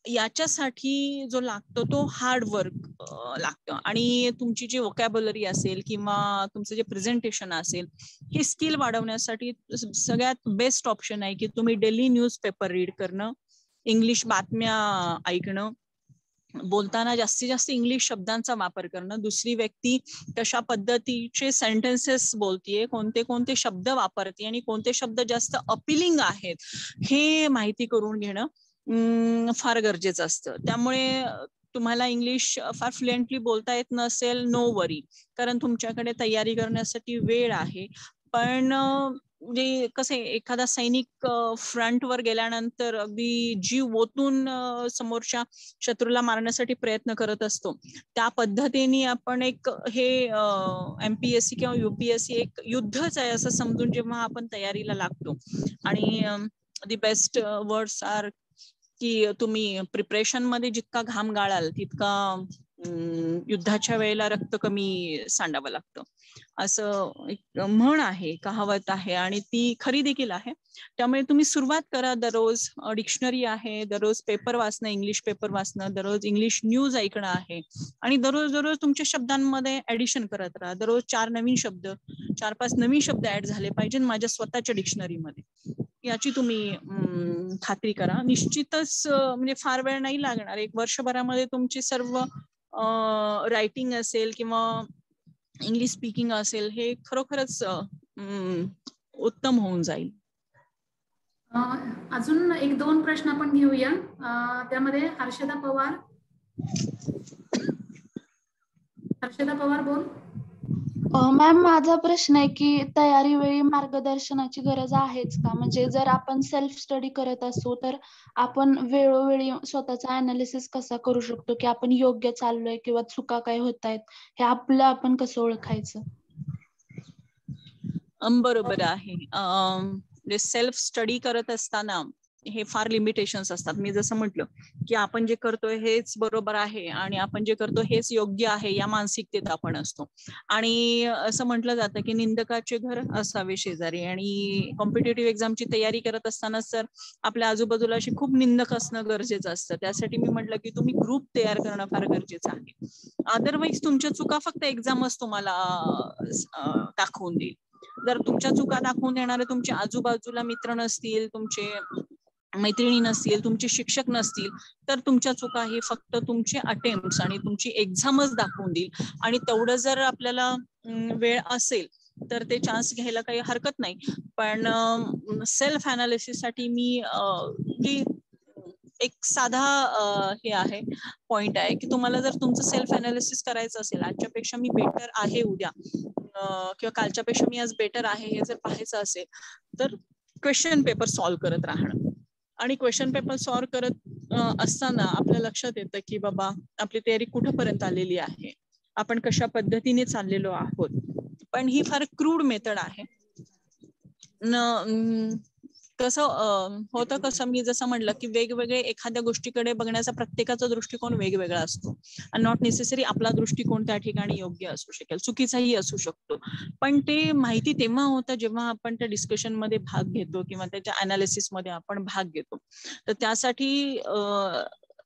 याच्यासाठी जो लागतो तो हार्ड वर्क लागतं आणि तुमची जी वोकॅब्युलरी असेल किंवा तुमचं जे प्रेझेंटेशन असेल हे स्किल वाढवण्यासाठी सगळ्यात बेस्ट ऑप्शन आहे की तुम्ही डेली न्यूजपेपर रीड करणं, इंग्लिश बातम्या ऐकणं, बोलताना जास्तीत जास्त इंग्लिश शब्दांचा वापर करणं, दुसरी व्यक्ती कशा पद्धतीचे सेंटेन्सेस बोलतीये, कोणते कोणते शब्द वापरते आणि कोणते शब्द जास्त अपिलिंग आहेत हे माहिती करून घेणं फार गरजेचं असतं. त्यामुळे तुम्हाला इंग्लिश फार फ्लुएंटली बोलता येत नसेल, नो वरी, कारण तुमच्याकडे तयारी करण्यासाठी वेळ आहे. पण म्हणजे कसं आहे, एखादा सैनिक फ्रंटवर गेल्यानंतर अगदी जीव ओतून समोरच्या शत्रूला मारण्यासाठी प्रयत्न करत असतो, त्या पद्धतीने आपण एक हे MPSC किंवा UPSC एक युद्धच आहे असं समजून जेव्हा आपण तयारीला लागतो. आणि दी बेस्ट वर्ड्स आर की तुम्ही प्रिपरेशन मध्ये जितका घाम गाळाल तितका युद्धाच्या वेळेला रक्त कमी सांडावं लागतं, असं एक म्हण आहे, कहावत आहे आणि ती खरी देखील आहे. त्यामुळे तुम्ही सुरुवात करा. दररोज डिक्शनरी आहे, दररोज पेपर वाचणं, इंग्लिश पेपर वाचणं, दररोज इंग्लिश न्यूज ऐकणं आहे आणि दररोज तुमच्या शब्दांमध्ये ऍडिशन करत राहा. दररोज 4 नवीन शब्द, 4-5 नवीन शब्द ऍड झाले पाहिजे माझ्या स्वतःच्या डिक्शनरीमध्ये, याची तुम्ही खात्री करा. निश्चितच म्हणजे फार वेळ नाही लागणार, 1 वर्षभरामध्ये तुमची सर्व रायटिंग असेल किंवा इंग्लिश स्पीकिंग असेल हे खरोखरच उत्तम होऊन जाईल. अजून 1-2 प्रश्न आपण घेऊया. त्यामध्ये हर्षदा पवार. हर्षदा पवार बोल. मॅम, माझा प्रश्न आहे की तयारी वेळी मार्गदर्शनाची गरज आहेच का? म्हणजे जर आपण सेल्फ स्टडी करत असू तर आपण वेळोवेळी स्वतःचा अनालिसिस कसा करू शकतो की आपण योग्य चाललोय किंवा चुका काय होत आहेत हे आपलं आपण कसं ओळखायचं? बरोबर आहे. सेल्फ स्टडी करत असताना हे फार लिमिटेशन्स असतात. मी जसं म्हटलं की आपण जे करतोय हेच बरोबर आहे आणि आपण जे करतो हेच योग्य आहे या मानसिकतेत आपण असतो. आणि असं म्हटलं जातं की निंदकाचे घर असावे शेजारी. आणि कॉम्पिटेटिव्ह एक्झामची तयारी करत असताना सर आपल्या आजूबाजूला अशी खूप निंदक असणं गरजेचं असतं. त्यासाठी मी म्हटलं की तुम्ही ग्रुप तयार करणं फार गरजेचं आहे. अदरवाईज तुमच्या चुका फक्त एक्झामच तुम्हाला दाखवून देईल. जर तुमच्या चुका दाखवून देणारे तुमच्या आजूबाजूला मित्र नसतील, तुमचे मैत्रिणी नसतील, तुमचे शिक्षक नसतील, तर तुमच्या चुका ही फक्त तुमचे अटेम्प्ट्स आणि तुमची एक्झामच दाखवून देईल. आणि तेवढं जर आपल्याला वेळ असेल तर ते चान्स घ्यायला काही हरकत नाही. पण सेल्फ अनालिसिस साठी मी की एक साधा हे आहे पॉइंट आहे की तुम्हाला जर तुमचं सेल्फ अनालिसिस करायचं असेल, आजच्यापेक्षा मी बेटर आहे उद्या किंवा कालच्यापेक्षा मी आज बेटर आहे हे जर पाहायचं असेल तर क्वेश्चन पेपर सॉल्व्ह करत राहणं. आणि क्वेश्चन पेपर सॉल्व्ह करत असताना आपल्या लक्षात येतं की बाबा आपली तयारी कुठपर्यंत आलेली आहे, आपण कशा पद्धतीने चाललेलो आहोत. पण ही फार क्रूड मेथड आहे. कसं होतं कसं मी जसं म्हटलं की वेगवेगळे एखाद्या गोष्टीकडे बघण्याचा प्रत्येकाचा दृष्टिकोन वेगवेगळा असतो. आणि नॉट नेसेसरी आपला दृष्टिकोन त्या ठिकाणी योग्य असू शकेल, चुकीचाही असू शकतो. पण ते माहिती तेव्हा होतं जेव्हा आपण त्या डिस्कशन मध्ये भाग घेतो किंवा त्याच्या अनालिसिस मध्ये आपण भाग घेतो. तर त्यासाठी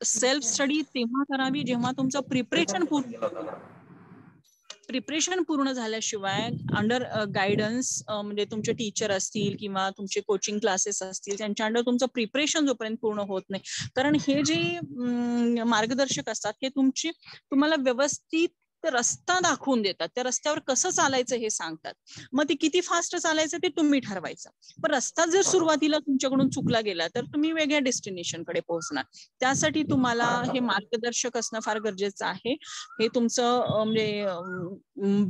सेल्फ स्टडी तेव्हा करावी जेव्हा तुमचं प्रिपरेशन पूर्ण झाल्याशिवाय अंडर गायडन्स म्हणजे तुमचे टीचर असतील किंवा तुमचे कोचिंग क्लासेस असतील त्यांच्या अंडर तुमचं प्रिपरेशन जोपर्यंत पूर्ण होत नाही. कारण हे जे मार्गदर्शक असतात हे तुम्हाला व्यवस्थित रस्ता दाखवून देतात. त्या रस्त्यावर कसं चालायचं हे सांगतात. मग ते किती फास्ट चालायचं ते तुम्ही ठरवायचं. पण रस्ता जर सुरुवातीला तुमच्याकडून चुकला गेला तर तुम्ही वेगळ्या डेस्टिनेशनकडे पोहोचणार. त्यासाठी तुम्हाला हे मार्गदर्शक असणं फार गरजेचं आहे. हे तुमचं म्हणजे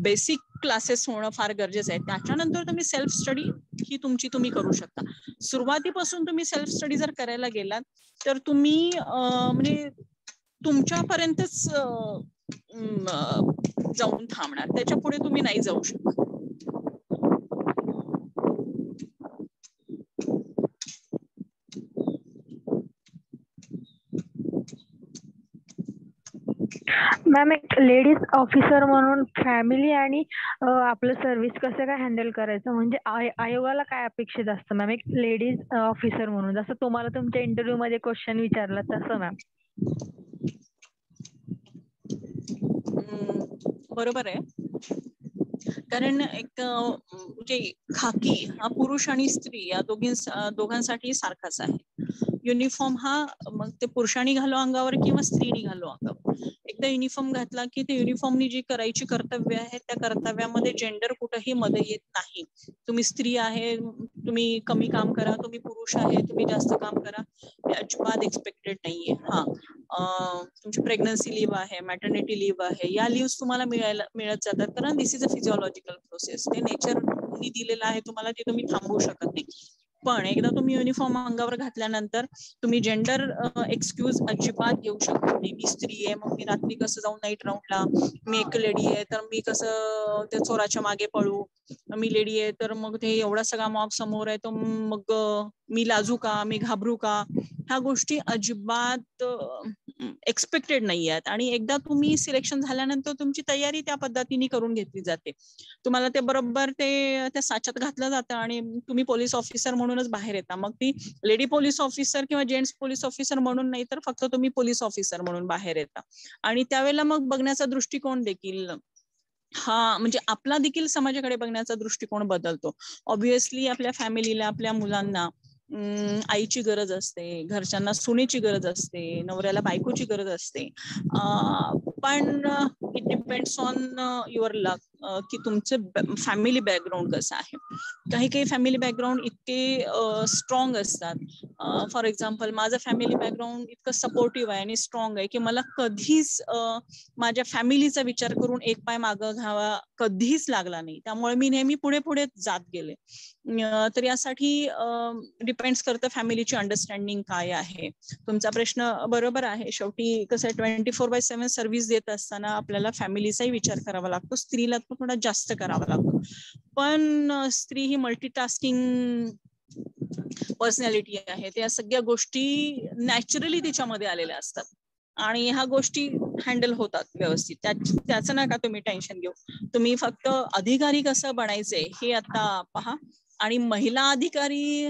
बेसिक क्लासेस होणं फार गरजेचं आहे. त्याच्यानंतर तुम्ही सेल्फ स्टडी ही तुम्ही करू शकता. सुरुवातीपासून तुम्ही सेल्फ स्टडी जर करायला गेलात तर तुम्ही म्हणजे तुमच्यापर्यंतच जाऊन थांबणार, त्याच्या पुढे तुम्ही नाही जाऊ शकत. मॅम एक लेडीज ऑफिसर म्हणून फॅमिली आणि आपलं सर्व्हिस कसं काय हँडल करायचं, म्हणजे आयोगाला काय अपेक्षित असतं मॅम एक लेडीज ऑफिसर म्हणून, जसं तुम्हाला तुमच्या इंटरव्ह्यू मध्ये क्वेश्चन विचारला तसं मॅम? बरोबर आहे. कारण एक म्हणजे खाकी हा पुरुष आणि स्त्री या दोघांसाठी सारखाच आहे. युनिफॉर्म हा मग ते पुरुषांनी घालो अंगावर किंवा स्त्रीनी घालो अंगावर. एकदा युनिफॉर्म घातला की ते युनिफॉर्मनी जी करायची कर्तव्य आहे त्या कर्तव्यामध्ये जेंडर कुठेही मध्ये येत नाही. तुम्ही स्त्री आहे, तुम्ही कमी काम करा, तुम्ही पुरुष आहे, तुम्ही जास्त काम करा, हे अजिबात एक्सपेक्टेड नाहीये. तुमची प्रेग्नन्सी लिव्ह आहे, मॅटर्निटी लिव्ह आहे, या लिव्ह तुम्हाला मिळत जातात. कारण दिस इज अ फिजिओलॉजिकल प्रोसेस. ते नेचरनी दिलेलं आहे तुम्हाला, ते तुम्ही थांबवू शकत नाही. पण एकदा तुम्ही युनिफॉर्म अंगावर घातल्यानंतर तुम्ही जेंडर एक्सक्यूज अजिबात घेऊ शकत नाही. मी स्त्री आहे मग मी रात्री कसं जाऊ नाईट राऊंडला, मी एक लेडी आहे तर मी कसं त्या चोराच्या मागे पळू, मी लेडी आहे तर मग ते एवढा सगळा मॉब समोर आहे तर मग मी लाजू का, मी घाबरू का, ह्या गोष्टी अजिबात एक्सपेक्टेड नाही आहेत. आणि एकदा तुम्ही सिलेक्शन झाल्यानंतर तुमची तयारी त्या पद्धतीने करून घेतली जाते. तुम्हाला ते बरोबर ते त्या साच्यात घातलं जातं आणि तुम्ही पोलीस ऑफिसर म्हणूनच बाहेर येता. मग ती लेडी पोलीस ऑफिसर किंवा जेंट्स पोलीस ऑफिसर म्हणून नाही तर फक्त तुम्ही पोलीस ऑफिसर म्हणून बाहेर येता. आणि त्यावेळेला मग बघण्याचा दृष्टिकोन देखील हा म्हणजे आपला देखील समाजाकडे बघण्याचा दृष्टिकोन बदलतो. ऑब्व्हियसली आपल्या फॅमिलीला, आपल्या मुलांना आईची गरज असते, घरच्यांना सुनेची गरज असते, नवऱ्याला बायकोची गरज असते. पण इट डिपेंड्स ऑन युअर लक की तुमचं फॅमिली बॅकग्राऊंड कसं आहे. काही काही फॅमिली बॅकग्राऊंड इतके स्ट्रॉंग असतात. फॉर एक्झाम्पल माझं फॅमिली बॅकग्राऊंड इतकं सपोर्टिव्ह आहे आणि स्ट्रॉंग आहे की मला कधीच माझ्या फॅमिलीचा विचार करून एक पाय मागं घ्यावा कधीच लागला नाही. त्यामुळे मी नेहमी पुढे पुढे जात गेले. तर यासाठी डिपेंड्स करतं फॅमिलीची अंडरस्टँडिंग काय आहे. तुमचा प्रश्न बरोबर आहे. शेवटी कसं 24/7 सर्व्हिस देत असताना आपल्याला फॅमिलीचाही विचार करावा लागतो. स्त्रीला थोडा जास्त करावा लागतो. पण स्त्री ही मल्टीटास्किंग पर्सनॅलिटी आहे, त्या सगळ्या गोष्टी नॅचरली तिच्यामध्ये आलेल्या असतात आणि ह्या गोष्टी हँडल होतात व्यवस्थित. त्याचं नका तुम्ही टेन्शन घेऊ. तुम्ही फक्त अधिकारी कसं बनायचंय हे आता पहा आणि महिला अधिकारी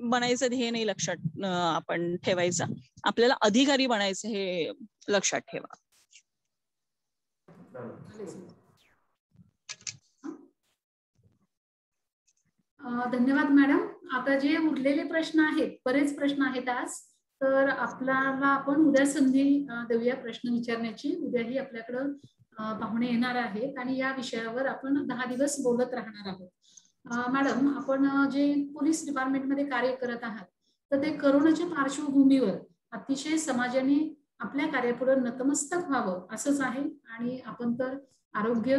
बनायचं हे नाही लक्षात आपण ठेवायचं. आपल्याला अधिकारी बनायचं हे लक्षात ठेवा. धन्यवाद मॅडम. आता जे उरलेले प्रश्न आहेत, बरेच प्रश्न आहेत आज, तर आपल्याला आपण उद्या संधी देऊया प्रश्न विचारण्याची. उद्याही आपल्याकडं पाहुणे येणार आहेत आणि या विषयावर आपण 10 दिवस बोलत राहणार आहोत. मॅडम, आपण जे पोलीस डिपार्टमेंटमध्ये कार्य करत आहात तर ते करोनाच्या पार्श्वभूमीवर अतिशय समाजाने आपल्या कार्यापुढे नतमस्तक व्हावं असंच आहे आणि आपण तर आरोग्य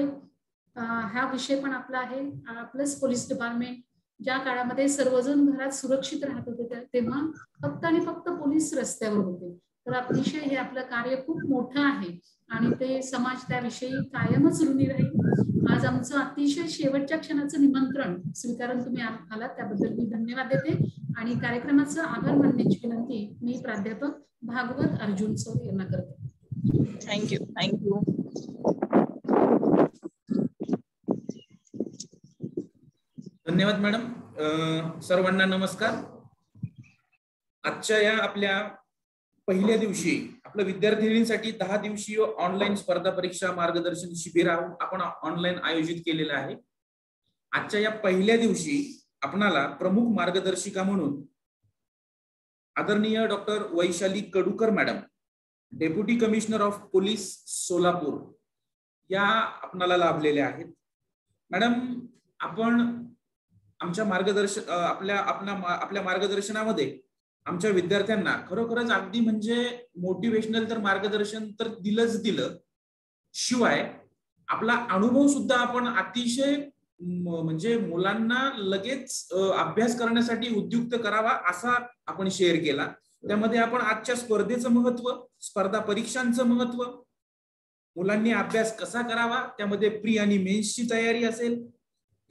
हा विषय पण आपला आहे. प्लस पोलीस डिपार्टमेंट ज्या काळामध्ये सर्वजण घरात सुरक्षित राहत होते तेव्हा फक्त आणि फक्त पोलीस रस्त्यावर होते. तर अतिशय हे आपलं कार्य खूप मोठं आहे आणि ते समाज त्याविषयी कायमच ऋणी राहील. आज आमचं अतिशय शेवटच्या क्षणाचं निमंत्रण स्वीकारून तुम्ही आलात त्याबद्दल मी धन्यवाद देते आणि कार्यक्रमाचं आभार मानण्याची विनंती मी प्राध्यापक भागवत अर्जुन सर यांना करते. थँक्यू. थँक्यू. धन्यवाद मॅडम. सर्वांना नमस्कार. आजच्या या आपल्या पहिल्या दिवशी आपल्या विद्यार्थिनींसाठी 10 दिवसीय ऑनलाईन स्पर्धा परीक्षा मार्गदर्शन शिबिर आपण ऑनलाईन आयोजित केलेलं आहे. आजच्या या पहिल्या दिवशी आपणाला प्रमुख मार्गदर्शिका म्हणून आदरणीय doctor Vaishali Kadukar madam, deputy commissioner of police Solapur, या आपणाला लाभलेल्या आहेत. मॅडम, आपण आमच्या आपल्या मार्गदर्शनामध्ये आमच्या विद्यार्थ्यांना खरोखरच अगदी म्हणजे मोटिवेशनल तर मार्गदर्शन तर दिलं, शिवाय आपला अनुभव सुद्धा आपण अतिशय म्हणजे मुलांना लगेच अभ्यास करण्यासाठी उद्युक्त करावा असा आपण शेअर केला. त्यामध्ये आपण आजच्या स्पर्धेचं महत्व, स्पर्धा परीक्षांचं महत्व, मुलांनी अभ्यास कसा करावा, त्यामध्ये प्री आणि मेन्सची तयारी असेल,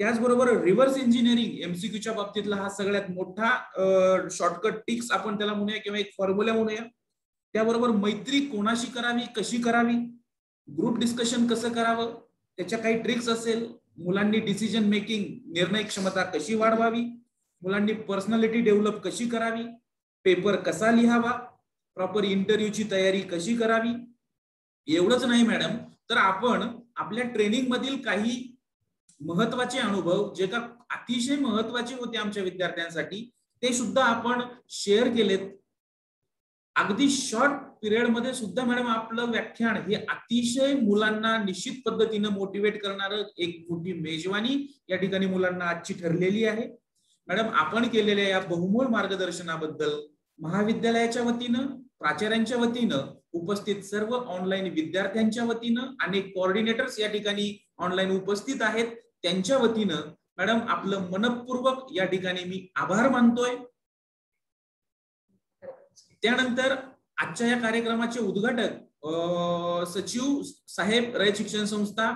त्याचबरोबर रिव्हर्स इंजिनिअरिंग एमसीक्यूच्या बाबतीतला हा सगळ्यात मोठा शॉर्टकट टिक्स आपण त्याला म्हणूया किंवा एक फॉर्म्युला म्हणूया. त्याबरोबर मैत्री कोणाशी करावी, कशी करावी, ग्रुप डिस्कशन कसं करावं, त्याच्या काही ट्रिक्स असेल, मुलांनी डिसिजन मेकिंग निर्णय क्षमता कशी वाढवावी, मुलांनी पर्सनॅलिटी डेव्हलप कशी करावी, पेपर कसा लिहावा, प्रॉपर इंटरव्ह्यूची तयारी कशी करावी. एवढंच नाही मॅडम, तर आपण आपल्या ट्रेनिंग मधील काही महत्वाचे अनुभव जे का अतिशय महत्वाचे होते आमच्या विद्यार्थ्यांसाठी ते सुद्धा आपण शेअर केलेत. अगदी शॉर्ट पिरियड मध्ये सुद्धा मॅडम आपलं व्याख्यान हे अतिशय मुलांना निश्चित पद्धतीनं मोटिवेट करणारं एक मोठी मेजवानी या ठिकाणी मुलांना आजची ठरलेली आहे. मॅडम, आपण केलेल्या या बहुमोल मार्गदर्शनाबद्दल महाविद्यालयाच्या वतीनं, प्राचार्यांच्या वतीनं, उपस्थित सर्व ऑनलाईन विद्यार्थ्यांच्या वतीनं, अनेक कोऑर्डिनेटर्स या ठिकाणी ऑनलाईन उपस्थित आहेत, त्यांच्या वतीनं मॅडम आपलं मनपूर्वक या ठिकाणी मी आभार मानतोय. त्यानंतर आजच्या या कार्यक्रमाचे उद्घाटक सचिव साहेब, रयत शिक्षण संस्था,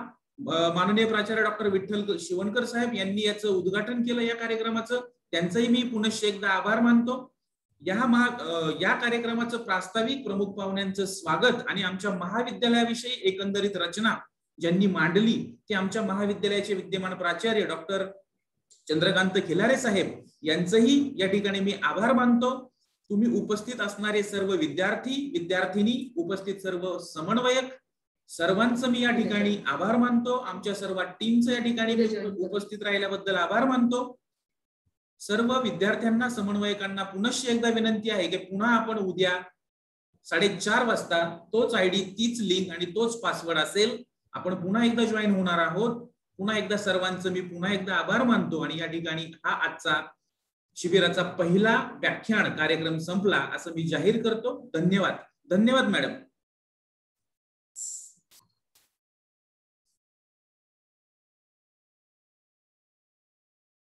माननीय प्राचार्य डॉक्टर विठ्ठल शिवणकर साहेब यांनी याचं उद्घाटन केलं या कार्यक्रमाचं, त्यांचंही मी पुनश्च एकदा आभार मानतो. या कार्यक्रमाचं प्रास्ताविक प्रमुख पाहुण्यांचं स्वागत आणि आमच्या महाविद्यालयाविषयी एकंदरीत रचना ज्यांनी मांडली ते आमच्या महाविद्यालयाचे विद्यमान प्राचार्य डॉक्टर चंद्रकांत खिलारे साहेब यांचंही या ठिकाणी मी आभार मानतो. तुम्ही उपस्थित असणारे सर्व विद्यार्थी, विद्यार्थिनी, उपस्थित सर्व समन्वयक, सर्वांचं मी या ठिकाणी आभार मानतो. आमच्या सर्व टीमचं या ठिकाणी उपस्थित राहिल्याबद्दल आभार मानतो. सर्व विद्यार्थ्यांना, समन्वयकांना पुनश्च एकदा विनंती आहे की पुन्हा आपण उद्या 4:30 वाजता तोच आयडी, तीच लिंक आणि तोच पासवर्ड असेल, आपण पुन्हा एकदा जॉईन होणार आहोत. पुन्हा एकदा सर्वांचं मी पुन्हा एकदा आभार मानतो आणि या ठिकाणी हा आजचा शिबिराचा पहिला व्याख्यान कार्यक्रम संपला असं मी जाहीर करतो. धन्यवाद. धन्यवाद मॅडम.